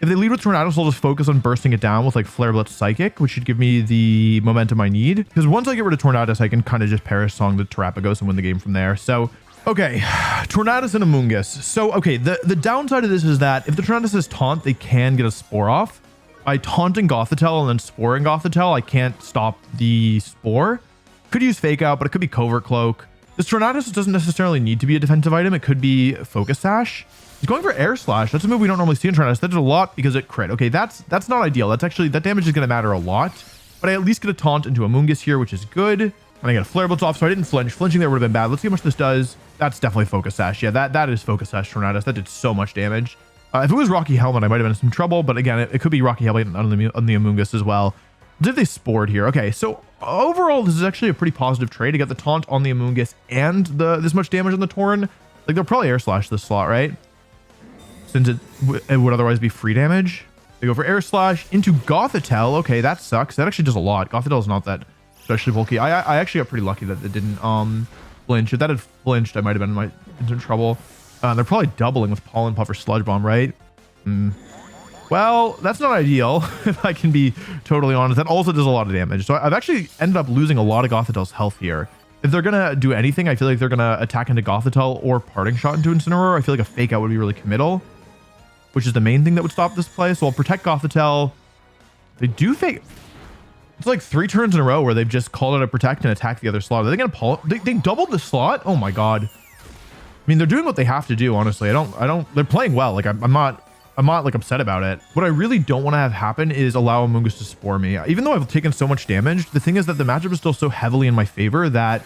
If they lead with Tornadus, I'll just focus on bursting it down with like Flare Blitz Psychic, which should give me the momentum I need. Because once I get rid of Tornadus, I can kind of just Perish Song the Terapagos and win the game from there. So, okay, Tornadus and Amoonguss. So, okay, the downside of this is that if the Tornadus is Taunt, they can get a Spore off. By taunting Gothitelle and then sporing Gothitelle, I can't stop the Spore. Could use Fake Out, but it could be Covert Cloak. This Tornadus doesn't necessarily need to be a defensive item. It could be Focus Sash. He's going for Air Slash. That's a move we don't normally see in Tornadus. That did a lot because it crit. Okay, that's not ideal. That's actually, that damage is going to matter a lot. But I at least get a Taunt into Amoonguss here, which is good. And I get a Flare Blitz off, so I didn't flinch. Flinching there would have been bad. Let's see how much this does. That's definitely Focus Sash. Yeah, that is Focus Sash Tornadus. That did so much damage. If it was Rocky Helmet, I might have been in some trouble. But again, it could be Rocky Helmet on the Amoonguss as well. Did they Spored here? Okay, so overall, this is actually a pretty positive trade to get the Taunt on the Amoonguss and this much damage on the Torn. Like, they'll probably Air Slash this slot, right? Since it would otherwise be free damage. They go for Air Slash into Gothitelle. Okay, that sucks. That actually does a lot. Gothitelle is not that especially bulky. I actually got pretty lucky that it didn't flinch. If that had flinched, I might have been in some trouble. They're probably doubling with Pollen Puff or Sludge Bomb, right? Well, that's not ideal, if I can be totally honest. That also does a lot of damage. So I've actually ended up losing a lot of Gothitelle's health here. If they're going to do anything, I feel like they're going to attack into Gothitelle or Parting Shot into Incineroar. I feel like a Fake Out would be really committal, which is the main thing that would stop this play. So I'll protect Gothitelle. They do Fake. It's like 3 turns in a row where they've just called it a Protect and attack the other slot. Are they going to they doubled the slot? Oh my God. I mean, they're doing what they have to do, honestly. They're playing well. Like, I'm not like upset about it. What I really don't want to have happen is allow Amoonguss to Spore me. Even though I've taken so much damage, the thing is that the matchup is still so heavily in my favor that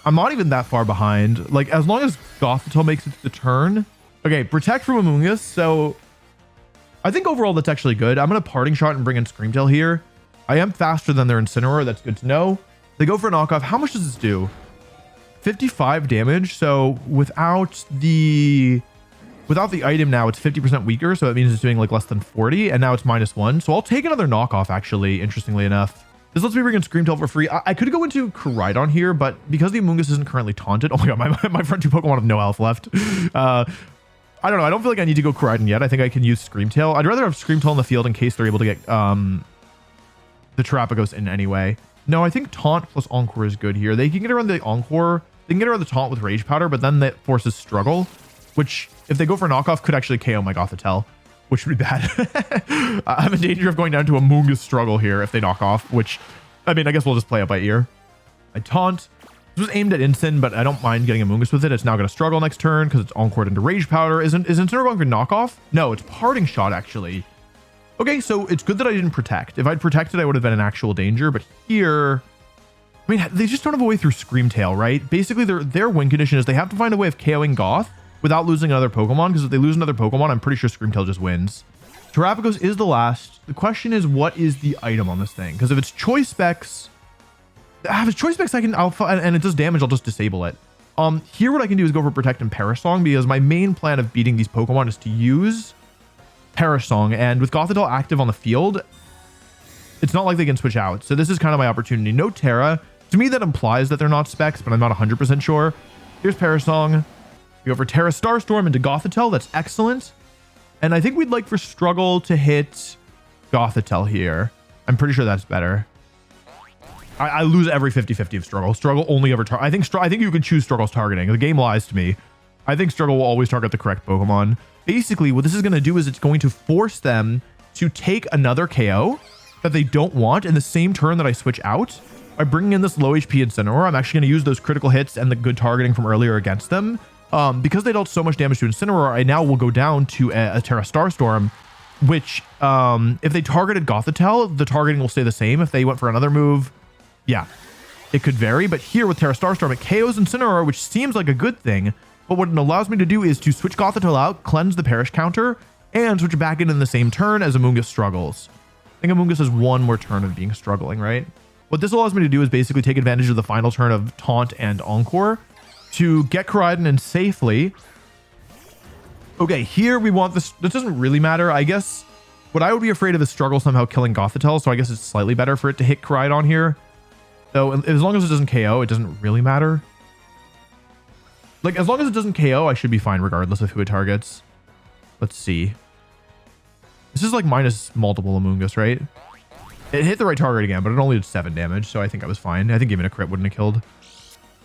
I'm not even that far behind. Like, as long as Gothitelle makes it to the turn. Okay, Protect from Amoonguss. So I think overall that's actually good. I'm going to Parting Shot and bring in Screamtail here. I am faster than their Incineroar. That's good to know. They go for a knockoff. How much does this do? 55 damage. So without the item now, it's 50% weaker. So that means it's doing like less than 40. And now it's -1. So I'll take another knockoff, actually, interestingly enough. This lets me bring in Screamtail for free. I could go into Coridon here, but because the Amoonguss isn't currently taunted. Oh my God, my front 2 Pokemon have no health left. I don't know. I don't feel like I need to go Coridon yet. I think I can use Screamtail. I'd rather have Screamtail in the field in case they're able to get the Terapagos in anyway. No, I think Taunt plus Encore is good here. They can get around the Encore. They can get around the Taunt with Rage Powder, but then that forces Struggle, which, if they go for knockoff, could actually KO my Gothitelle, which would be bad. I'm in danger of going down to a Amoonguss Struggle here if they knock off, which, I mean, I guess we'll just play it by ear. I Taunt. This was aimed at Incin, but I don't mind getting a Amoonguss with it. It's now going to Struggle next turn because it's Encored into Rage Powder. Is Incineroar going for knockoff? No, it's Parting Shot, actually. Okay, so it's good that I didn't Protect. If I'd protected, I would have been in actual danger, but here, I mean, they just don't have a way through Screamtail, right? Basically, their win condition is they have to find a way of KOing Goth without losing another Pokemon, because if they lose another Pokemon, I'm pretty sure Screamtail just wins. Terapagos is the last. The question is, what is the item on this thing? Because if it's Choice Specs, if it's Choice Specs, I can alpha and it does damage, I'll just disable it. Here what I can do is go for Protect and Perish Song, because my main plan of beating these Pokemon is to use Perish Song, and with Gothitelle active on the field, it's not like they can switch out. So this is kind of my opportunity. No Terra. To me, that implies that they're not specs, but I'm not 100% sure. Here's Perish Song. We go for Terra Starstorm into Gothitelle. That's excellent. And I think we'd like for Struggle to hit Gothitelle here. I'm pretty sure that's better. I lose every 50-50 of Struggle. Struggle only ever I think you can choose Struggle's targeting. The game lies to me. I think Struggle will always target the correct Pokemon. Basically, what this is going to do is it's going to force them to take another KO that they don't want in the same turn that I switch out. By bringing in this low HP Incineroar, I'm actually going to use those critical hits and the good targeting from earlier against them. Because they dealt so much damage to Incineroar, I now will go down to a Terra Starstorm. which if they targeted Gothitelle, the targeting will stay the same. If they went for another move, yeah, it could vary. But here with Terra Starstorm, it KOs Incineroar, which seems like a good thing. But what it allows me to do is to switch Gothitelle out, cleanse the Perish counter, and switch it back in the same turn as Amoonguss struggles. I think Amoonguss has one more turn of being struggling, right? What this allows me to do is basically take advantage of the final turn of Taunt and Encore to get Coridon in safely. Okay, here we want this. This doesn't really matter. I guess what I would be afraid of is struggle somehow killing Gothitelle, so I guess it's slightly better for it to hit Coridon here. So as long as it doesn't KO, it doesn't really matter. Like, as long as it doesn't KO, I should be fine regardless of who it targets. Let's see. This is like minus multiple Amoonguss, right? It hit the right target again, but it only did 7 damage, so I think I was fine. I think even a crit wouldn't have killed.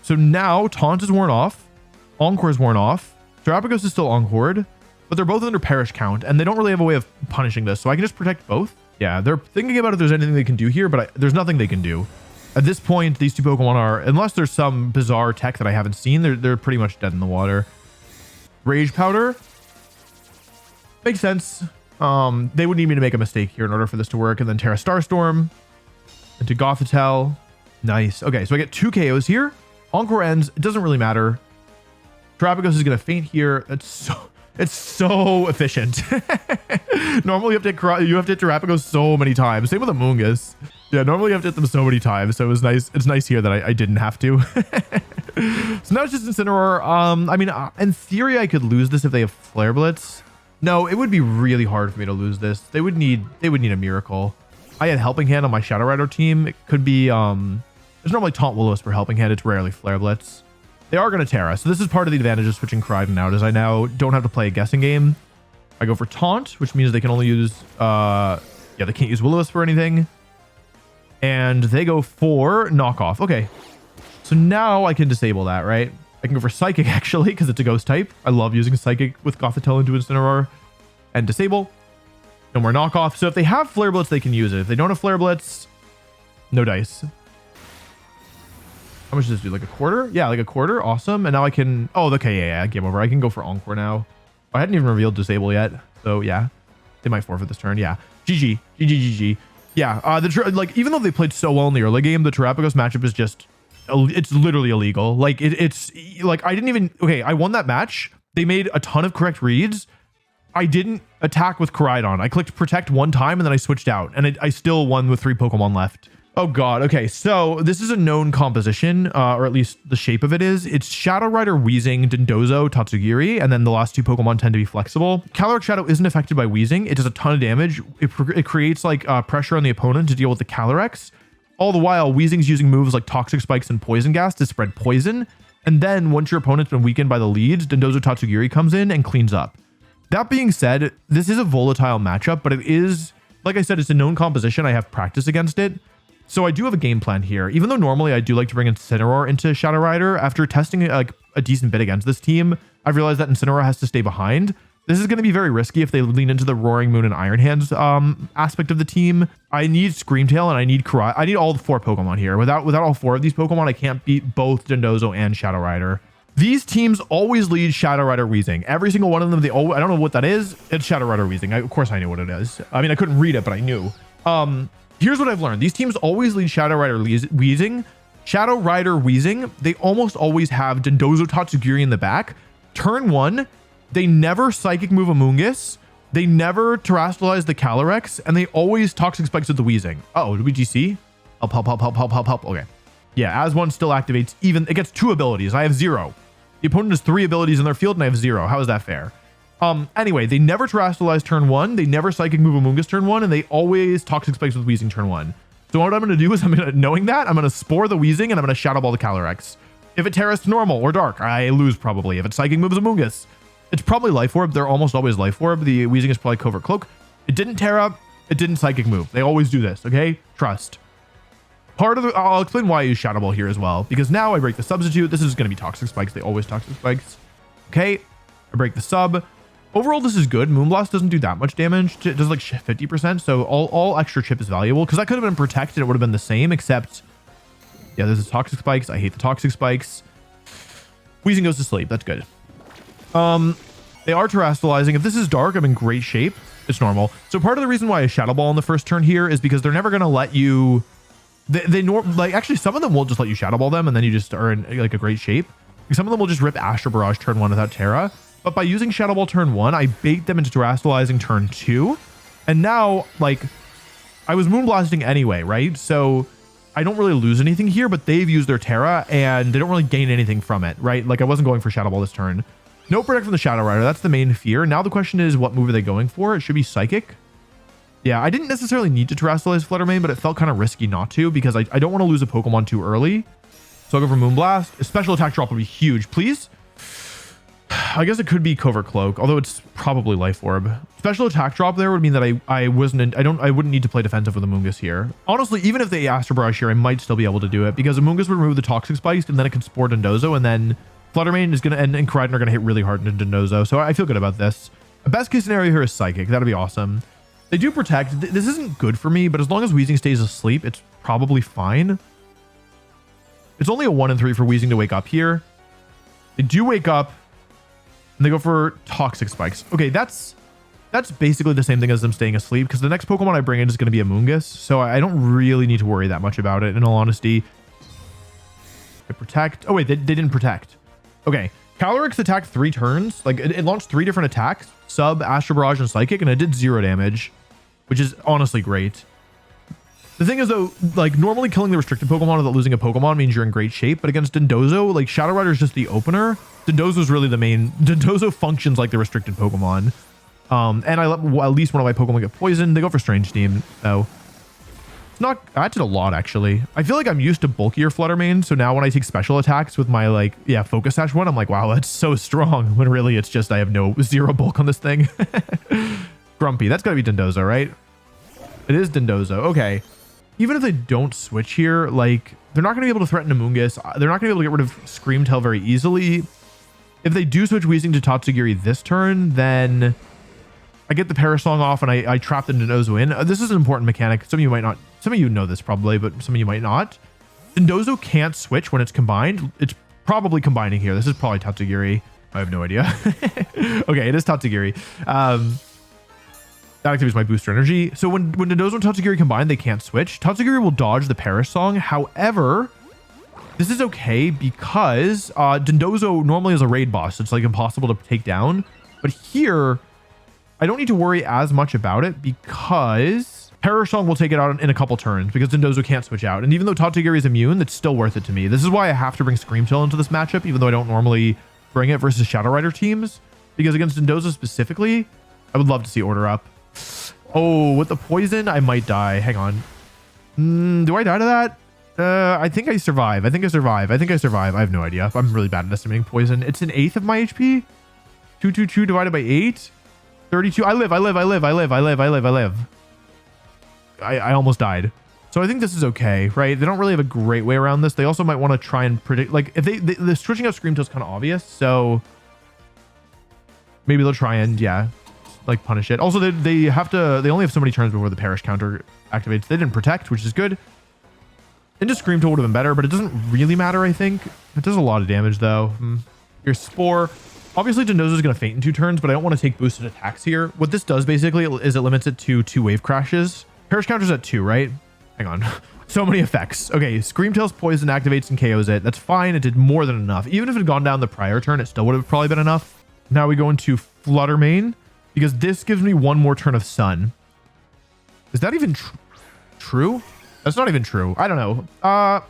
So now Taunt is worn off. Encore is worn off. Terapagos is still encored, but they're both under Perish count, and they don't really have a way of punishing this, so I can just protect both. Yeah, they're thinking about if there's anything they can do here, but there's nothing they can do. At this point, these two Pokemon are, unless there's some bizarre tech that I haven't seen, they're pretty much dead in the water. Rage Powder. Makes sense. They would need me to make a mistake here in order for this to work. And then Terra Starstorm into Gothitelle. Nice. Okay, so I get 2 KOs here. Encore ends. It doesn't really matter. Terapagos is going to faint here. It's so efficient. Normally you have to hit Terapagos so many times. Same with Amoonguss. Yeah, normally you have to hit them so many times. So it was nice. It's nice here that I didn't have to. So now it's just Incineroar. I mean, in theory, I could lose this if they have Flare Blitz. No, it would be really hard for me to lose this. They would need a miracle. I had Helping Hand on my Shadow Rider team. It could be there's normally Taunt Will-O-Wisp for Helping Hand. It's rarely Flare Blitz. They are going to Terra. So this is part of the advantage of switching Coridon out, is I now don't have to play a guessing game. I go for Taunt, which means they can only use yeah, they can't use Will-O-Wisp for anything. And they go for Knockoff. Okay. So now I can disable that, right? I can go for Psychic, actually, because it's a ghost type. I love using Psychic with Gothitelle into Incineroar. And disable. No more Knockoff. So if they have Flare Blitz, they can use it. If they don't have Flare Blitz, no dice. How much does this do? Like a quarter? Yeah, like a quarter. Awesome. And now I can... Oh, okay, yeah, game over. I can go for Encore now. I hadn't even revealed Disable yet. So, yeah. They might forfeit this turn. Yeah. GG. GG. Yeah. Like, even though they played so well in the early game, the Terapagos matchup is just... It's literally illegal. Like it's like I didn't even I won that match. They made a ton of correct reads. I didn't attack with Coridon. I clicked protect one time and then I switched out, and I still won with 3 Pokemon left. Oh god. Okay, so this is a known composition, or at least the shape of it is. It's Shadow Rider, Weezing, Dondozo, Tatsugiri, and then the last 2 Pokemon tend to be flexible. Calyrex Shadow isn't affected by Weezing. It does a ton of damage. It creates like pressure on the opponent to deal with the Calyrex. All the while, Weezing's using moves like Toxic Spikes and Poison Gas to spread poison. And then once your opponent's been weakened by the leads, Dondozo Tatsugiri comes in and cleans up. That being said, this is a volatile matchup, but it is, like I said, it's a known composition. I have practice against it. So I do have a game plan here. Even though normally I do like to bring Incineroar into Shadow Rider, after testing a decent bit against this team, I've realized that Incineroar has to stay behind. This is going to be very risky if they lean into the Roaring Moon and Iron Hands aspect of the team. I need Screamtail and I need Coridon. I need all 4 Pokemon here. Without all 4 of these Pokemon, I can't beat both Dondozo and Shadow Rider. These teams always lead Shadow Rider Weezing. Every single one of them, I don't know what that is. It's Shadow Rider Weezing. Of course I knew what it is. I mean, I couldn't read it, but I knew. Here's what I've learned. These teams always lead Shadow Rider Weezing. Shadow Rider Weezing, they almost always have Dondozo Tatsugiri in the back. Turn 1, they never Psychic move Amoonguss. They never Terrastallize the Calyrex, and they always Toxic Spikes with the Weezing. Uh-oh, did we GC? Help. Okay. Yeah, as one still activates, even it gets 2 abilities. I have 0. The opponent has 3 abilities in their field, and I have 0. How is that fair? Anyway, they never Terrastallize turn 1. They never Psychic move Amoonguss turn 1, and they always Toxic Spikes with Weezing turn 1. So what I'm going to do is knowing that, I'm going to Spore the Weezing, and I'm going to Shadow Ball the Calyrex. If it Terras to normal or dark, I lose probably. If it Psychic moves Amoonguss, it's probably Life Orb. They're almost always Life Orb. The Weezing is probably Covert Cloak. It didn't Terra. It didn't Psychic move. They always do this, okay? Trust. I'll explain why I use Shadow Ball here as well, because now I break the substitute. This is going to be Toxic Spikes. They always Toxic Spikes. Okay, I break the sub. Overall, this is good. Moonblast doesn't do that much damage. It does like 50%, so all extra chip is valuable, because that could have been protected. It would have been the same, except, yeah, this is Toxic Spikes. I hate the Toxic Spikes. Weezing goes to sleep. That's good. They are Terrastalizing. If this is dark, I'm in great shape. It's normal. So part of the reason why I Shadow Ball on the first turn here is because they're never going to let you... Like, actually, some of them will just let you Shadow Ball them, and then you just are in, like, a great shape. Some of them will just rip Astral Barrage turn 1 without Terra. But by using Shadow Ball turn 1, I bait them into Terastallizing turn 2. And now, like, I was Moonblasting anyway, right? So I don't really lose anything here, but they've used their Terra, and they don't really gain anything from it, right? Like, I wasn't going for Shadow Ball this turn. No Protect from the Shadow Rider. That's the main fear. Now the question is, what move are they going for? It should be Psychic. Yeah, I didn't necessarily need to Terrastallize Fluttermane, but it felt kind of risky not to because I don't want to lose a Pokemon too early. So I'll go for Moonblast. A special attack drop would be huge. Please? I guess it could be Covert Cloak, although it's probably Life Orb. Special attack drop there would mean that I wouldn't need to play defensive with Amoonguss here. Honestly, even if they Astral Barrage here, I might still be able to do it because Amoonguss would remove the Toxic Spikes and then it could Spore Dondozo, and then Fluttermane is gonna and Coridon are gonna hit really hard into Dondozo. So I feel good about this. A best case scenario here is Psychic. That'd be awesome. They do protect. This isn't good for me, but as long as Weezing stays asleep, it's probably fine. It's only a 1 in 3 for Weezing to wake up here. They do wake up, and they go for Toxic Spikes. Okay, that's basically the same thing as them staying asleep, because the next Pokemon I bring in is going to be Amoonguss, so I don't really need to worry that much about it, in all honesty. They protect. Oh, wait, they didn't protect. Okay, Calyrex attacked 3 turns. Like, it launched 3 different attacks, Sub, Astral Barrage, and Psychic, and it did 0 damage. Which is honestly great. The thing is, though, like, normally killing the restricted Pokemon without losing a Pokemon means you're in great shape, but against Dondozo, like, Shadow Rider is just the opener. Dondozo's really the main... Dondozo functions like the restricted Pokemon. And I let at least one of my Pokemon get poisoned. They go for Strange Steam, though. It's not... That did a lot, actually. I feel like I'm used to bulkier Fluttermane, so now when I take special attacks with my, like, yeah, Focus Sash one, I'm like, wow, that's so strong. When really, it's just I have zero bulk on this thing. Grumpy. That's gotta be Dondozo, right? It is Dondozo. Okay. Even if they don't switch here, like, they're not going to be able to threaten Amoonguss. They're not going to be able to get rid of Screamtail very easily. If they do switch Weezing to Tatsugiri this turn, then I get the Parasong off and I trap the Dondozo in. This is an important mechanic. Some of you might not. Some of you know this probably, but some of you might not. Dondozo can't switch when it's combined. It's probably combining here. This is probably Tatsugiri. I have no idea. Okay, it is Tatsugiri. That activates my booster energy. So when Dondozo and Tatsugiri combine, they can't switch. Tatsugiri will dodge the Parasong. However, this is okay because Dondozo normally is a raid boss. So it's like impossible to take down. But here, I don't need to worry as much about it because Parasong will take it out in a couple turns because Dondozo can't switch out. And even though Tatsugiri is immune, it's still worth it to me. This is why I have to bring Screamtail into this matchup, even though I don't normally bring it versus Shadow Rider teams. Because against Dondozo specifically, I would love to see Order Up. Oh, with the poison, I might die. Hang on. Do I die to that? I think I survive. I think I survive. I have no idea. I'm really bad at estimating poison. It's 1/8 of my HP. 222 divided by 8. 32. I live. I almost died. So I think this is okay, right? They don't really have a great way around this. They also might want to try and predict, like, if the switching out Screamtail is kind of obvious. So maybe they'll try and, yeah, like punish it. Also, they only have so many turns before the Perish counter activates. They didn't protect, which is good. Into Screamtail would have been better, but it doesn't really matter, I think. It does a lot of damage, though. Your Spore. Obviously, Dondozo is going to faint in 2 turns, but I don't want to take boosted attacks here. What this does, basically, is it limits it to 2 wave crashes. Perish counter's at 2, right? Hang on. So many effects. Okay, Screamtail's poison activates and KOs it. That's fine. It did more than enough. Even if it had gone down the prior turn, it still would have probably been enough. Now we go into Fluttermane, because this gives me 1 more turn of Sun. Is that even true? That's not even true. I don't know.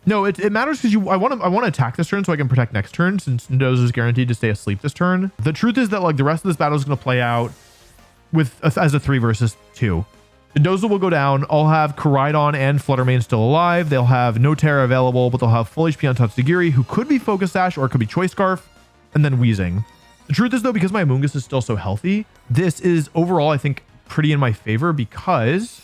No, it matters because I want to attack this turn so I can protect next turn, since Dondozo is guaranteed to stay asleep this turn. The truth is that, like, the rest of this battle is going to play out as a 3 versus 2. Dondozo will go down. I'll have Coridon and Fluttermane still alive. They'll have no Terra available, but they'll have full HP on Tatsugiri, who could be Focus Sash or it could be Choice Scarf, and then Weezing. The truth is, though, because my Amoonguss is still so healthy, this is overall, I think, pretty in my favor because...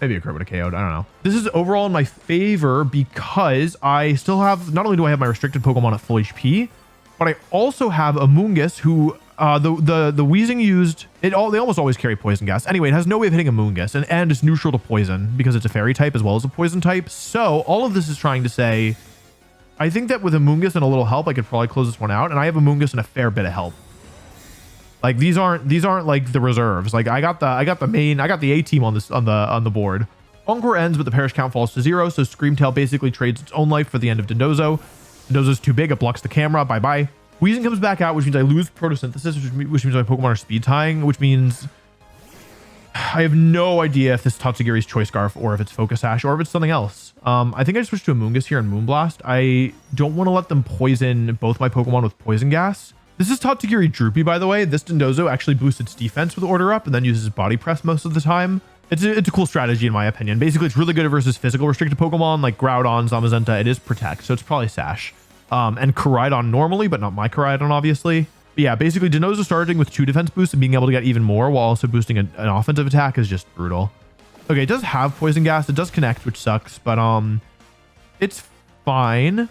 Maybe a crit would have KO'd. I don't know. This is overall in my favor because I still have... Not only do I have my restricted Pokemon at full HP, but I also have Amoonguss, who... the Weezing used... They almost always carry Poison Gas. Anyway, it has no way of hitting Amoonguss, and it's neutral to Poison because it's a Fairy type as well as a Poison type. So all of this is trying to say... I think that with Amoonguss and a little help, I could probably close this one out, and I have Amoonguss and a fair bit of help. Like these aren't like the reserves. Like I got the A team on this on the board. Encore ends, but the parish count falls to 0, so Screamtail basically trades its own life for the end of Dondozo. Dondozo's too big, it blocks the camera, bye-bye. Weezing comes back out, which means I lose photosynthesis, which means my Pokemon are speed tying, which means I have no idea if this Tatsugiri's Choice Scarf or if it's Focus Sash or if it's something else. I think I switched to a Moongus here in Moonblast. I don't want to let them poison both my Pokemon with Poison Gas. This is Tatsugiri Droopy, by the way. This Dondozo actually boosts its defense with Order Up and then uses Body Press most of the time. It's a cool strategy in my opinion. Basically, it's really good versus physical restricted Pokemon like Groudon, Zamazenta. It is Protect, so it's probably Sash. And Coridon normally, but not my Coridon, obviously. But yeah, basically, Dondozo starting with 2 defense boosts and being able to get even more while also boosting an offensive attack is just brutal. Okay, it does have Poison Gas. It does connect, which sucks, but it's fine.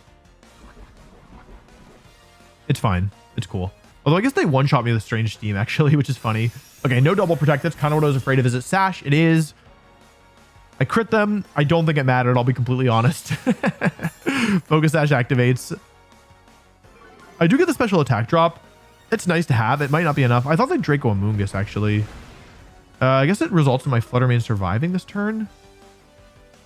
It's fine. It's cool. Although I guess they one-shot me with Strange Steam, actually, which is funny. Okay, no double protect. That's kind of what I was afraid of. Is it Sash? It is. I crit them. I don't think it mattered. I'll be completely honest. Focus Sash activates. I do get the special attack drop. It's nice to have. It might not be enough. I thought they'd Draco Amoonguss, actually. I guess it results in my Fluttermane surviving this turn.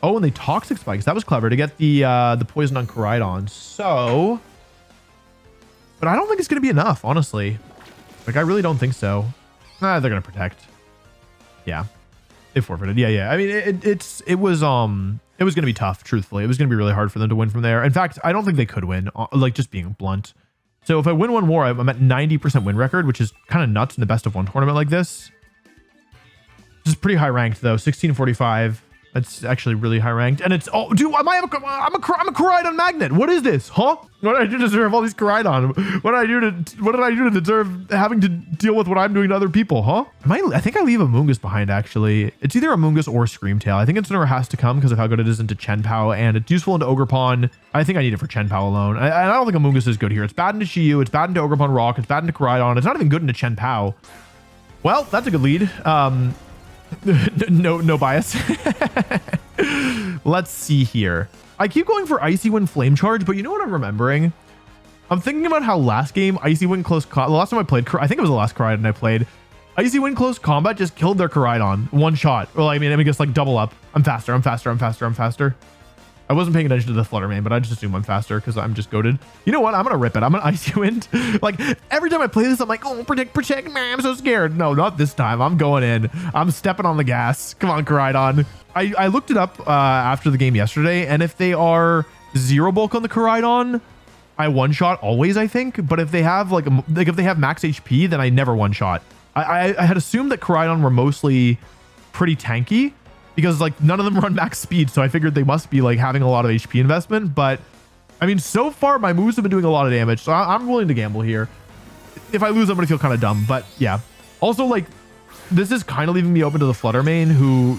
Oh, and they Toxic Spikes. That was clever to get the poison on Coridon. So... But I don't think it's going to be enough, honestly. Like, I really don't think so. Nah, they're going to protect. Yeah. They forfeited. Yeah. I mean, it was going to be tough, truthfully. It was going to be really hard for them to win from there. In fact, I don't think they could win, like, just being blunt. So if I win one more, I'm at 90% win record, which is kind of nuts in the best of 1 tournament like this. This is pretty high ranked, though. 1645. That's actually really high ranked. And it's, oh, dude, I'm a Coridon magnet. What is this? Huh? What did I do to deserve all these Coridon? What did I do to deserve having to deal with what I'm doing to other people? Huh? I think I leave a Moongus behind, actually. It's either a Moongus or Screamtail. I think Incineroar has to come because of how good it is into Chenpao, and it's useful into Ogerpon. I think I need it for Chenpao alone. I don't think a Moongus is good here. It's bad into Shiyu. It's bad into Ogerpon Rock. It's bad into Coridon. It's not even good into Chenpao. Well, that's a good lead. No bias. Let's see here. I keep going for Icy Wind Flame Charge, but you know what I'm remembering? I'm thinking about how last game, Icy Wind Close Combat, the last time I played, I think it was the last Coridon I played, Icy Wind Close Combat just killed their Coridon. One shot. Well, I mean, I guess like double up. I'm faster. I wasn't paying attention to the Fluttermane, but I just assume I'm faster because I'm just goated. You know what? I'm going to rip it. I'm going to Icy Wind. Like, every time I play this, I'm like, oh, protect, man. I'm so scared. No, not this time. I'm going in. I'm stepping on the gas. Come on, Coridon. I looked it up after the game yesterday, and if they are 0 bulk on the Coridon, I one-shot always, I think. But if they have, like if they have max HP, then I never one-shot. I had assumed that Coridon were mostly pretty tanky, because like none of them run max speed, so I figured they must be like having a lot of HP investment. But I mean, so far my moves have been doing a lot of damage, so I'm willing to gamble here. If I lose, I'm gonna feel kind of dumb, but yeah. Also, like, this is kind of leaving me open to the Fluttermane, who,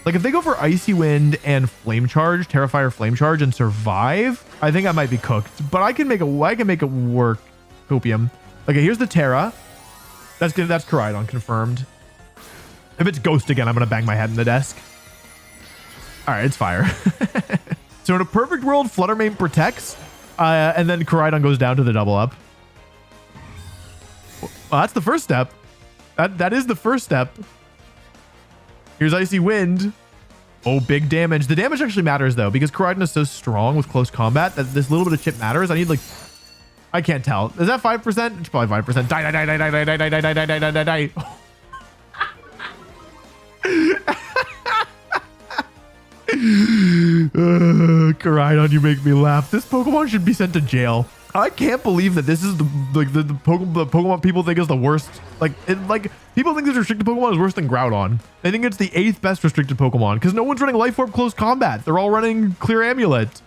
like, if they go for Icy Wind and Flame Charge, Terrifier Flame Charge, and survive, I think I might be cooked. But I can make it work. Copium. Okay, here's the Terra. That's good. That's Coridon confirmed. If it's Ghost again, I'm gonna bang my head in the desk. All right, it's fire. So in a perfect world, Fluttermane protects, and then Coridon goes down to the double up. Well, that's the first step. That is the first step. Here's Icy Wind. Oh, big damage. The damage actually matters though, because Coridon is so strong with close combat that this little bit of chip matters. I need like, I can't tell. Is that 5%? It's probably 5%. Die. Coridon, you make me laugh. This Pokemon should be sent to jail. I can't believe that this is the Pokemon people think is the worst. Like people think this restricted Pokemon is worse than Groudon. They think it's the 8th best restricted Pokemon because no one's running Life Orb Close Combat. They're all running Clear Amulet,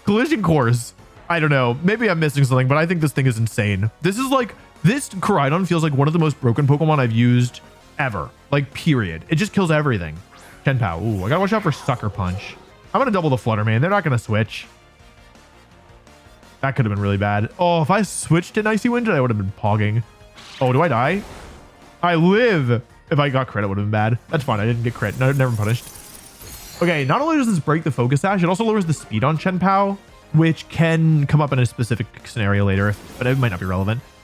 Collision Course. I don't know. Maybe I'm missing something, but I think this thing is insane. This Coridon feels like one of the most broken Pokemon I've used ever. Like, period. It just kills everything. Chenpao. Ooh, I gotta watch out for Sucker Punch. I'm gonna double the Fluttermane. They're not gonna switch. That could have been really bad. Oh, if I switched to Icy Wind, I would have been pogging. Oh, do I die? I live. If I got crit, it would have been bad. That's fine. I didn't get crit. No, never punished. Okay, not only does this break the Focus Sash, it also lowers the speed on Chenpao, which can come up in a specific scenario later, but it might not be relevant.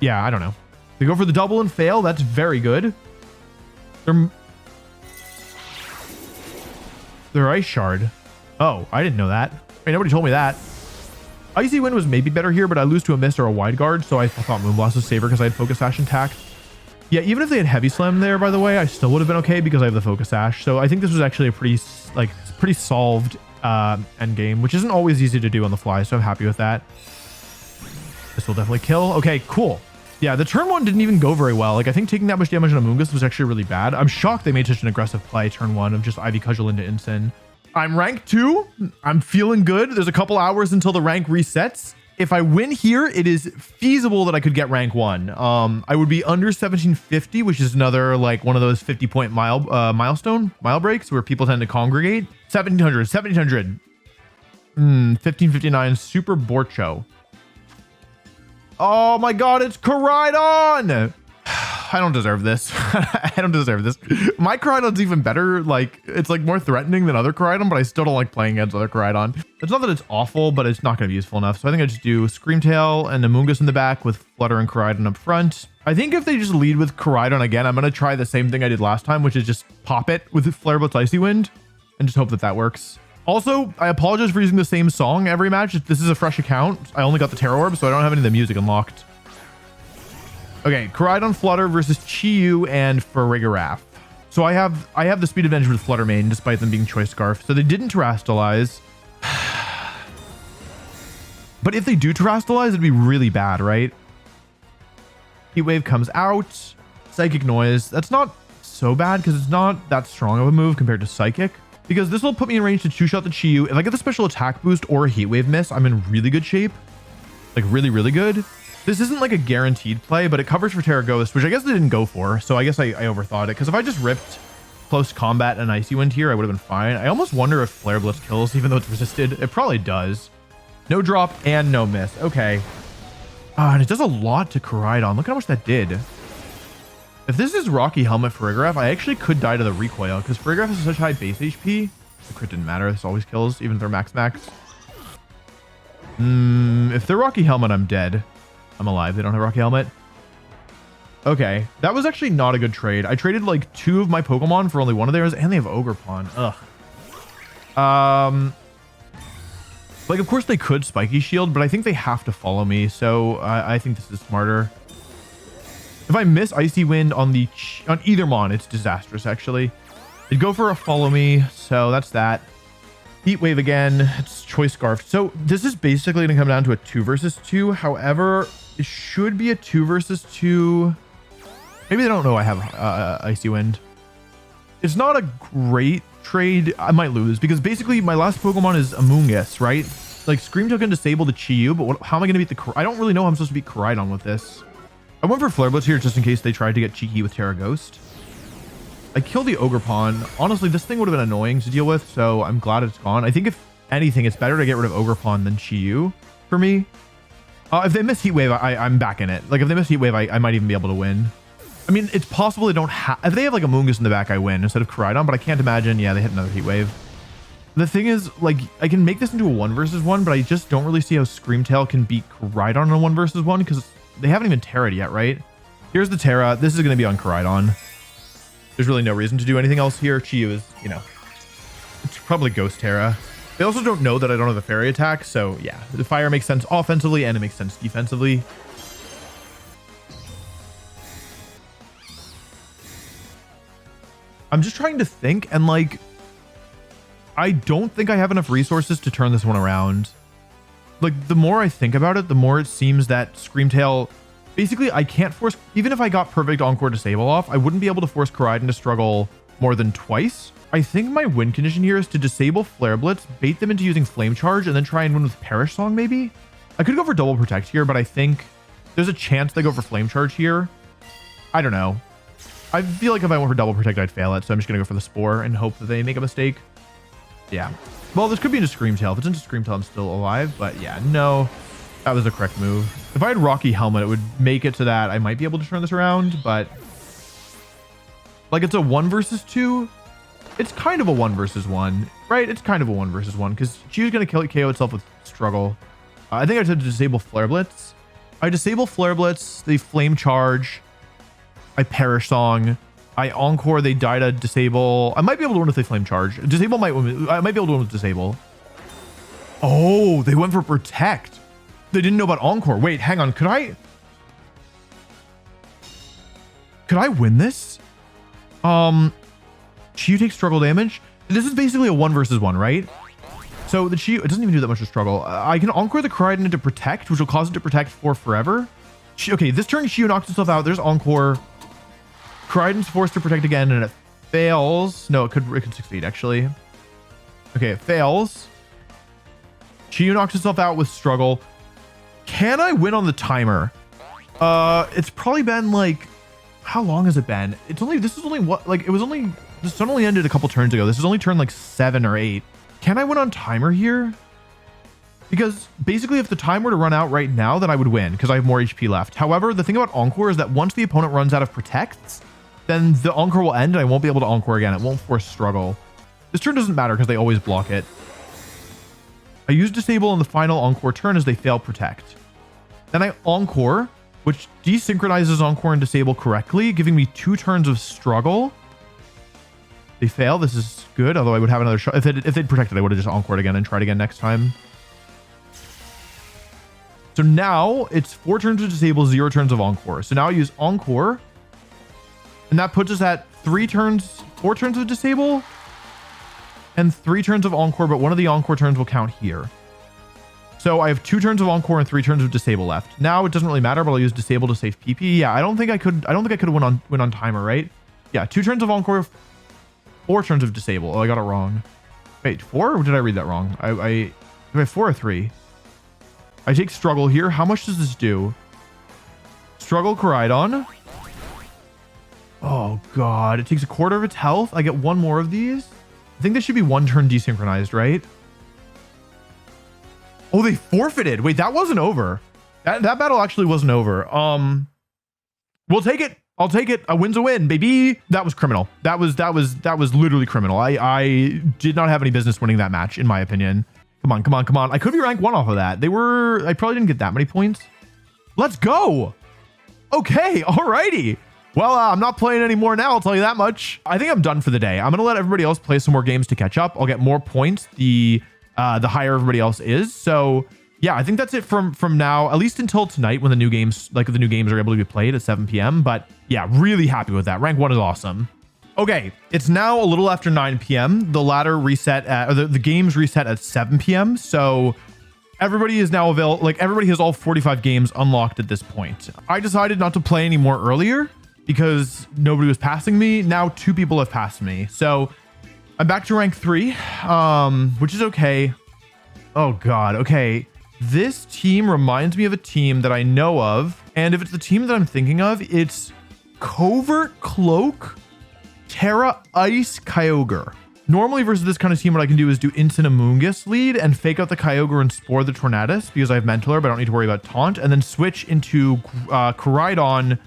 Yeah, I don't know. They go for the double and fail. That's very good. Their Ice Shard. Oh, I didn't know that. Wait, nobody told me that. Icy Wind was maybe better here, but I lose to a Mist or a Wide Guard, so I thought Moonblast was safer because I had Focus Sash intact. Yeah, even if they had Heavy Slam there, by the way, I still would have been okay because I have the Focus Sash. So I think this was actually a pretty solved end game, which isn't always easy to do on the fly, so I'm happy with that. This will definitely kill. Okay, cool. Yeah, the turn one didn't even go very well. Like, I think taking that much damage on Amoonguss was actually really bad. I'm shocked they made such an aggressive play turn one of just Ivy Cudgel into Incin. I'm rank 2. I'm feeling good. There's a couple hours until the rank resets. If I win here, it is feasible that I could get rank 1. I would be under 1750, which is another like one of those 50-point mile breaks where people tend to congregate. 1700, 1559, Super Borcho. Oh my god, it's Coridon! I don't deserve this. I don't deserve this. My Coridon's even better. Like, it's like more threatening than other Coridon, but I still don't like playing against other Coridon. It's not that it's awful, but it's not going to be useful enough. So I think I just do Screamtail and Amoonguss in the back with Flutter and Coridon up front. I think if they just lead with Coridon again, I'm going to try the same thing I did last time, which is just pop it with Flare Blitz Icy Wind and just hope that that works. Also, I apologize for using the same song every match. This is a fresh account. I only got the Terror Orb, so I don't have any of the music unlocked. Okay, Coridon Flutter versus Chi-Yu and Farigiraf. So I have the speed advantage with Flutter main, despite them being Choice Scarf. So they didn't Terrastalize. But if they do Terrastalize, it'd be really bad, right? Heat Wave comes out. Psychic Noise. That's not so bad because it's not that strong of a move compared to Psychic. Because this will put me in range to two-shot the Chi-Yu. If I get the special attack boost or a Heat Wave miss, I'm in really good shape. Like really, really good. This isn't like a guaranteed play, but it covers for Terapagos, which I guess they didn't go for. So I guess I overthought it. Because if I just ripped close combat and Icy Wind here, I would have been fine. I almost wonder if Flare Blitz kills, even though it's resisted. It probably does. No drop and no miss. Okay. And it does a lot to Coridon. Look how much that did. If this is Rocky Helmet Farigiraf, I actually could die to the recoil because Farigiraf has such high base HP. The crit didn't matter. This always kills, even if they're max. If they're Rocky Helmet, I'm dead. I'm alive. They don't have Rocky Helmet. Okay. That was actually not a good trade. I traded like 2 of my Pokemon for only 1 of theirs, and they have Ogre Pawn. Ugh. Like, of course they could Spiky Shield, but I think they have to follow me, so I think this is smarter. If I miss Icy Wind on either Mon, it's disastrous, actually. They'd go for a follow me, so that's that. Heat Wave again. It's Choice Scarf. So this is basically going to come down to a 2 versus 2. However, it should be a 2 versus 2. Maybe they don't know I have Icy Wind. It's not a great trade. I might lose because basically my last Pokemon is Amoonguss, right? Like Screamtail can disable the Chi-Yu, but how am I going to beat the... I don't really know how I'm supposed to beat Coridon with this. I went for Flare Blitz here just in case they tried to get cheeky with Terra Ghost. I killed the Ogre Pawn. Honestly, this thing would have been annoying to deal with, so I'm glad it's gone. I think if anything, it's better to get rid of Ogre Pawn than Chi-Yu for me. If they miss Heat Wave, I'm back in it. Like, if they miss Heat Wave, I might even be able to win. I mean, it's possible they don't have... If they have, like, Amoonguss in the back, I win instead of Coridon, but I can't imagine... Yeah, they hit another Heat Wave. The thing is, like, I can make this into a 1 versus 1, but I just don't really see how Screamtail can beat Coridon in a 1 versus 1 because they haven't even Terra'd yet, right? Here's the Terra. This is going to be on Coridon. There's really no reason to do anything else here. Chi-Yu is, you know, it's probably Ghost Terra. They also don't know that I don't have the Fairy attack, so yeah, the Fire makes sense offensively and it makes sense defensively. I'm just trying to think, and like, I don't think I have enough resources to turn this one around. Like, the more I think about it, the more it seems that Screamtail... Basically, I can't force... Even if I got perfect Encore Disable off, I wouldn't be able to force Coridon to struggle more than twice. I think my win condition here is to disable Flare Blitz, bait them into using Flame Charge, and then try and win with Perish Song, maybe? I could go for Double Protect here, but I think there's a chance they go for Flame Charge here. I don't know. I feel like if I went for Double Protect, I'd fail it, so I'm just going to go for the Spore and hope that they make a mistake. Yeah. Well, this could be into Screamtail. If it's into Screamtail, I'm still alive, but yeah, no. That was the correct move. If I had Rocky Helmet, it would make it to that I might be able to turn this around, but like it's a 1 versus 2. It's kind of a 1 versus 1, right? It's kind of a 1 versus 1 because Chi-Yu's going to KO itself with Struggle. I think I said to disable Flare Blitz. I disable Flare Blitz. They Flame Charge. I Perish Song. I Encore. They die to disable. I might be able to win if they Flame Charge. Disable might win. I might be able to win with Disable. Oh, they went for Protect. They didn't know about Encore. Wait, hang on. Could I win this? Chiyu takes struggle damage. This is basically a 1 versus 1, right? So the Chiyu, it doesn't even do that much of struggle. I can Encore the Coridon into Protect, which will cause it to protect for forever. Okay, this turn Chiyu knocks itself out. There's Encore. Coridon's forced to protect again, and it fails. No, it could succeed, actually. Okay, it fails. Chiyu knocks itself out with struggle. Can I win on the timer? It's probably been like, how long has it been? This one only ended a couple turns ago. This is only turn like 7 or 8. Can I win on timer here? Because basically if the time were to run out right now, then I would win because I have more HP left. However, the thing about Encore is that once the opponent runs out of protects, then the Encore will end and I won't be able to Encore again. It won't force struggle. This turn doesn't matter because they always block it. I use disable on the final Encore turn as they fail protect. Then I Encore, which desynchronizes Encore and disable correctly, giving me 2 turns of struggle. They fail. This is good, although I would have another shot. If they'd protected, I would have just Encored again and tried again next time. So now it's 4 turns of disable, 0 turns of Encore. So now I use Encore, and that puts us at 4 turns of disable and 3 turns of Encore, but one of the Encore turns will count here. So I have 2 turns of Encore and 3 turns of disable left. Now it doesn't really matter, but I'll use disable to save PP. Yeah, I don't think I could win on timer, right? Yeah, 2 turns of Encore, 4 turns of disable. Oh, I got it wrong. Wait, 4? Or did I read that wrong? Do I have 4 or 3? I take struggle here. How much does this do? Struggle Coridon. Oh god, it takes a quarter of its health. I get 1 more of these. I think this should be 1 turn desynchronized, right? Oh, they forfeited. Wait, that wasn't over. That battle actually wasn't over. We'll take it. I'll take it. A win's a win, baby. That was criminal. That was literally criminal. I did not have any business winning that match, in my opinion. Come on. I could be rank 1 off of that. I probably didn't get that many points. Let's go. Okay, alrighty. Well, I'm not playing anymore now, I'll tell you that much. I think I'm done for the day. I'm gonna let everybody else play some more games to catch up. I'll get more points the higher everybody else is. So yeah, I think that's it from now, at least until tonight when the new games are able to be played at 7 p.m. But yeah, really happy with that. Rank 1 is awesome. Okay, it's now a little after 9 p.m. The ladder reset the games reset at 7 p.m. So everybody is now available. Like everybody has all 45 games unlocked at this point. I decided not to play any more earlier because nobody was passing me. Now 2 people have passed me. So I'm back to rank 3, which is okay. Oh God. Okay. This team reminds me of a team that I know of. And if it's the team that I'm thinking of, it's Covert Cloak, Terra Ice, Kyogre. Normally versus this kind of team, what I can do is do Instant Amoonguss lead and fake out the Kyogre and Spore the Tornadus because I have Mentor, but I don't need to worry about Taunt, and then switch into Coridon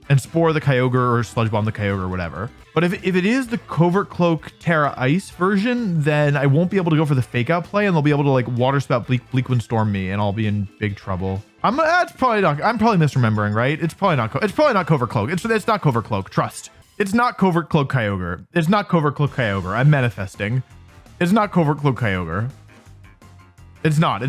and Spore the Kyogre or Sludge Bomb the Kyogre or whatever. But if it is the Covert Cloak Terra Ice version, then I won't be able to go for the fake out play, and they'll be able to like Water Spout Bleak Wind Storm me, and I'll be in big trouble. I'm probably misremembering, right? It's probably not Covert Cloak. It's not Covert Cloak. Trust. It's not Covert Cloak Kyogre. It's not Covert Cloak Kyogre. I'm manifesting. It's not Covert Cloak Kyogre. It's not.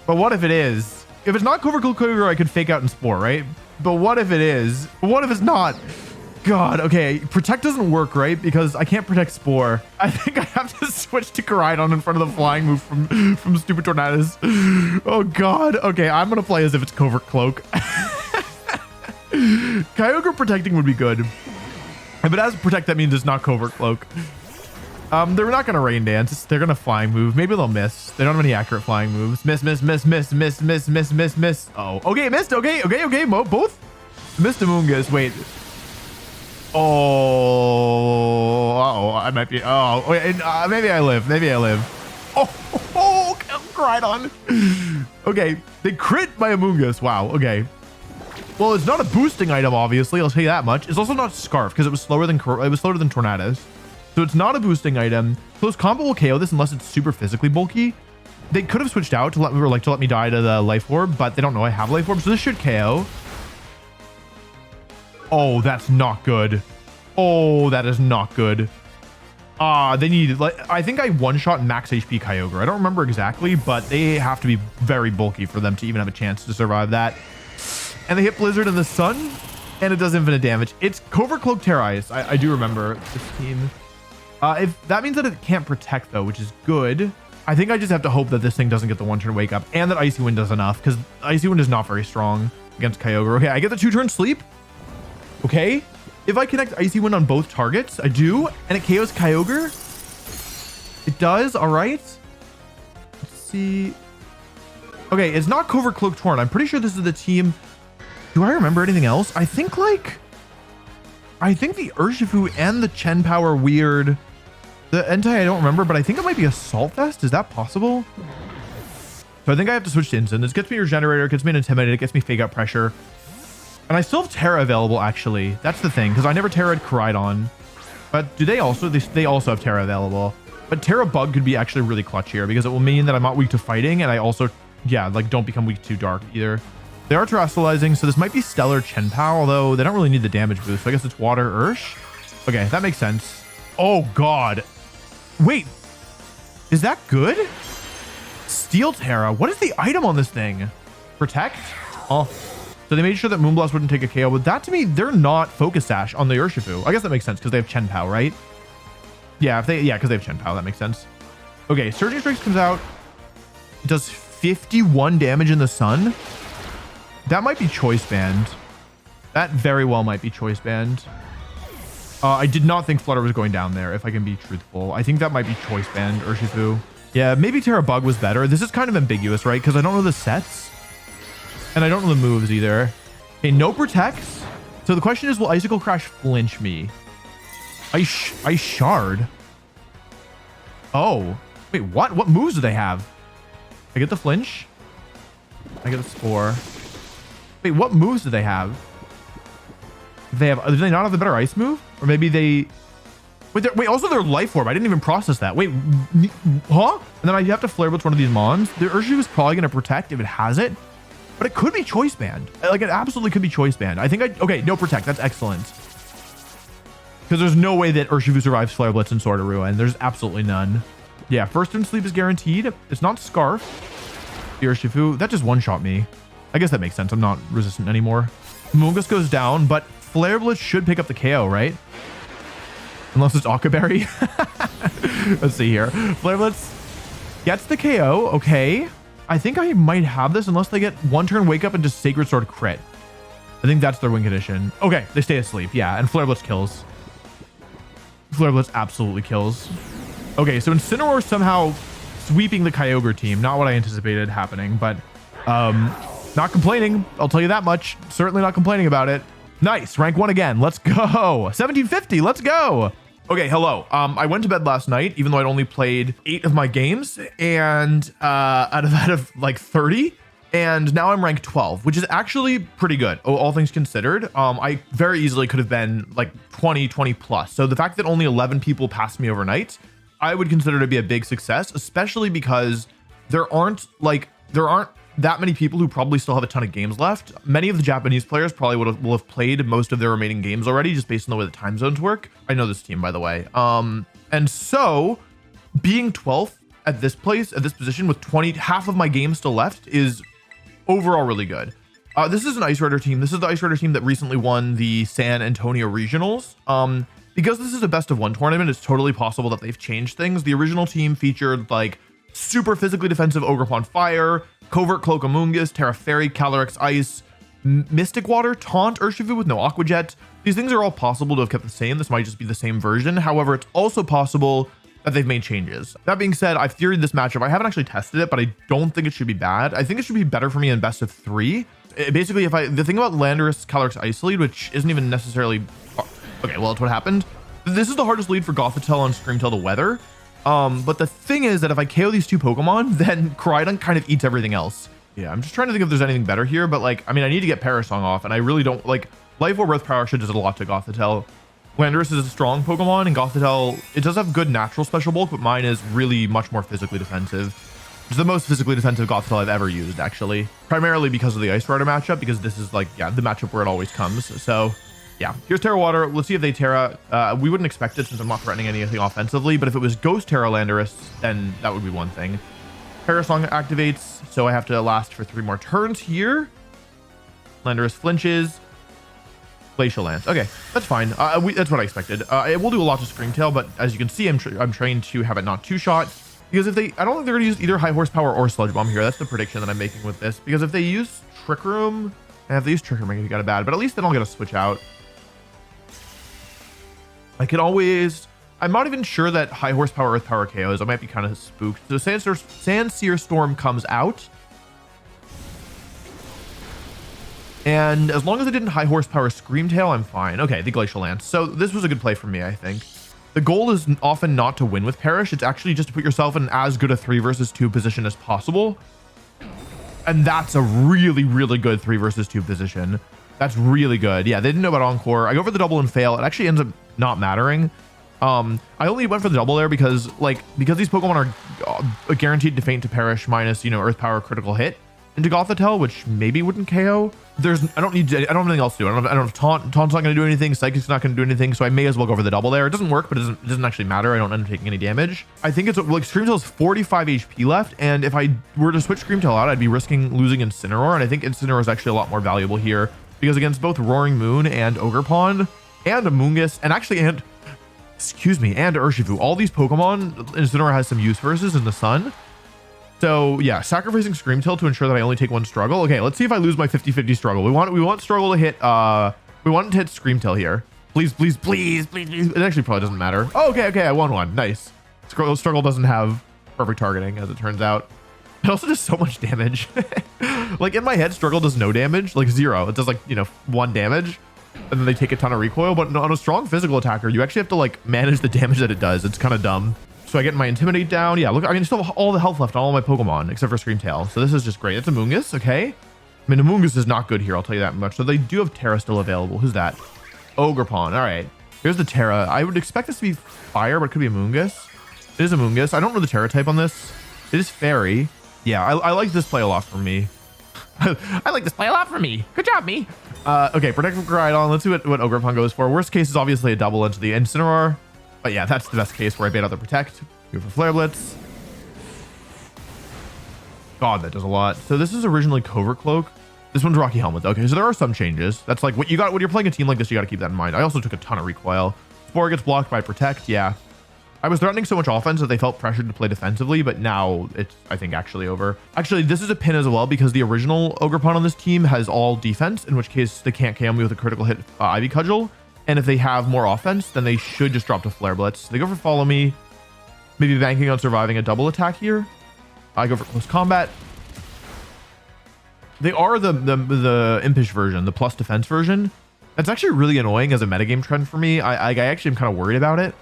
But what if it is? If it's not Covert Cloak Kyogre, I could fake out and Spore, right? But what if it is? What if it's not? God, okay. Protect doesn't work, right? Because I can't protect Spore. I think I have to switch to Coridon in front of the flying move from stupid Tornadus. Oh God. Okay, I'm gonna play as if it's Covert Cloak. Kyogre protecting would be good. If it has protect, that means it's not Covert Cloak. They're not gonna Rain Dance. They're gonna flying move. Maybe they'll miss. They don't have any accurate flying moves. Miss. Oh, okay, missed. Okay. Both missed Amoonguss. Wait. Oh, I might be. Oh, maybe I live. Oh, Coridon. Okay, they crit my Amoonguss. Wow. Okay. Well, it's not a boosting item, obviously. I'll tell you that much. It's also not Scarf because it was slower than Tornadus. So it's not a boosting item. Close combat will KO this unless it's super physically bulky. They could have switched out to let me die to the life orb, but they don't know I have life orb, so this should KO. Oh, that's not good. Oh, that is not good. They need, like, I think I one-shot max HP Kyogre. I don't remember exactly, but they have to be very bulky for them to even have a chance to survive that. And they hit Blizzard in the sun, and it does infinite damage. It's Covert Cloak Terra Ice. I do remember this team. If that means that it can't protect, though, which is good. I think I just have to hope that this thing doesn't get the one-turn wake up and that Icy Wind does enough, because Icy Wind is not very strong against Kyogre. Okay, I get the 2-turn sleep. Okay. If I connect Icy Wind on both targets, I do, and it KOs Kyogre. It does. All right. Let's see. Okay, it's not Covert Cloak Torn. I'm pretty sure this is the team. Do I remember anything else? I think the Urshifu and the Chen Power weird. The Entei I don't remember, but I think it might be Assault Vest. Is that possible? So I think I have to switch to Instant. This gets me Regenerator, it gets me an Intimidate, it gets me Fake Out Pressure. And I still have Terra available, actually. That's the thing, because I never Terra'd Coridon. But do they also? They also have Terra available. But Terra Bug could be actually really clutch here, because it will mean that I'm not weak to fighting, and I also, yeah, like, don't become weak to Dark either. They are Terrestrializing, so this might be Stellar Chenpao, although they don't really need the damage boost. So I guess it's Water Ursh. Okay, that makes sense. Oh, God. Wait, is that good? Steel Terra. What is the item on this thing? Protect? Oh, so they made sure that Moonblast wouldn't take a KO. But that, to me, they're not Focus Sash on the Urshifu. I guess that makes sense because they have Chenpao, right? Yeah, because they have Chenpao. That makes sense. Okay, Surging Strikes comes out. It does 51 damage in the sun. That might be Choice Band. That very well might be Choice Band. I did not think Flutter was going down there, if I can be truthful. I think that might be Choice Band, Urshifu. Yeah, maybe Terra Bug was better. This is kind of ambiguous, right? Because I don't know the sets. And I don't know the moves either. Okay, no protects. So the question is, will Icicle Crash flinch me? Ice Shard. Oh. Wait, what? What moves do they have? I get the flinch. I get the Spore. Wait, what moves do they have? Do they not have the better ice move? Or maybe they... Wait, also their Life Orb. I didn't even process that. Wait, huh? And then I have to Flare Blitz one of these Mons. The Urshifu is probably going to protect if it has it. But it could be Choice Band. Like, it absolutely could be Choice Band. Okay, no protect. That's excellent. Because there's no way that Urshifu survives Flare Blitz and Sword of Ruin. There's absolutely none. Yeah, first turn sleep is guaranteed. It's not Scarf. The Urshifu, that just one-shot me. I guess that makes sense. I'm not resistant anymore. Moongus goes down, but Flare Blitz should pick up the KO, right? Unless it's Akaberry. Let's see here. Flare Blitz gets the KO. Okay. I think I might have this unless they get one turn wake up and just Sacred Sword crit. I think that's their win condition. Okay, they stay asleep. Yeah, and Flare Blitz kills. Flare Blitz absolutely kills. Okay, so Incineroar somehow sweeping the Kyogre team. Not what I anticipated happening, but not complaining. I'll tell you that much. Certainly not complaining about it. Nice. Rank 1 again. Let's go. 1750. Let's go. Okay, hello. I went to bed last night, even though I'd only played 8 of my games, and out of like 30, and now I'm ranked 12, which is actually pretty good, all things considered. I very easily could have been like 20 plus. So the fact that only 11 people passed me overnight, I would consider to be a big success, especially because there aren't that many people who probably still have a ton of games left. Many of the Japanese players probably will have played most of their remaining games already, just based on the way the time zones work. I know this team, by the way. And so being 12th at this place, at this position with half of my games still left is overall really good. This is an Ice Rider team. This is the Ice Rider team that recently won the San Antonio Regionals. Because this is a best of 1 tournament, it's totally possible that they've changed things. The original team featured like super physically defensive Ogerpon Fire, Covert Cloak Amoonguss, Terra Fairy, Calyrex Ice, Mystic Water, Taunt Urshifu with no Aqua Jet. These things are all possible to have kept the same. This might just be the same version. However, it's also possible that they've made changes. That being said, I've theoried this matchup. I haven't actually tested it, but I don't think it should be bad. I think it should be better for me in best of 3. Basically, the thing about Landorus Calyrex Ice lead, which isn't even necessarily... Okay, well, that's what happened. This is the hardest lead for Gothitelle and Screamtail to weather. But the thing is that if I KO these 2 Pokemon, then Coridon kind of eats everything else. Yeah, I'm just trying to think if there's anything better here, but like, I mean, I need to get Parasong off, and I really don't like Life Orb Breath Power should does a lot to Gothitelle. Landorus is a strong Pokemon, and Gothitelle, it does have good natural special bulk, but mine is really much more physically defensive. It's the most physically defensive Gothitelle I've ever used, actually. Primarily because of the Ice Rider matchup, because this is like, yeah, the matchup where it always comes. So, yeah. Here's Terra Water. Let's see if they Terra. We wouldn't expect it since I'm not threatening anything offensively, but if it was Ghost Terra Landorus, then that would be one thing. Parasong activates, so I have to last for 3 more turns here. Landorus flinches. Glacial Lance. Okay, that's fine. That's what I expected. It will do a lot to Scream Tail, but as you can see, I'm trained to have it not two-shot. Because if they, I don't think they're going to use either High Horsepower or Sludge Bomb here. That's the prediction that I'm making with this. Because if they use Trick Room, and if they use Trick Room, it got a bad, but at least then I'll get a switch out. I could always, I'm not even sure that High Horsepower Earth Power KOs. I might be kind of spooked. So Sandsear Storm comes out. And as long as I didn't High Horsepower Scream Tail, I'm fine. Okay, the Glacial Lance. So this was a good play for me, I think. The goal is often not to win with Perish. It's actually just to put yourself in as good a 3 versus 2 position as possible. And that's a really, really good 3 versus 2 position. That's really good. Yeah, they didn't know about Encore. I go for the double and fail. It actually ends up not mattering. I only went for the double there because these Pokemon are guaranteed to faint to Perish minus, you know, Earth Power critical hit into Gothitelle, which maybe wouldn't KO. I don't have anything else to do. I don't have Taunt. Taunt's not going to do anything. Psychic's not going to do anything. So I may as well go for the double there. It doesn't work, but it doesn't actually matter. I don't end up taking any damage. I think it's like Scream Tail's 45 HP left. And if I were to switch Scream Tail out, I'd be risking losing Incineroar. And I think Incineroar is actually a lot more valuable here because against both Roaring Moon and Ogerpon and Amoonguss and Urshifu, all these Pokemon, Incineroar has some use versus in the sun. So yeah, sacrificing Scream Tail to ensure that I only take 1 struggle. Okay, let's see if I lose my 50-50 struggle. We want struggle to hit, we want to hit Scream Tail here. Please, please, please, please, please. It actually probably doesn't matter. Oh, okay, I won one. Nice. Struggle doesn't have perfect targeting, as it turns out. It also does so much damage. Like in my head, struggle does no damage, like 0. It does like, you know, 1 damage. And then they take a ton of recoil. But on a strong physical attacker, you actually have to like manage the damage that it does. It's kind of dumb. So I get my Intimidate down. Yeah, look, I mean, I still have all the health left on all my Pokemon, except for Scream Tail. So this is just great. It's Amoonguss, okay? I mean, Amoonguss is not good here, I'll tell you that much. So they do have Terra still available. Who's that? Ogerpon, all right. Here's the Terra. I would expect this to be Fire, but it could be Amoonguss. It is Amoonguss. I don't know the Terra type on this. It is Fairy. Yeah, I like this play a lot for me. I like this play a lot for me. Good job, me. Okay, Protect from Coridon. Let's see what Ogerpon goes for. Worst case is obviously a double into the Incineroar. But yeah, that's the best case where I bait out the Protect. Go for Flare Blitz. God, that does a lot. So this is originally Covert Cloak. This one's Rocky Helmet. Okay, so there are some changes. That's like what you got when you're playing a team like this. You got to keep that in mind. I also took a ton of recoil. Spore gets blocked by Protect. Yeah, I was threatening so much offense that they felt pressured to play defensively, but now it's, I think, actually over. Actually, this is a pin as well because the original Ogerpon on this team has all defense, in which case they can't KO me with a critical hit Ivy Cudgel. And if they have more offense, then they should just drop to Flare Blitz. They go for Follow Me, maybe banking on surviving a double attack here. I go for Close Combat. They are the Impish version, the plus defense version. That's actually really annoying as a metagame trend for me. I actually am kind of worried about it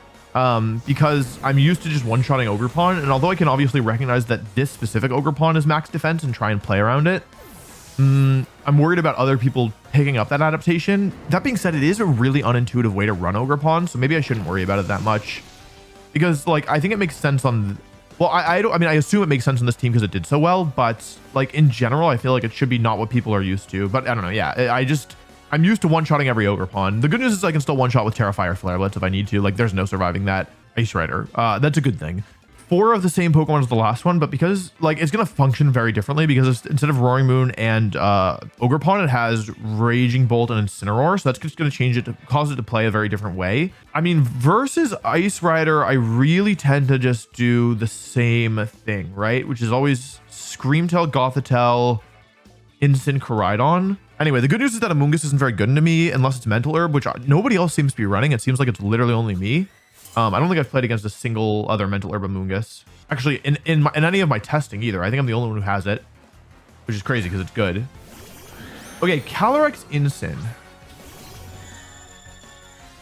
because I'm used to just one-shotting Ogerpon. And although I can obviously recognize that this specific Ogerpon is max defense and try and play around it, I'm worried about other people picking up that adaptation. That being said, it is a really unintuitive way to run Ogerpon, so maybe I shouldn't worry about it that much. Because, like, I think it makes sense on... Well, I mean, I assume it makes sense on this team because it did so well, but, like, in general, I feel like it should be not what people are used to. But I don't know, yeah. I'm used to one-shotting every Ogerpon. The good news is I can still one-shot with Terrafire Flare Blitz if I need to. Like, there's no surviving that Ice Rider. That's a good thing. 4 of the same Pokemon as the last one, but because like it's gonna function very differently because instead of Roaring Moon and Ogerpon, it has Raging Bolt and Incineroar, so that's just gonna change it to cause it to play a very different way. I mean, versus Ice Rider, I really tend to just do the same thing, right? Which is always Scream Tail, Gothitelle, Instant Coridon. Anyway, the good news is that Amoonguss isn't very good into me unless it's Mental Herb, which nobody else seems to be running. It seems like it's literally only me. I don't think I've played against a single other Mental Herb Amoonguss. Actually, in any of my testing either. I think I'm the only one who has it, which is crazy because it's good. Okay, Calyrex Incin.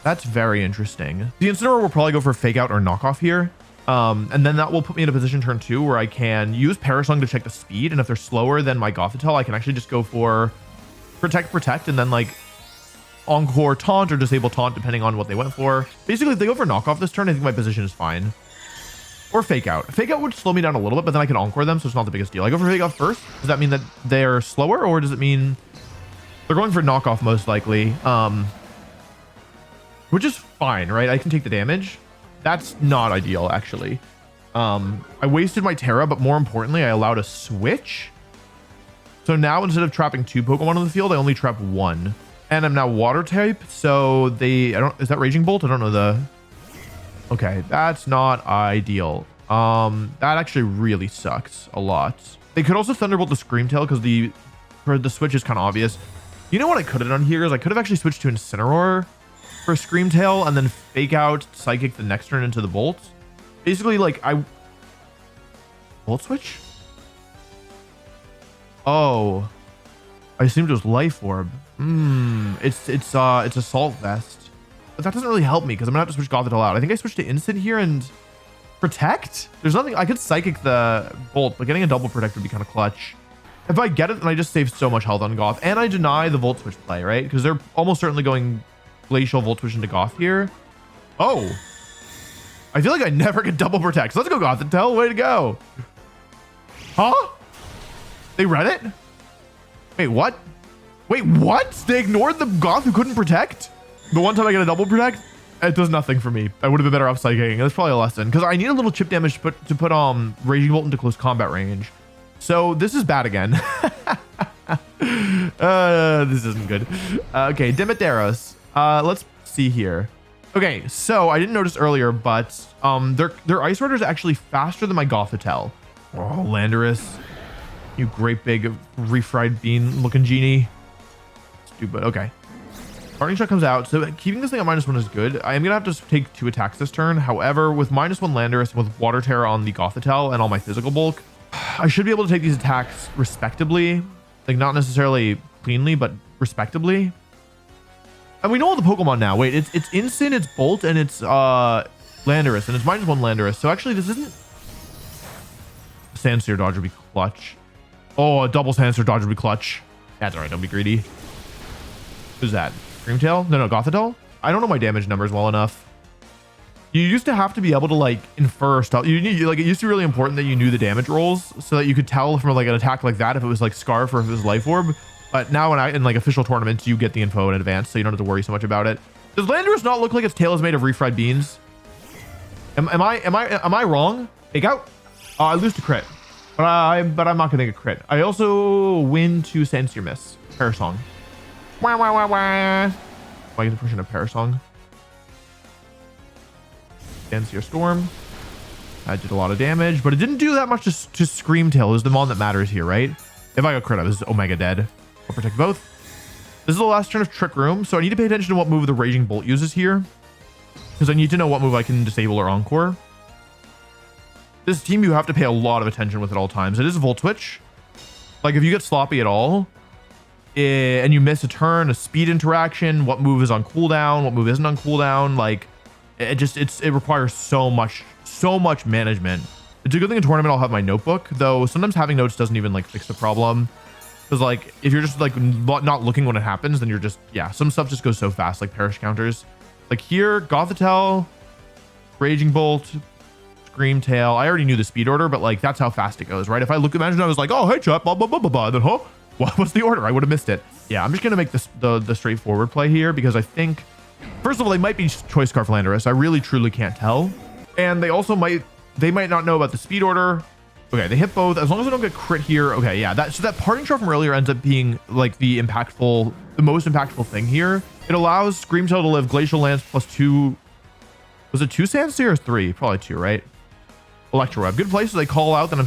That's very interesting. The Incineroar will probably go for Fake Out or Knockoff here. And then that will put me in a position turn 2 where I can use Parasong to check the speed. And if they're slower than my Gothitelle, I can actually just go for Protect, and then like Encore Taunt or Disable Taunt, depending on what they went for. Basically, if they go for Knockoff this turn, I think my position is fine. Or Fake Out. Fake Out would slow me down a little bit, but then I can Encore them, so it's not the biggest deal. I go for Fake Out first. Does that mean that they're slower, or does it mean they're going for Knockoff most likely? Which is fine, right? I can take the damage. That's not ideal, actually. I wasted my Terra, but more importantly, I allowed a switch. So now instead of trapping 2 Pokemon on the field, I only trap 1. And I'm now water type, so is that Raging Bolt? I don't know okay, that's not ideal. That actually really sucks a lot. They could also Thunderbolt the Screamtail because the switch is kind of obvious. You know what I could have done here is I could have actually switched to Incineroar for Screamtail and then Fake Out Psychic the next turn into the Bolt. Basically, like Volt Switch? Oh, I assumed it was Life Orb. It's Assault Vest, but that doesn't really help me because I'm gonna have to switch Gothitelle out. I think I switched to Instant here and Protect. There's nothing I could Psychic the Bolt, but getting a double Protect would be kind of clutch. If I get it, then I just save so much health on Goth, and I deny the Volt Switch play, right? Because they're almost certainly going Glacial Volt Switch into Goth here. Oh, I feel like I never get double Protect. So let's go Gothitelle. Way to go. Huh? They read it? Wait, what? Wait, what? They ignored the Goth who couldn't Protect? The one time I get a double Protect, it does nothing for me. I would have been better off Psyching. That's probably a lesson because I need a little chip damage to put Raging Bolt into close combat range. So this is bad again. This isn't good. Okay, Dimiteros. Let's see here. Okay, so I didn't notice earlier, but their Ice Rider is actually faster than my Gothitelle. Oh, Landorus. You great big refried bean looking genie. Stupid. Okay. Parting Shot comes out. So keeping this thing at -1 is good. I am going to have to take 2 attacks this turn. However, with -1 Landorus, with Water Terror on the Gothitelle and all my physical bulk, I should be able to take these attacks respectably. Like not necessarily cleanly, but respectably. And we know all the Pokemon now. Wait, it's Instant, it's Bolt, and it's Landorus, and it's -1 Landorus. So actually this isn't... Sandsphere Dodge would be clutch. Oh, a double Sandsphere Dodge would be clutch. That's alright, don't be greedy. Who's that? Screamtail? No, Gothitelle? I don't know my damage numbers well enough. You used to have to be able to like infer stuff. It used to be really important that you knew the damage rolls so that you could tell from like an attack like that if it was like Scarf or if it was Life Orb. But now in like official tournaments, you get the info in advance, so you don't have to worry so much about it. Does Landorus not look like its tail is made of refried beans? Am I wrong? Fake Out. I lose to crit, but I'm not gonna get a crit. I also win to Sandsphere Miss. Parasong. Wah wah wah wah. I get to push in a Parasong. Sandsphere Storm. I did a lot of damage, but it didn't do that much to Screamtail. It was the one that matters here, right? If I got crit, I was Omega dead. I'll protect both. This is the last turn of Trick Room, so I need to pay attention to what move the Raging Bolt uses here, because I need to know what move I can disable or Encore. This team, you have to pay a lot of attention with at all times. It is a Volt Switch. Like if you get sloppy at all, and you miss a turn, a speed interaction, what move is on cooldown, what move isn't on cooldown, like it requires so much management. It's a good thing in tournament I'll have my notebook, though sometimes having notes doesn't even like fix the problem. Because like if you're just like not looking when it happens, then you're just, yeah, some stuff just goes so fast, like perish counters. Like here, Gothitelle, Raging Bolt, Screamtail. I already knew the speed order, but like that's how fast it goes, right? If I imagine I was like, oh hey chat, blah blah blah blah blah, then what's the order? I would have missed it. Yeah, I'm just gonna make this the straightforward play here because I think, first of all, they might be Choice Scarf Landorus. I really truly can't tell, and they also might not know about the speed order. Okay, they hit both. As long as I don't get crit here. Okay, yeah. So that Parting Shot from earlier ends up being like the most impactful thing here. It allows Screamtail to live Glacial Lance +2. Was it 2 Sandsphere or 3? Probably 2, right? Electro Web. Good places they call out that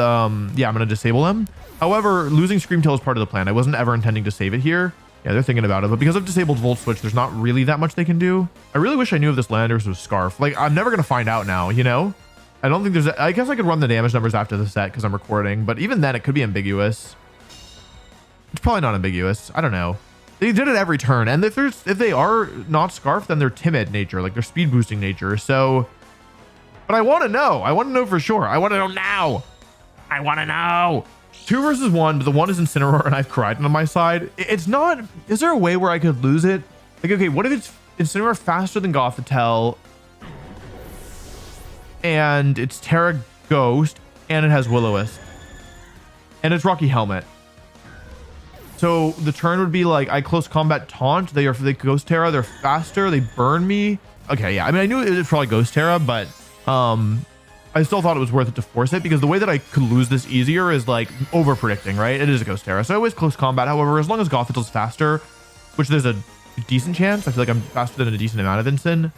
I'm gonna disable them. However, losing Screamtail is part of the plan. I wasn't ever intending to save it here. Yeah, they're thinking about it, but because I've disabled Volt Switch, there's not really that much they can do. I really wish I knew if this Landorus was Scarf. Like, I'm never gonna find out now, you know? I don't think I guess I could run the damage numbers after the set because I'm recording, but even then it could be ambiguous. It's probably not ambiguous. I don't know. They did it every turn, and if they are not Scarf, then they're timid nature, like they're speed boosting nature. So, but I want to know. I want to know for sure. I want to know now. I want to know. 2 versus 1, but the 1 is Incineroar, and I have Coridon on my side. It's not. Is there a way where I could lose it Like, okay, what if it's Incineroar faster than Gothitelle, and it's Terapagos, and it has Will-O-Wisp, and it's Rocky Helmet. So the turn would be like, I close combat taunt. They Ghost Terra. They're faster. They burn me. Okay, yeah. I mean, I knew it was probably Ghost Terra, but I still thought it was worth it to force it because the way that I could lose this easier is like over predicting, right? It is a Ghost Terra, so I always close combat. However, as long as Gothitell's faster, which there's a decent chance, I feel like I'm faster than a decent amount of Incin.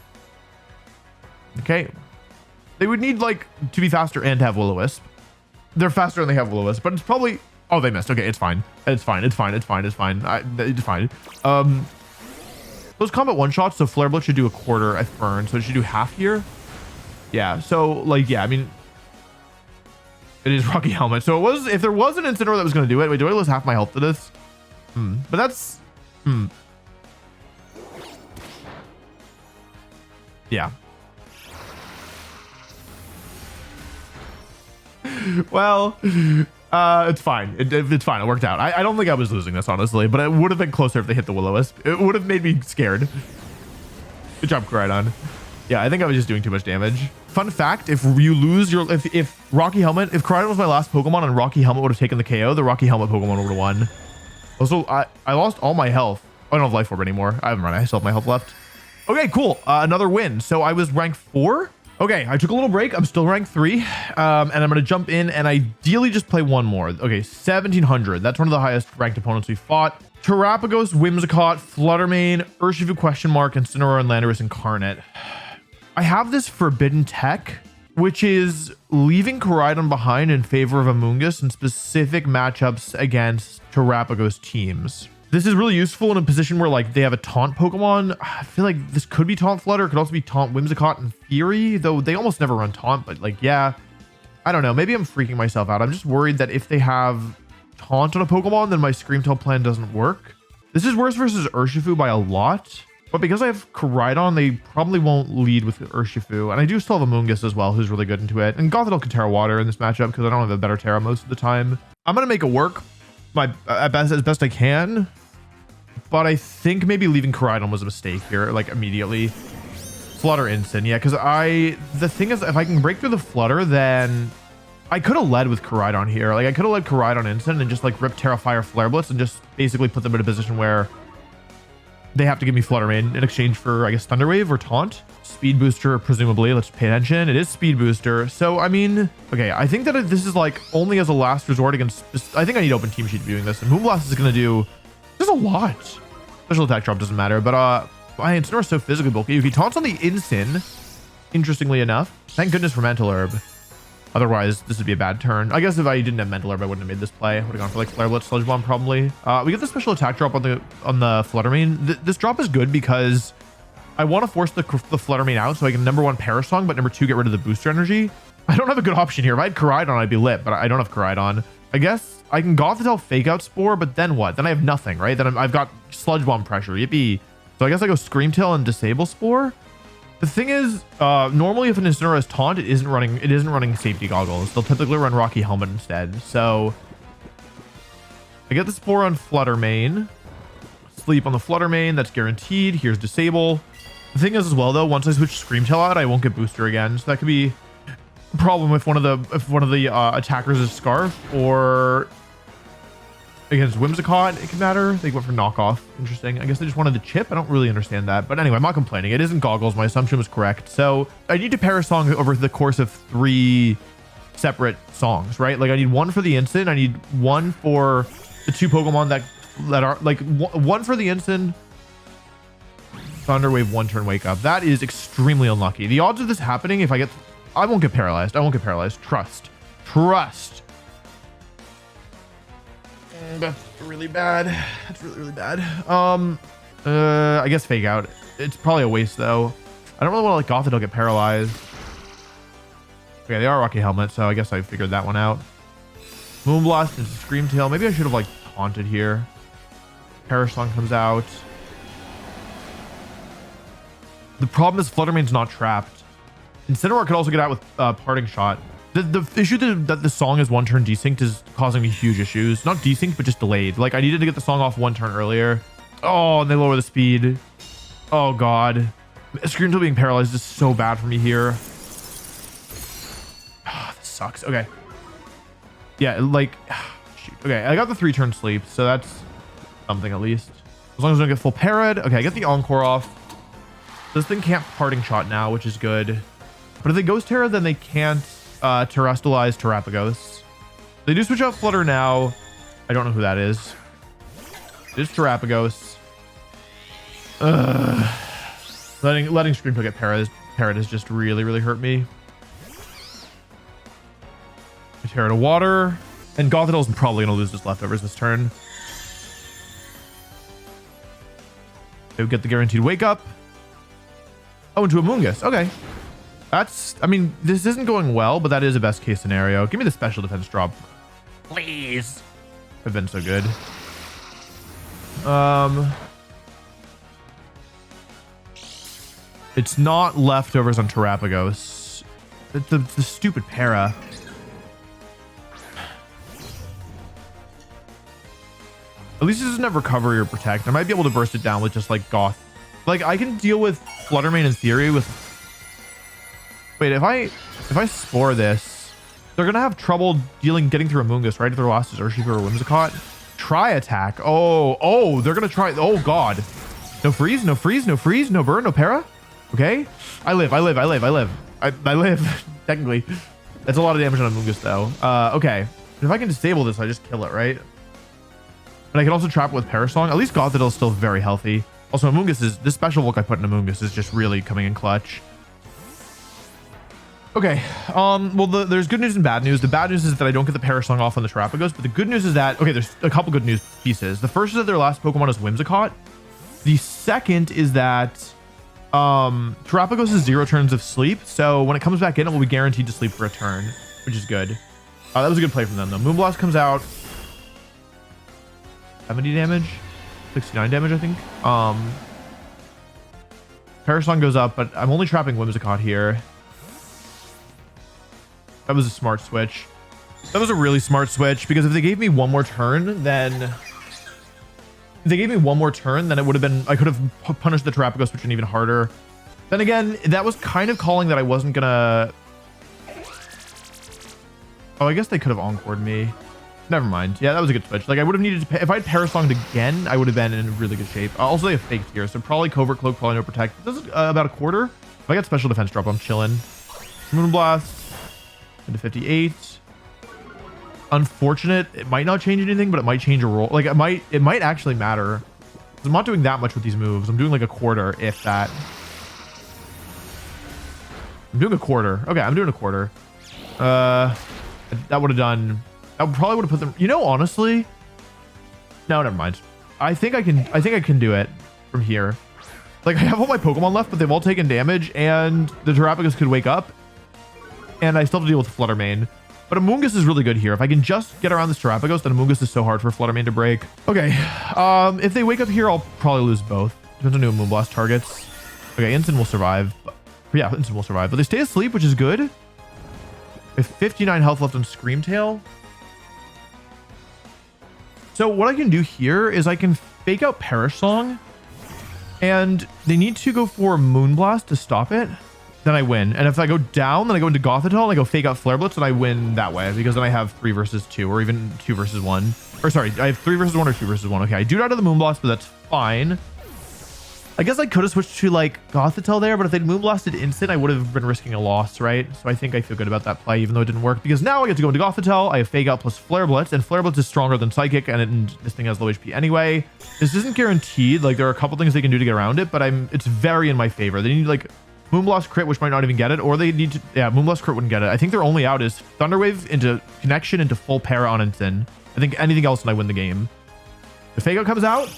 Okay, they would need like to be faster and to have Will-O-Wisp. They're faster and they have Will-O-Wisp, but it's probably. Oh, they missed. Okay, it's fine. It's fine. It's fine. It's fine. It's fine. It's fine. Those combat one shots, so Flare Blitz should do a quarter at Burn, so it should do half here. Yeah. So like, yeah. I mean, it is Rocky Helmet. So it was. If there was an Incineroar that was going to do it. Wait, do I lose half my health to this? But that's. Yeah. Well. It's fine. It's fine. It worked out. I don't think I was losing this, honestly, but it would have been closer if they hit the Will-O-Wisp. It would have made me scared. Good job, Coridon. Yeah, I think I was just doing too much damage. Fun fact, if you lose your... If Rocky Helmet... If Coridon was my last Pokemon and Rocky Helmet would have taken the KO, the Rocky Helmet Pokemon would have won. Also, I lost all my health. I don't have Life Orb anymore. I haven't run. I still have my health left. Okay, cool. Another win. So I was rank 4. Okay, I took a little break. I'm still rank 3, and I'm going to jump in and ideally just play one more. Okay, 1700. That's one of the highest ranked opponents we fought. Terapagos, Whimsicott, Fluttermane, Urshifu question mark, Incineroar, and Landorus Incarnate. I have this Forbidden Tech, which is leaving Coridon behind in favor of Amoonguss in specific matchups against Terapagos teams. This is really useful in a position where like they have a taunt Pokemon. I feel like this could be taunt Flutter, could also be taunt Whimsicott in theory, though they almost never run taunt, but like, yeah, I don't know. Maybe I'm freaking myself out. I'm just worried that if they have taunt on a Pokemon, then my Screamtail plan doesn't work. This is worse versus Urshifu by a lot, but because I have Coridon, they probably won't lead with Urshifu. And I do still have Amoonguss as well, who's really good into it. And Gothitelle can Terra Water in this matchup because I don't have a better Terra most of the time. I'm going to make it work as best I can. But I think maybe leaving Coridon was a mistake here, like immediately. Flutter Incin, yeah, because the thing is, if I can break through the Flutter, then I could have led with Coridon here. Like I could have led Coridon Incin and just like rip Terra Fire Flare Blitz and just basically put them in a position where they have to give me Fluttermane in exchange for, I guess, Thunder Wave or Taunt. Speed Booster, presumably. Let's pay attention. It is Speed Booster. So, I mean, okay, I think that this is like only as a last resort against, I think I need Open Team Sheet viewing this. And Moonblast is going to do, there's a lot. Special attack drop doesn't matter, but my Incineroar is so physically bulky. If he taunts on the Incin, interestingly enough, thank goodness for Mental Herb. Otherwise, this would be a bad turn. I guess if I didn't have Mental Herb, I wouldn't have made this play. I would have gone for like Flare Blitz, Sludge Bomb probably. We get the special attack drop on the Fluttermane. This drop is good because I want to force the Fluttermane out so I can number 1 Parasong, but number 2 get rid of the booster energy. I don't have a good option here. If I had Coridon, I'd be lit, but I don't have Coridon. I guess I can Gothitelle Fake Out Spore, but then what? Then I have nothing, right? Then I've got Sludge Bomb pressure. Yippee. So I guess I go Screamtail and Disable Spore. The thing is, normally if an Incineroar is taunt, it isn't running Safety Goggles. They'll typically run Rocky Helmet instead. So I get the Spore on Fluttermane. Sleep on the Fluttermane. That's guaranteed. Here's Disable. The thing is as well though, once I switch Screamtail out, I won't get Booster again. So that could be a problem if one of the attackers is Scarf, or against Whimsicott, it could matter. They went for knockoff. Interesting. I guess they just wanted the chip. I don't really understand that. But anyway, I'm not complaining. It isn't Goggles. My assumption was correct. So I need to Parasong over the course of 3 separate songs, right? Like I need 1 for the Incin. I need 1 for the 2 Pokemon that are like 1 for the Incin. Thunder Wave, 1 turn Wake Up. That is extremely unlucky. The odds of this happening, if I won't get paralyzed. I won't get paralyzed. Trust. That's really bad. That's really, really bad. I guess Fake Out. It's probably a waste though. I don't really want to let Gothitelle get paralyzed. Okay, they are Rocky Helmet, so I guess I figured that one out. Moonblast and Screamtail. Maybe I should have like taunted here. Parasong comes out. The problem is Fluttermane's not trapped. Incineroar could also get out with Parting Shot. The issue that the song is 1 turn desynced is causing me huge issues. Not desynced, but just delayed. Like I needed to get the song off 1 turn earlier. Oh, and they lower the speed. Oh god. Screamtail being paralyzed is so bad for me here. This sucks. Okay. Yeah, like, shoot. Okay, I got the 3-turn sleep, so that's something at least. As long as I don't get full parried. Okay, I get the encore off. This thing can't parting shot now, which is good. But if they Ghost Terra, then they can't terrestrialize Terapagos. They do switch out Flutter now. I don't know who that is. It's Terapagos. Letting Screamtail get parried has just really hurt me. Terra to water. And Gothitell's probably going to lose his leftovers this turn. They would get the guaranteed wake up. Oh, into Amoonguss. Okay. That's, I mean, this isn't going well, but that is a best case scenario. Give me the special defense drop. Please. I've been so good. It's not leftovers on Terapagos. The stupid para. At least it doesn't have recovery or protect. I might be able to burst it down with just like Goth. Like I can deal with Fluttermane in theory with. Wait, if I spore this, they're gonna have trouble getting through Amoonguss, right? If they're lost as Urshifu or Whimsicott. Try attack. Oh, they're gonna try. Oh god. No freeze, no freeze, no freeze, no burn, no para. Okay. I live. I live. Technically. That's a lot of damage on Amoonguss though. Okay. If I can disable this, I just kill it, right? And I can also trap it with Parasong. At least Gothitell is still very healthy. Also, Amoonguss is, this special Volk I put in Amoonguss is just really coming in clutch. Okay, well, there's good news and bad news. The bad news is that I don't get the Parasong off on the Terapagos, but the good news is that, okay, there's a couple good news pieces. The first is that their last Pokemon is Whimsicott. The second is that Terapagos is 0 turns of sleep, so when it comes back in, it will be guaranteed to sleep for a turn, which is good. That was a good play from them, though. Moonblast comes out. 70 damage, 69 damage, I think. Parasong goes up, but I'm only trapping Whimsicott here. That was a smart switch. That was a really smart switch because if they gave me one more turn, then it would have been, I could have punished the Terapagos, which is even harder. Then again, that was kind of calling that I wasn't gonna. Oh, I guess they could have encored me. Never mind. Yeah, that was a good switch. Like I would have needed to pay, if I had Parasonged again, I would have been in really good shape. Also, they have faked here, so probably Covert Cloak, probably no protect. This is about a quarter. If I got special defense drop, I'm chilling. Moonblast into 58. Unfortunate. It might not change anything, but it might change a roll. Like it might actually matter. I'm not doing that much with these moves. I'm doing like a quarter, if that. I'm doing a quarter. Okay, I'm doing a quarter. That would have done. I probably would have put them. You know, honestly, no, never mind. I think I can do it from here. Like I have all my Pokemon left, but they've all taken damage, and the Terapagos could wake up, and I still have to deal with Fluttermane. But Amoonguss is really good here. If I can just get around this Terapagos, then Amoonguss is so hard for Fluttermane to break. Okay, if they wake up here, I'll probably lose both. Depends on who Moonblast targets. Okay, Instant will survive. Yeah, Instant will survive, but they stay asleep, which is good. I have 59 health left on Screamtail. So what I can do here is I can fake out Perish Song, and they need to go for Moonblast to stop it. Then I win. And if I go down, then I go into Gothitell and I go fake out Flare Blitz, and I win that way because then I have 3 versus 2 or even 2 versus 1. Or sorry, I have 3 versus 1 or 2 versus 1. Okay, I do it out of the Moonblast, but that's fine. I guess I could have switched to like Gothitell there, but if they'd Moonblasted instant, I would have been risking a loss, right? So I think I feel good about that play, even though it didn't work, because now I get to go into Gothitell. I have Fake Out plus Flare Blitz, and Flare Blitz is stronger than Psychic, and this thing has low HP anyway. This isn't guaranteed. Like there are a couple things they can do to get around it, but it's very in my favor. They need like Moonblast crit, which might not even get it, or they need to, yeah, Moonblast crit wouldn't get it. I think their only out is Thunderwave into Connection into full para on Instant. I think anything else and I win the game. The Fake Out comes out.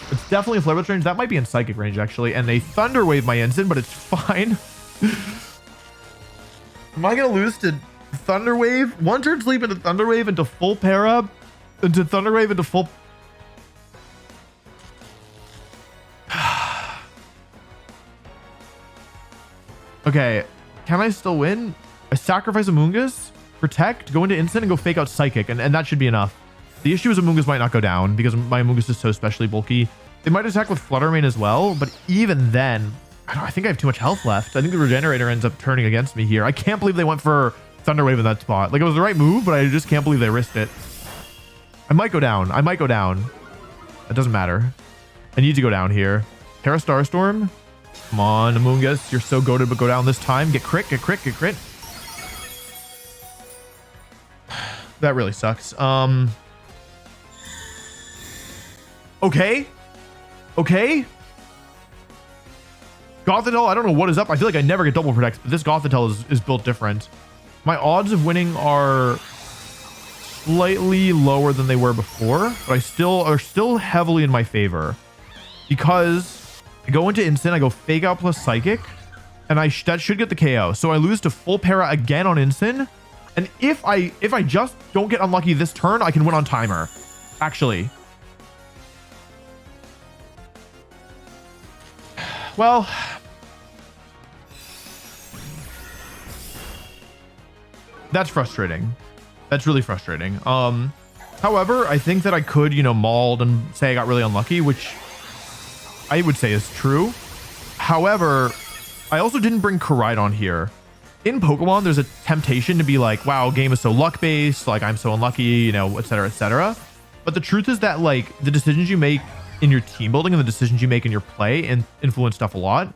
It's definitely a Flare Blitz range. That might be in Psychic range, actually. And they Thunder Wave my Instant, but it's fine. Am I going to lose to Thunder Wave? 1 turn sleep into Thunder Wave into full para. Into Thunder Wave into full... Okay. Can I still win? I sacrifice Amoonguss, protect, go into Instant, and go Fake Out Psychic. And that should be enough. The issue is Amoonguss might not go down because my Amoonguss is so specially bulky. They might attack with Flutter Mane as well, but even then, I think I have too much health left. I think the Regenerator ends up turning against me here. I can't believe they went for Thunder Wave in that spot. Like, it was the right move, but I just can't believe they risked it. I might go down. I might go down. It doesn't matter. I need to go down here. Terra Starstorm. Come on, Amoonguss. You're so goated, but go down this time. Get crit, get crit, get crit. That really sucks. Okay. Okay. Gothitelle, I don't know what is up. I feel like I never get double protects, but this Gothitelle is built different. My odds of winning are slightly lower than they were before, but are still heavily in my favor because I go into instant, I go fake out plus psychic, and that should get the KO. So I lose to full para again on instant. And if I just don't get unlucky this turn, I can win on timer. Actually. Well, that's frustrating. That's really frustrating. However, I think that I could, mauled and say I got really unlucky, which I would say is true. However, I also didn't bring Coridon here. In Pokemon, there's a temptation to be like, wow, game is so luck-based, like I'm so unlucky, et cetera, et cetera. But the truth is that like the decisions you make in your team building and the decisions you make in your play influence stuff a lot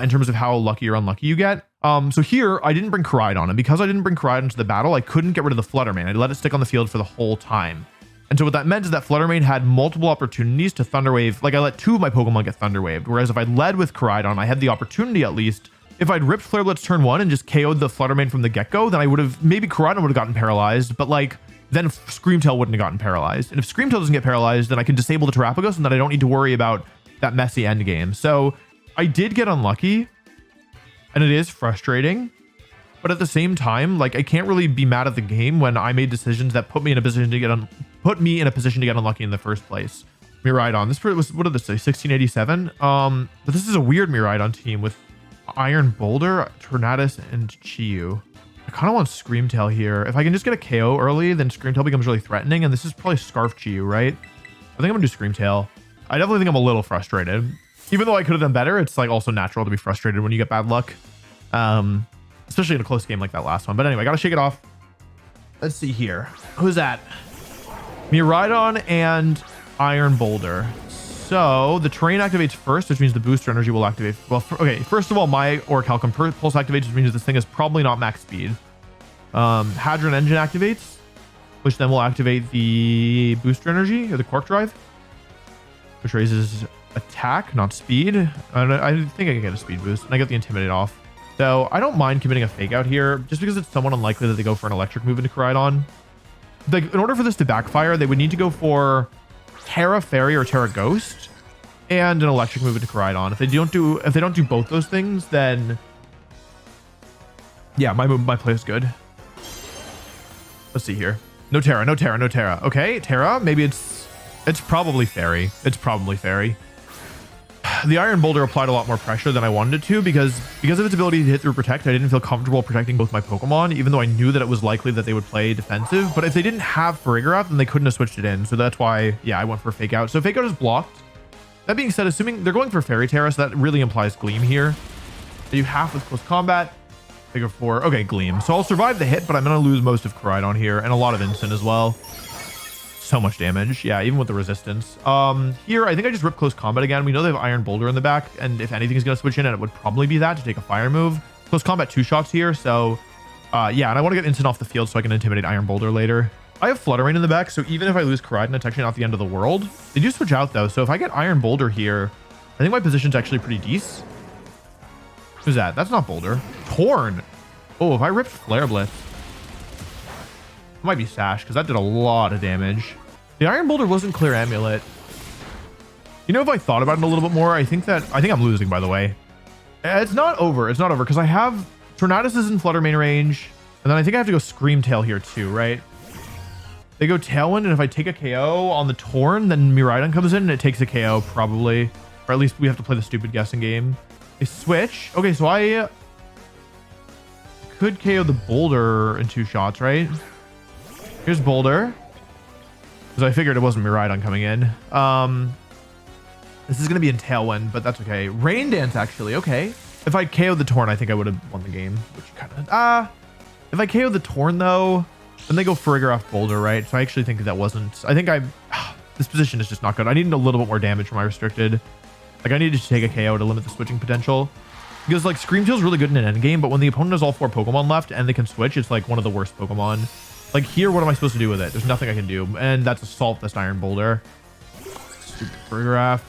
in terms of how lucky or unlucky you get. So here I didn't bring Coridon, and because I didn't bring Coridon to the battle, I couldn't get rid of the Flutter Mane. I let it stick on the field for the whole time. And so what that meant is that Flutter Mane had multiple opportunities to Thunder Wave. Like I let two of my Pokemon get Thunder Waved, whereas if I led with Coridon, I had the opportunity at least. If I'd ripped Flare Blitz turn 1 and just KO'd the Flutter Mane from the get-go, then I would have, maybe Coridon would have gotten paralyzed, but like then Screamtail wouldn't have gotten paralyzed. And if Screamtail doesn't get paralyzed, then I can disable the Terapagos and then I don't need to worry about that messy end game. So I did get unlucky and it is frustrating, but at the same time, like I can't really be mad at the game when I made decisions that put me in a position to get unlucky in the first place. Miraidon, this was, what did this say? 1687. But this is a weird Miraidon team with Iron Boulder, Tornadus, and Chiyu. I kind of want Screamtail here. If I can just get a KO early, then Screamtail becomes really threatening, and this is probably Scarf Chiyu, right? I think I'm gonna do Screamtail. I definitely think I'm a little frustrated. Even though I could have done better, it's like also natural to be frustrated when you get bad luck. Especially in a close game like that last one. But anyway, I gotta shake it off. Let's see here. Who's that? Miraidon and Iron Boulder. So the terrain activates first, which means the booster energy will activate. Well, okay, first of all, my Orichalcum Pulse activates, which means this thing is probably not max speed. Hadron Engine activates, which then will activate the booster energy or the Quark Drive, which raises attack, not speed. I think I can get a speed boost, and I get the Intimidate off. So I don't mind committing a fake out here, just because it's somewhat unlikely that they go for an electric move into Coridon. Like, in order for this to backfire, they would need to go for Terra Fairy or Terra Ghost and an electric move into Coridon. If they don't do both those things, then yeah, my play is good. Let's see here. No Terra, no Terra, no Terra. Okay, Terra. Maybe it's probably Fairy. It's probably Fairy. The Iron Boulder applied a lot more pressure than I wanted it to because of its ability to hit through Protect. I didn't feel comfortable protecting both my Pokemon, even though I knew that it was likely that they would play defensive. But if they didn't have Farigiraf, then they couldn't have switched it in. So that's why, yeah, I went for Fake Out. So Fake Out is blocked. That being said, assuming they're going for Fairy Terra, so that really implies Gleam here. I do half with close combat. Figure 4. Okay, Gleam. So I'll survive the hit, but I'm going to lose most of Coridon here and a lot of Instant as well. So much damage. Yeah, even with the resistance. Here, I think I just rip close combat again. We know they have Iron Boulder in the back, and if anything is going to switch in, and it would probably be that to take a fire move. Close combat 2 shots here, so yeah, and I want to get instant off the field so I can intimidate Iron Boulder later. I have Flutter Mane in the back, so even if I lose Coridon, it's actually not the end of the world. They do switch out though, so if I get Iron Boulder here, I think my position's actually pretty decent. Who's that? That's not Boulder. Torn. Oh, if I ripped Flare Blitz, it might be Sash, because that did a lot of damage. The Iron Boulder wasn't Clear Amulet. You know, if I thought about it a little bit more, I think I'm losing, by the way. It's not over. It's not over, because I have Tornadus is in Flutter Mane range, and then I think I have to go Screamtail here too, right? They go Tailwind, and if I take a KO on the Torn, then Miraidon comes in and it takes a KO probably. Or at least we have to play the stupid guessing game. They switch. Okay, so I could KO the Boulder in 2 shots, right? Here's Boulder. Because I figured it wasn't Miraidon coming in. This is going to be in Tailwind, but that's okay. Rain Dance, actually. Okay. If I KO'd the Torn, I think I would have won the game, which kind of... if I KO'd the Torn, though, then they go Frigger off Boulder, right? So I actually think that wasn't... I think this position is just not good. I needed a little bit more damage for my restricted. Like, I needed to take a KO to limit the switching potential. Because, like, Scream Tail's really good in an endgame, but when the opponent has all 4 Pokemon left and they can switch, it's, like, one of the worst Pokemon. Like, here, what am I supposed to do with it? There's nothing I can do. And that's Assault Fist Iron Boulder. Stupid Frigoraph.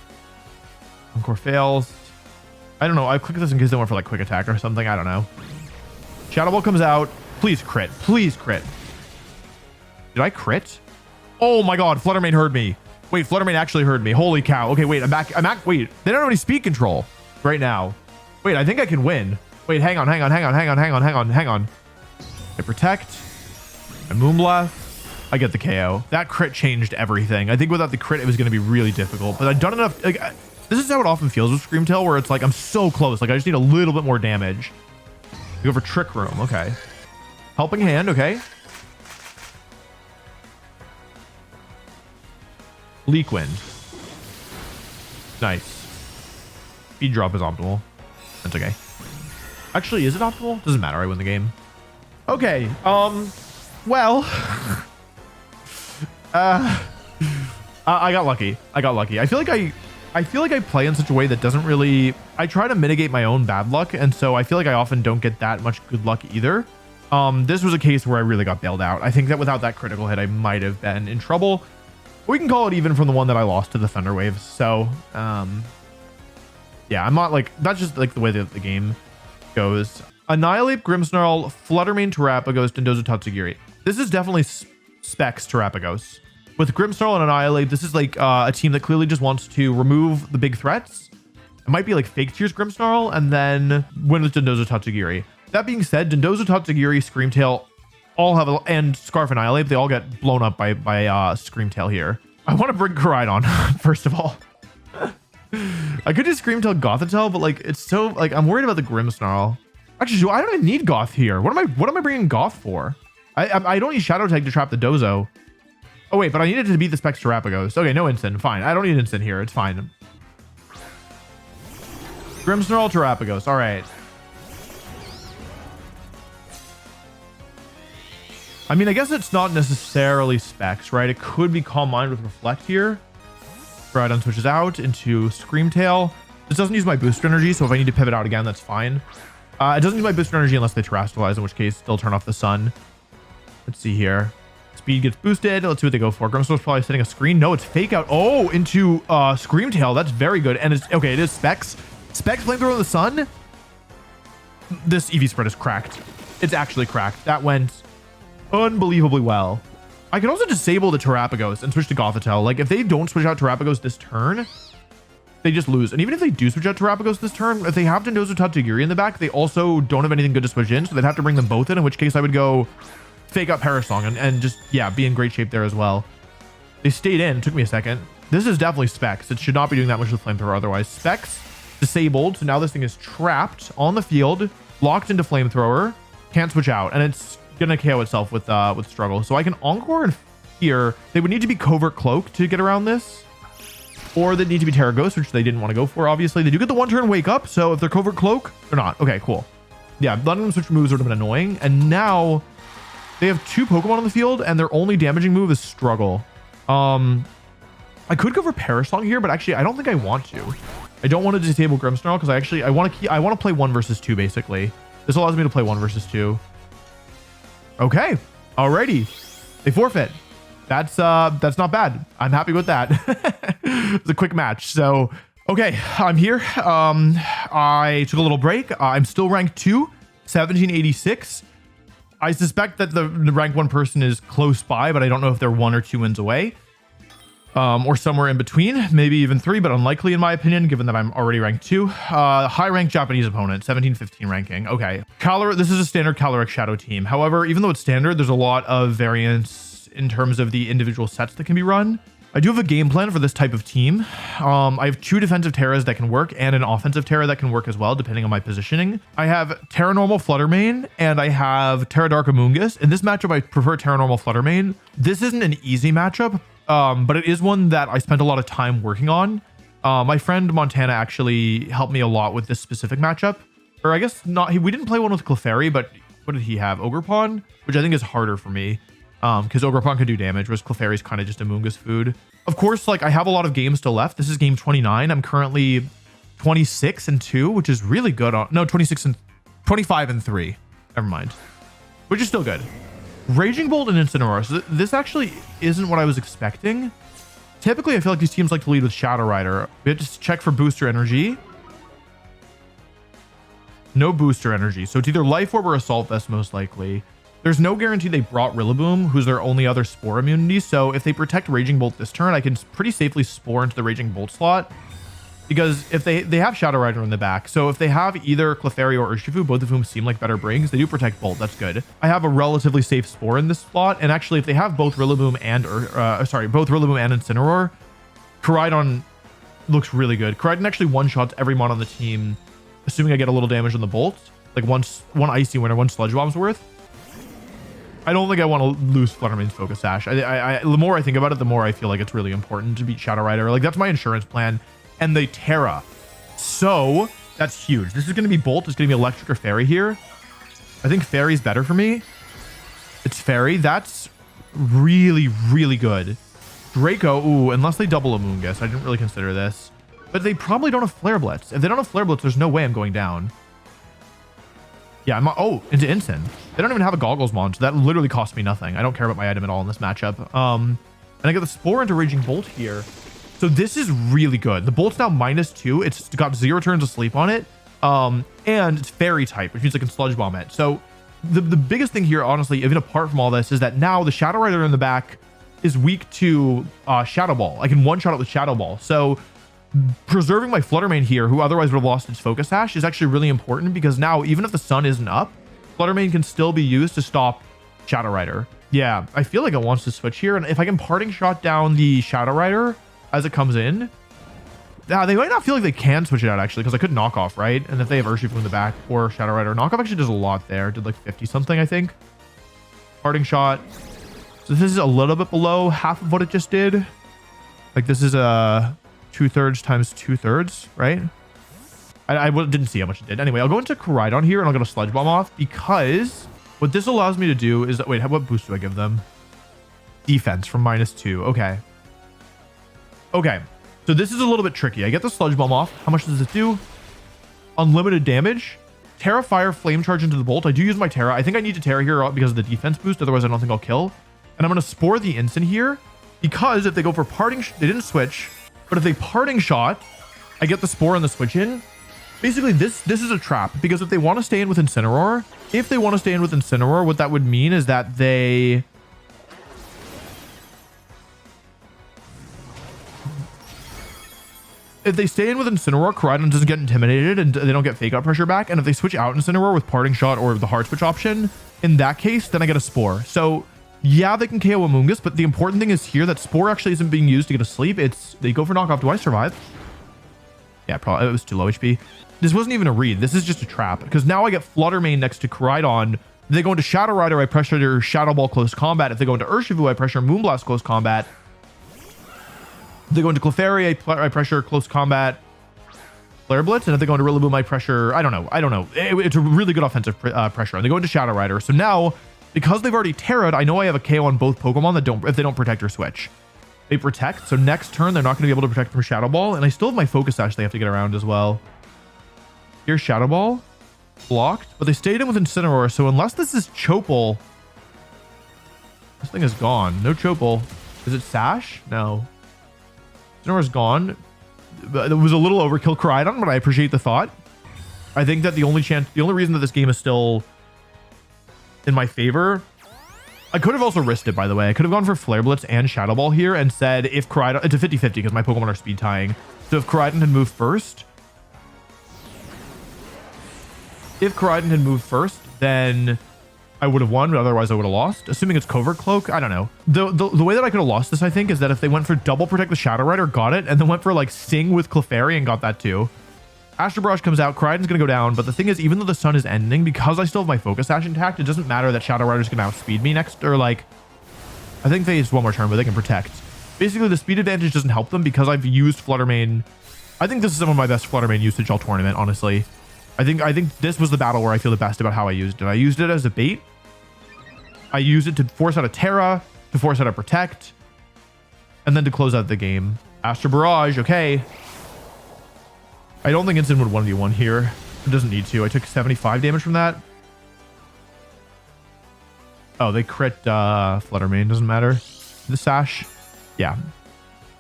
Encore fails. I don't know. I clicked this in case they went for, like, Quick Attack or something. I don't know. Shadow Ball comes out. Please crit. Please crit. Did I crit? Oh, my God. Fluttermane heard me. Wait, Fluttermane actually heard me. Holy cow. Okay, wait. I'm back. Wait. They don't have any speed control right now. Wait, I think I can win. Wait, hang on. I protect. I Moonblast. I get the KO. That crit changed everything. I think without the crit, it was going to be really difficult. But I've done enough. Like, this is how it often feels with Scream Tail, where it's like I'm so close. Like, I just need a little bit more damage. We go for Trick Room. Okay. Helping Hand. Okay. Leak Wind. Nice. Speed Drop is optimal. That's okay. Actually, is it optimal? Doesn't matter. I win the game. Okay. Well, I got lucky. I feel like I play in such a way that doesn't really, I try to mitigate my own bad luck. And so I feel like I often don't get that much good luck either. This was a case where I really got bailed out. I think that without that critical hit, I might have been in trouble. We can call it even from the one that I lost to the Thunder Waves. So, yeah, I'm not like, that's just like the way that the game goes. Annihilate, Grimmsnarl, Fluttermane, Terapagos, Dondozo, Tatsugiri. This is definitely specs Terapagos. With Grimmsnarl and Annihilate, this is like a team that clearly just wants to remove the big threats. It might be like Fake Tears Grimmsnarl and then win with Dondozo, Tatsugiri. That being said, Dondozo, Tatsugiri, Scream Tail all have and Scarf Annihilate, they all get blown up by Scream Tail here. I want to bring Coridon first of all. I could do Scream Tail, Gothitelle, but like it's so like I'm worried about the Grimmsnarl. Actually, I don't even need Goth here. What am I bringing Goth for? I don't need Shadow Tag to trap the Dozo. Oh wait, but I needed to beat the Specs Terapagos. Okay, no instant. Fine. I don't need instant here. It's fine. Grimmsnarl, Terapagos. All right. I mean, I guess it's not necessarily Specs, right? It could be Calm Mind with Reflect here. Coridon switches out into Scream Tail. This doesn't use my booster energy, so if I need to pivot out again, that's fine. It doesn't use my booster energy unless they Terrastallize, in which case they'll turn off the sun. Let's see here. Speed gets boosted. Let's see what they go for. Grimmsnarl's probably setting a screen. No, it's Fake Out. Oh, into Scream Tail. That's very good. And it's okay. It is Specs. Specs Flamethrower in the sun. This EV spread is cracked. It's actually cracked. That went unbelievably well. I can also disable the Terapagos and switch to Gothitelle. Like if they don't switch out Terapagos this turn, they just lose. And even if they do switch out Terapagos this turn, if they have Dondozo, Tatsugiri in the back, they also don't have anything good to switch in, so they'd have to bring them both in which case I would go Fake Out Parasong and just, yeah, be in great shape there as well. They stayed in. It took me a second. This is definitely Specs. It should not be doing that much with Flamethrower otherwise. Specs disabled, so now this thing is trapped on the field, locked into Flamethrower, can't switch out, and it's gonna KO itself with Struggle. So I can Encore and here. They would need to be Covert Cloak to get around this, or they need to be Terra Ghost, which they didn't want to go for. Obviously, they do get the 1-turn Wake Up, so if they're Covert Cloak, they're not. Okay, cool. Yeah, letting them switch moves would have been annoying, and now they have 2 Pokemon on the field, and their only damaging move is Struggle. I could go for Parasong here, but actually, I don't think I want to. I don't want to disable Grimmsnarl because I want to play 1 versus 2 basically. This allows me to play 1 versus 2. Okay, alrighty. They forfeit. That's not bad. I'm happy with that. It's a quick match. So, okay, I'm here. I took a little break. I'm still ranked 2, 1786. I suspect that the rank 1 person is close by, but I don't know if they're 1 or 2 wins away. Or somewhere in between, maybe even 3, but unlikely in my opinion, given that I'm already ranked 2. High-ranked Japanese opponent, 1715 ranking. Okay. This is a standard Calyrex Shadow team. However, even though it's standard, there's a lot of variance in terms of the individual sets that can be run. I do have a game plan for this type of team. I have 2 defensive Terras that can work and an offensive Terra that can work as well, depending on my positioning. I have Terra Normal Fluttermane and I have Terra Dark Amoonguss. In this matchup, I prefer Terra Normal Fluttermane. This isn't an easy matchup, but it is one that I spent a lot of time working on. My friend Montana actually helped me a lot with this specific matchup. Or I guess not. We didn't play one with Clefairy, but what did he have? Ogerpon, which I think is harder for me. Because Ogerpon can do damage, whereas Clefairy's kind of just a Moongus food. Of course, like I have a lot of games still left. This is game 29. I'm currently 26-2, which is really good. No, 25-3. Never mind. Which is still good. Raging Bolt and Incineroar. So this actually isn't what I was expecting. Typically, I feel like these teams like to lead with Shadow Rider. We have to check for booster energy. No booster energy. So it's either Life Orb or Assault Vest, most likely. There's no guarantee they brought Rillaboom, who's their only other Spore immunity. So if they protect Raging Bolt this turn, I can pretty safely Spore into the Raging Bolt slot. Because if they have Shadow Rider in the back. So if they have either Clefairy or Urshifu, both of whom seem like better brings, they do protect Bolt. That's good. I have a relatively safe Spore in this slot. And actually, if they have both Rillaboom and Incineroar, Coridon looks really good. Coridon actually one-shots every mon on the team, assuming I get a little damage on the Bolt. Like one Icy Wind or one Sludge Bomb's worth. I don't think I want to lose Fluttermane's Focus Sash. The more I think about it, the more I feel like it's really important to beat Shadow Rider. Like, that's my insurance plan. And they Terra. So, that's huge. This is going to be Bolt. It's going to be Electric or Fairy here. I think Fairy's better for me. It's Fairy. That's really, really good. Draco, ooh, unless they double a Moongus. I didn't really consider this. But they probably don't have Flare Blitz. If they don't have Flare Blitz, there's no way I'm going down. Yeah, into Incin. They don't even have a Goggles Mon, so that literally cost me nothing. I don't care about my item at all in this matchup. And I get the Spore into Raging Bolt here. So this is really good. The Bolt's now -2. It's got 0 turns of sleep on it. And it's Fairy type, which means I can Sludge Bomb it. So the biggest thing here, honestly, even apart from all this, is that now the Shadow Rider in the back is weak to Shadow Ball. I can one-shot it with Shadow Ball. So preserving my Fluttermane here, who otherwise would have lost its Focus Sash, is actually really important because now, even if the sun isn't up, Fluttermane can still be used to stop Shadow Rider. Yeah, I feel like it wants to switch here. And if I can Parting Shot down the Shadow Rider as it comes in, they might not feel like they can switch it out, actually, because I could Knock Off, right? And if they have Urshifu in the back or Shadow Rider, Knock Off actually does a lot there. Did like 50 something, I think. Parting Shot. So this is a little bit below half of what it just did. Like, this is a 2/3 times 2/3, right? I didn't see how much it did. Anyway, I'll go into Coridon here and I'll get a Sludge Bomb off, because what this allows me to do is... Wait, what boost do I give them? Defense from -2. Okay. Okay. So this is a little bit tricky. I get the Sludge Bomb off. How much does it do? Unlimited damage. Terra, Fire, Flame Charge into the Bolt. I do use my Terra. I think I need to Terra here because of the defense boost. Otherwise, I don't think I'll kill. And I'm going to Spore the Incin here, because if they go for Parting... They didn't switch. But if they Parting Shot, I get the Spore and the switch in. Basically, this is a trap, because if they want to stay in with Incineroar, what that would mean is that they... If they stay in with Incineroar, Coridon doesn't get intimidated and they don't get Fake Out Pressure back. And if they switch out Incineroar with Parting Shot or the Hard Switch option, in that case, then I get a Spore. So... yeah, they can KO Amoongus, but the important thing is here that Spore actually isn't being used to get a sleep. It's they go for knockoff. Do I survive? Yeah, probably. It was too low HP. This wasn't even a read. This is just a trap, because now I get Fluttermane next to Coridon. If they go into Shadow Rider, I pressure their Shadow Ball close combat. If they go into Urshifu, I pressure Moonblast close combat. If they go into Clefairy, I pressure close combat Flare Blitz. And if they go into Rillaboom, I pressure... I don't know. It's a really good offensive pressure. And they go into Shadow Rider. So now... because they've already Terra'd, I know I have a KO on both Pokemon if they don't protect or switch. They protect, so next turn they're not going to be able to protect from Shadow Ball, and I still have my Focus Sash they have to get around as well. Here's Shadow Ball. Blocked, but they stayed in with Incineroar, so unless this is Chopal... this thing is gone. No Chopal. Is it Sash? No. Incineroar's gone. It was a little overkill Coridon, but I appreciate the thought. I think that the only reason that this game is still... in my favor, I could have also risked it, by the way. I could have gone for Flare Blitz and Shadow Ball here and said if Coridon... it's a 50-50 because my Pokemon are speed tying. So if Coridon had moved first... then I would have won, but otherwise I would have lost. Assuming it's Covert Cloak, I don't know. The way that I could have lost this, I think, is that if they went for Double Protect with Shadow Rider, got it, and then went for like Sing with Clefairy and got that too. Astral Barrage comes out, Coridon's going to go down, but the thing is, even though the sun is ending, because I still have my Focus Sash intact, it doesn't matter that Shadow Rider's going to outspeed me next, or like, I think they use one more turn, but they can protect. Basically, the speed advantage doesn't help them because I've used Flutter Mane. I think this is some of my best Flutter Mane usage all tournament, honestly. I think this was the battle where I feel the best about how I used it. I used it as a bait. I used it to force out a Terra, to force out a Protect, and then to close out the game. Astro Barrage, okay. I don't think Instant would 1v1 here. It doesn't need to. I took 75 damage from that. Oh, they crit Flutter Mane, doesn't matter. The Sash, yeah.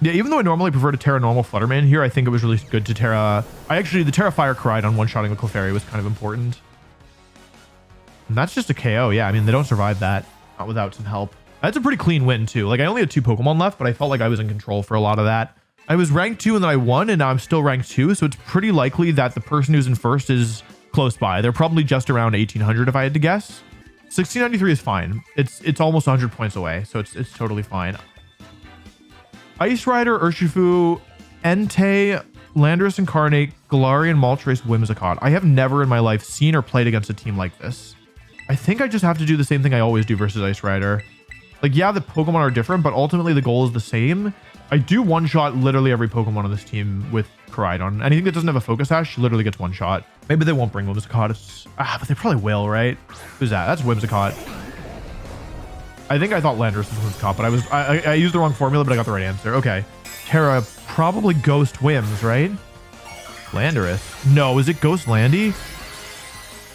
Yeah, even though I normally prefer to Terra normal Flutter Mane here, I think it was really good to Terra. The Terra Fire Coridon one-shotting with Clefairy was kind of important. And that's just a KO. Yeah, I mean, they don't survive that. Not without some help. That's a pretty clean win, too. Like, I only had 2 Pokemon left, but I felt like I was in control for a lot of that. I was ranked 2 and then I won, and now I'm still ranked 2, so it's pretty likely that the person who's in first is close by. They're probably just around 1800 if I had to guess. 1693 is fine. It's almost 100 points away, so it's totally fine. Ice Rider, Urshifu, Entei, Landorus Incarnate, Galarian, Moltres, Whimsicott. I have never in my life seen or played against a team like this. I think I just have to do the same thing I always do versus Ice Rider. Like, yeah, the Pokemon are different, but ultimately the goal is the same. I do one-shot literally every Pokemon on this team with Coridon. Anything that doesn't have a Focus Sash literally gets one-shot. Maybe they won't bring Whimsicott. But they probably will, right? Who's that? That's Whimsicott. I think I thought Landorus was Whimsicott, but I used the wrong formula, but I got the right answer. Okay. Terra, probably Ghost Whims, right? Landorus. No, is it Ghost Landy?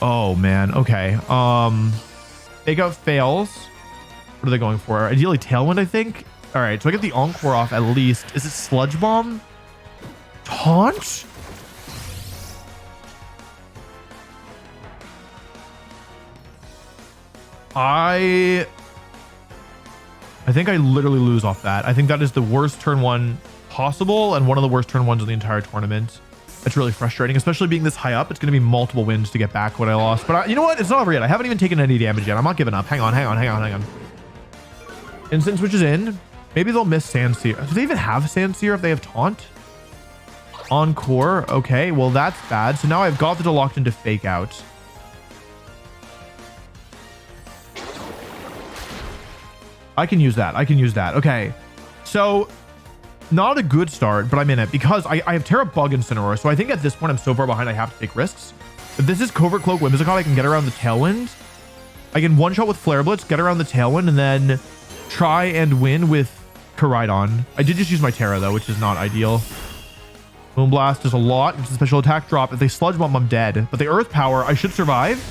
Oh, man. Okay. Fake Out fails. What are they going for? Ideally Tailwind, I think. All right, so I get the Encore off at least. Is it Sludge Bomb? Taunt? I think I literally lose off that. I think that is the worst turn 1 possible and one of the worst turn 1s of the entire tournament. It's really frustrating, especially being this high up. It's going to be multiple wins to get back what I lost. But you know what? It's not over yet. I haven't even taken any damage yet. I'm not giving up. Hang on. Instant switches in. Maybe they'll miss Sandsear. Do they even have Sandsear if they have Taunt? Encore. Okay, well, that's bad. So now I've got the locked into Fake Out. I can use that. Okay. So, not a good start, but I'm in it because I have Terabug and Incineroar. So I think at this point, I'm so far behind, I have to take risks. If this is Covert Cloak Whimsicott, I can get around the Tailwind. I can one-shot with Flare Blitz, get around the Tailwind, and then try and win with Coridon. I did just use my Terra, though, which is not ideal. Moonblast does a lot. It's a special attack drop. If they Sludge Bomb, I'm dead. But the Earth Power, I should survive.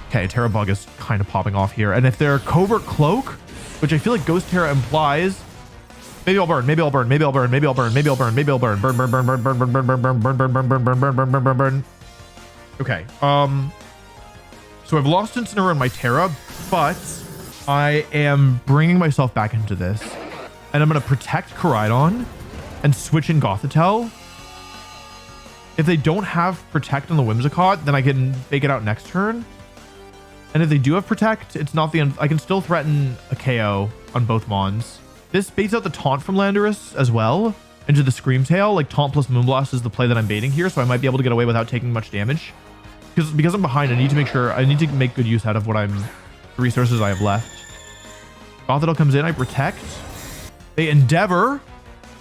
Okay, Terabug is kind of popping off here. And if they're Covert Cloak, which I feel like Ghost Terra implies, maybe I'll burn. Burn. Okay. So I've lost Incineroar in my Terra, but I am bringing myself back into this. And I'm going to protect Coridon and switch in Gothitelle. If they don't have Protect on the Whimsicott, then I can fake it out next turn. And if they do have Protect, it's not the end. I can still threaten a KO on both Mons. This baits out the Taunt from Landorus as well into the Scream Tail. Like Taunt plus Moonblast is the play that I'm baiting here, so I might be able to get away without taking much damage. Because I'm behind, I need to make good use out of the resources I have left. Gothitelle comes in, I protect. They Endeavor,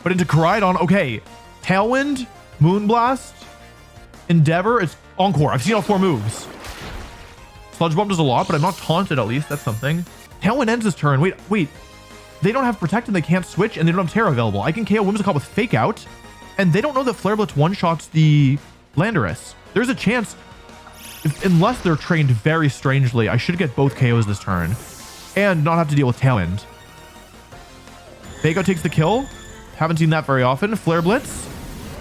but into Coridon. Okay, Tailwind, Moonblast, Endeavor. It's Encore. I've seen all 4 moves. Sludge Bomb does a lot, but I'm not taunted at least. That's something. Tailwind ends this turn. Wait. They don't have Protect and they can't switch and they don't have Terra available. I can KO Whimsicott with Fake Out, and they don't know that Flare Blitz one-shots the Landorus. There's a chance, unless they're trained very strangely, I should get both KOs this turn and not have to deal with Tailwind. Fake Out takes the kill. Haven't seen that very often. Flare Blitz.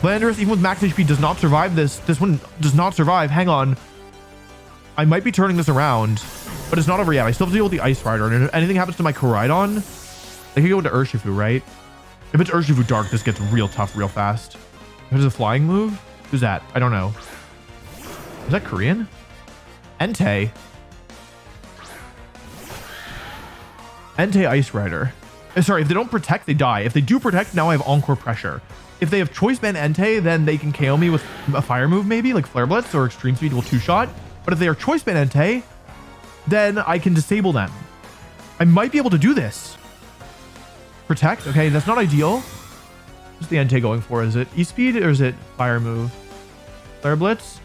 Landorus, even with max HP, does not survive this. This one does not survive. Hang on. I might be turning this around, but it's not over yet. I still have to deal with the Ice Rider, and if anything happens to my Coridon, I can go into Urshifu, right? If it's Urshifu Dark, this gets real tough real fast. There's a flying move? Who's that? I don't know. Is that Korean? Entei. Entei Ice Rider. Sorry, if they don't protect, they die. If they do protect, now I have Encore Pressure. If they have Choice Band Entei, then they can KO me with a fire move maybe, like Flare Blitz or Extreme Speed will 2-shot. But if they are Choice Band Entei, then I can disable them. I might be able to do this. Protect. Okay, that's not ideal. What's the Entei going for? Is it E-Speed or is it Fire Move? Flare Blitz?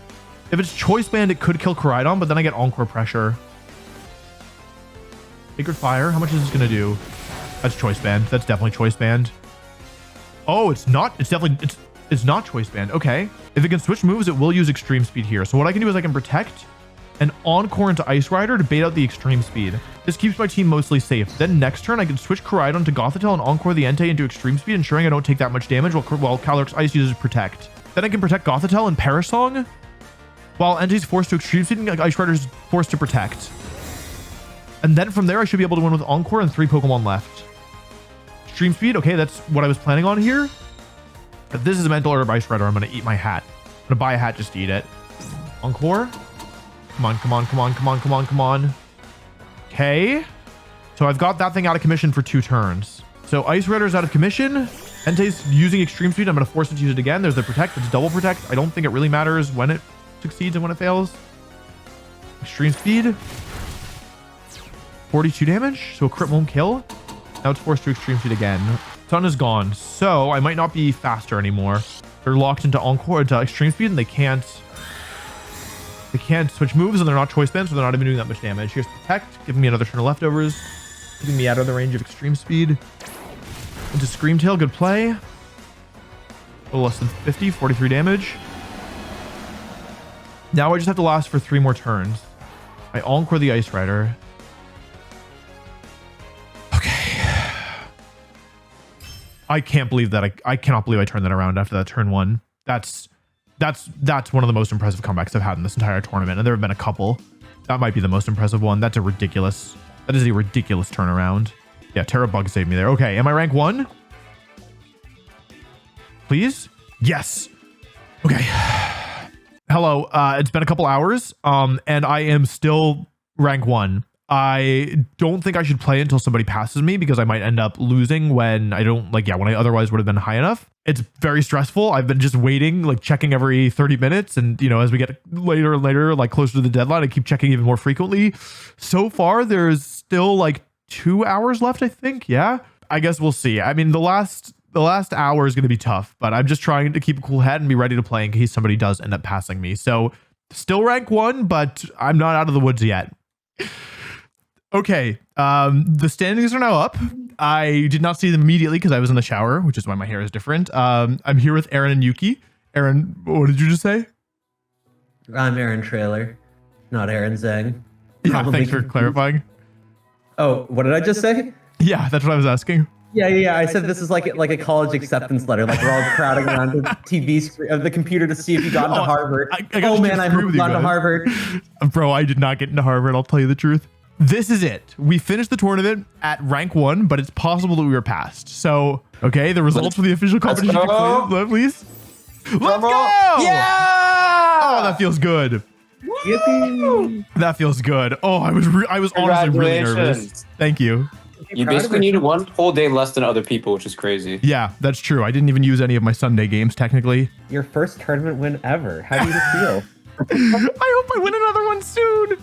If it's Choice Band, it could kill Coridon, but then I get Encore Pressure. Sacred Fire? How much is this going to do? That's Choice Band. That's definitely Choice Band. Oh, it's not. It's definitely... It's not Choice Band. Okay. If it can switch moves, it will use Extreme Speed here. So what I can do is I can Protect and Encore into Ice Rider to bait out the Extreme Speed. This keeps my team mostly safe. Then next turn, I can switch Coridon to Gothitelle and Encore the Entei into Extreme Speed, ensuring I don't take that much damage while Calyrex Ice uses Protect. Then I can Protect Gothitelle and Perish Song, while Entei's forced to Extreme Speed and Ice Rider's forced to Protect. And then from there, I should be able to win with Encore and 3 Pokemon left. Extreme Speed, okay, that's what I was planning on here. If this is a Mental Herb Ice Rider, I'm going to eat my hat. I'm going to buy a hat just to eat it. Encore. Come on, come on, come on, come on, come on, come on. Okay. So I've got that thing out of commission for 2 turns. So Ice Rider's out of commission. Entei's using Extreme Speed. I'm going to force it to use it again. There's the Protect. It's double Protect. I don't think it really matters when it succeeds and when it fails. Extreme Speed. 42 damage. So a crit won't kill. Now it's forced to Extreme Speed again. Sun is gone. So I might not be faster anymore. They're locked into Encore, into Extreme Speed, and they can't switch moves, and they're not Choice Band, so they're not even doing that much damage. Here's Protect, giving me another turn of leftovers, keeping me out of the range of Extreme Speed. Into Screamtail, good play. A little less than 50, 43 damage. Now I just have to last for 3 more turns. I Encore the Ice Rider. I can't believe that I cannot believe I turned that around after that turn 1. That's one of the most impressive comebacks I've had in this entire tournament, and there have been a couple. That might be the most impressive one. That is a ridiculous turnaround. Yeah, Terapagos saved me there. Okay, am I rank 1? Please? Yes. Okay. Hello. It's been a couple hours, and I am still rank 1. I don't think I should play until somebody passes me because I might end up losing when I otherwise would have been high enough. It's very stressful. I've been just waiting, like checking every 30 minutes. And, as we get later and later, like closer to the deadline, I keep checking even more frequently. So far, there's still like 2 hours left, I think. Yeah, I guess we'll see. I mean, the last hour is going to be tough, but I'm just trying to keep a cool head and be ready to play in case somebody does end up passing me. So still rank 1, but I'm not out of the woods yet. Okay, the standings are now up. I did not see them immediately because I was in the shower, which is why my hair is different. I'm here with Aaron and Yuki. Aaron, what did you just say? I'm Aaron Trailer, not Aaron Zhang. Yeah, thanks for clarifying. Oh, what did I just say? Yeah, that's what I was asking. Yeah. I said this is like a college acceptance letter. Like we're all crowding around the TV screen of the computer to see if you got into Harvard. I hope you got into Harvard. Bro, I did not get into Harvard. I'll tell you the truth. This is it. We finished the tournament at rank 1, but it's possible that we were passed. So, okay, the results for the official competition, please. Let's go! Yeah! Oh, that feels good. Yippee! That feels good. Oh, I was honestly really nervous. Thank you. You basically need 1 whole day less than other people, which is crazy. Yeah, that's true. I didn't even use any of my Sunday games, technically. Your first tournament win ever. How do you feel? I hope I win another one soon.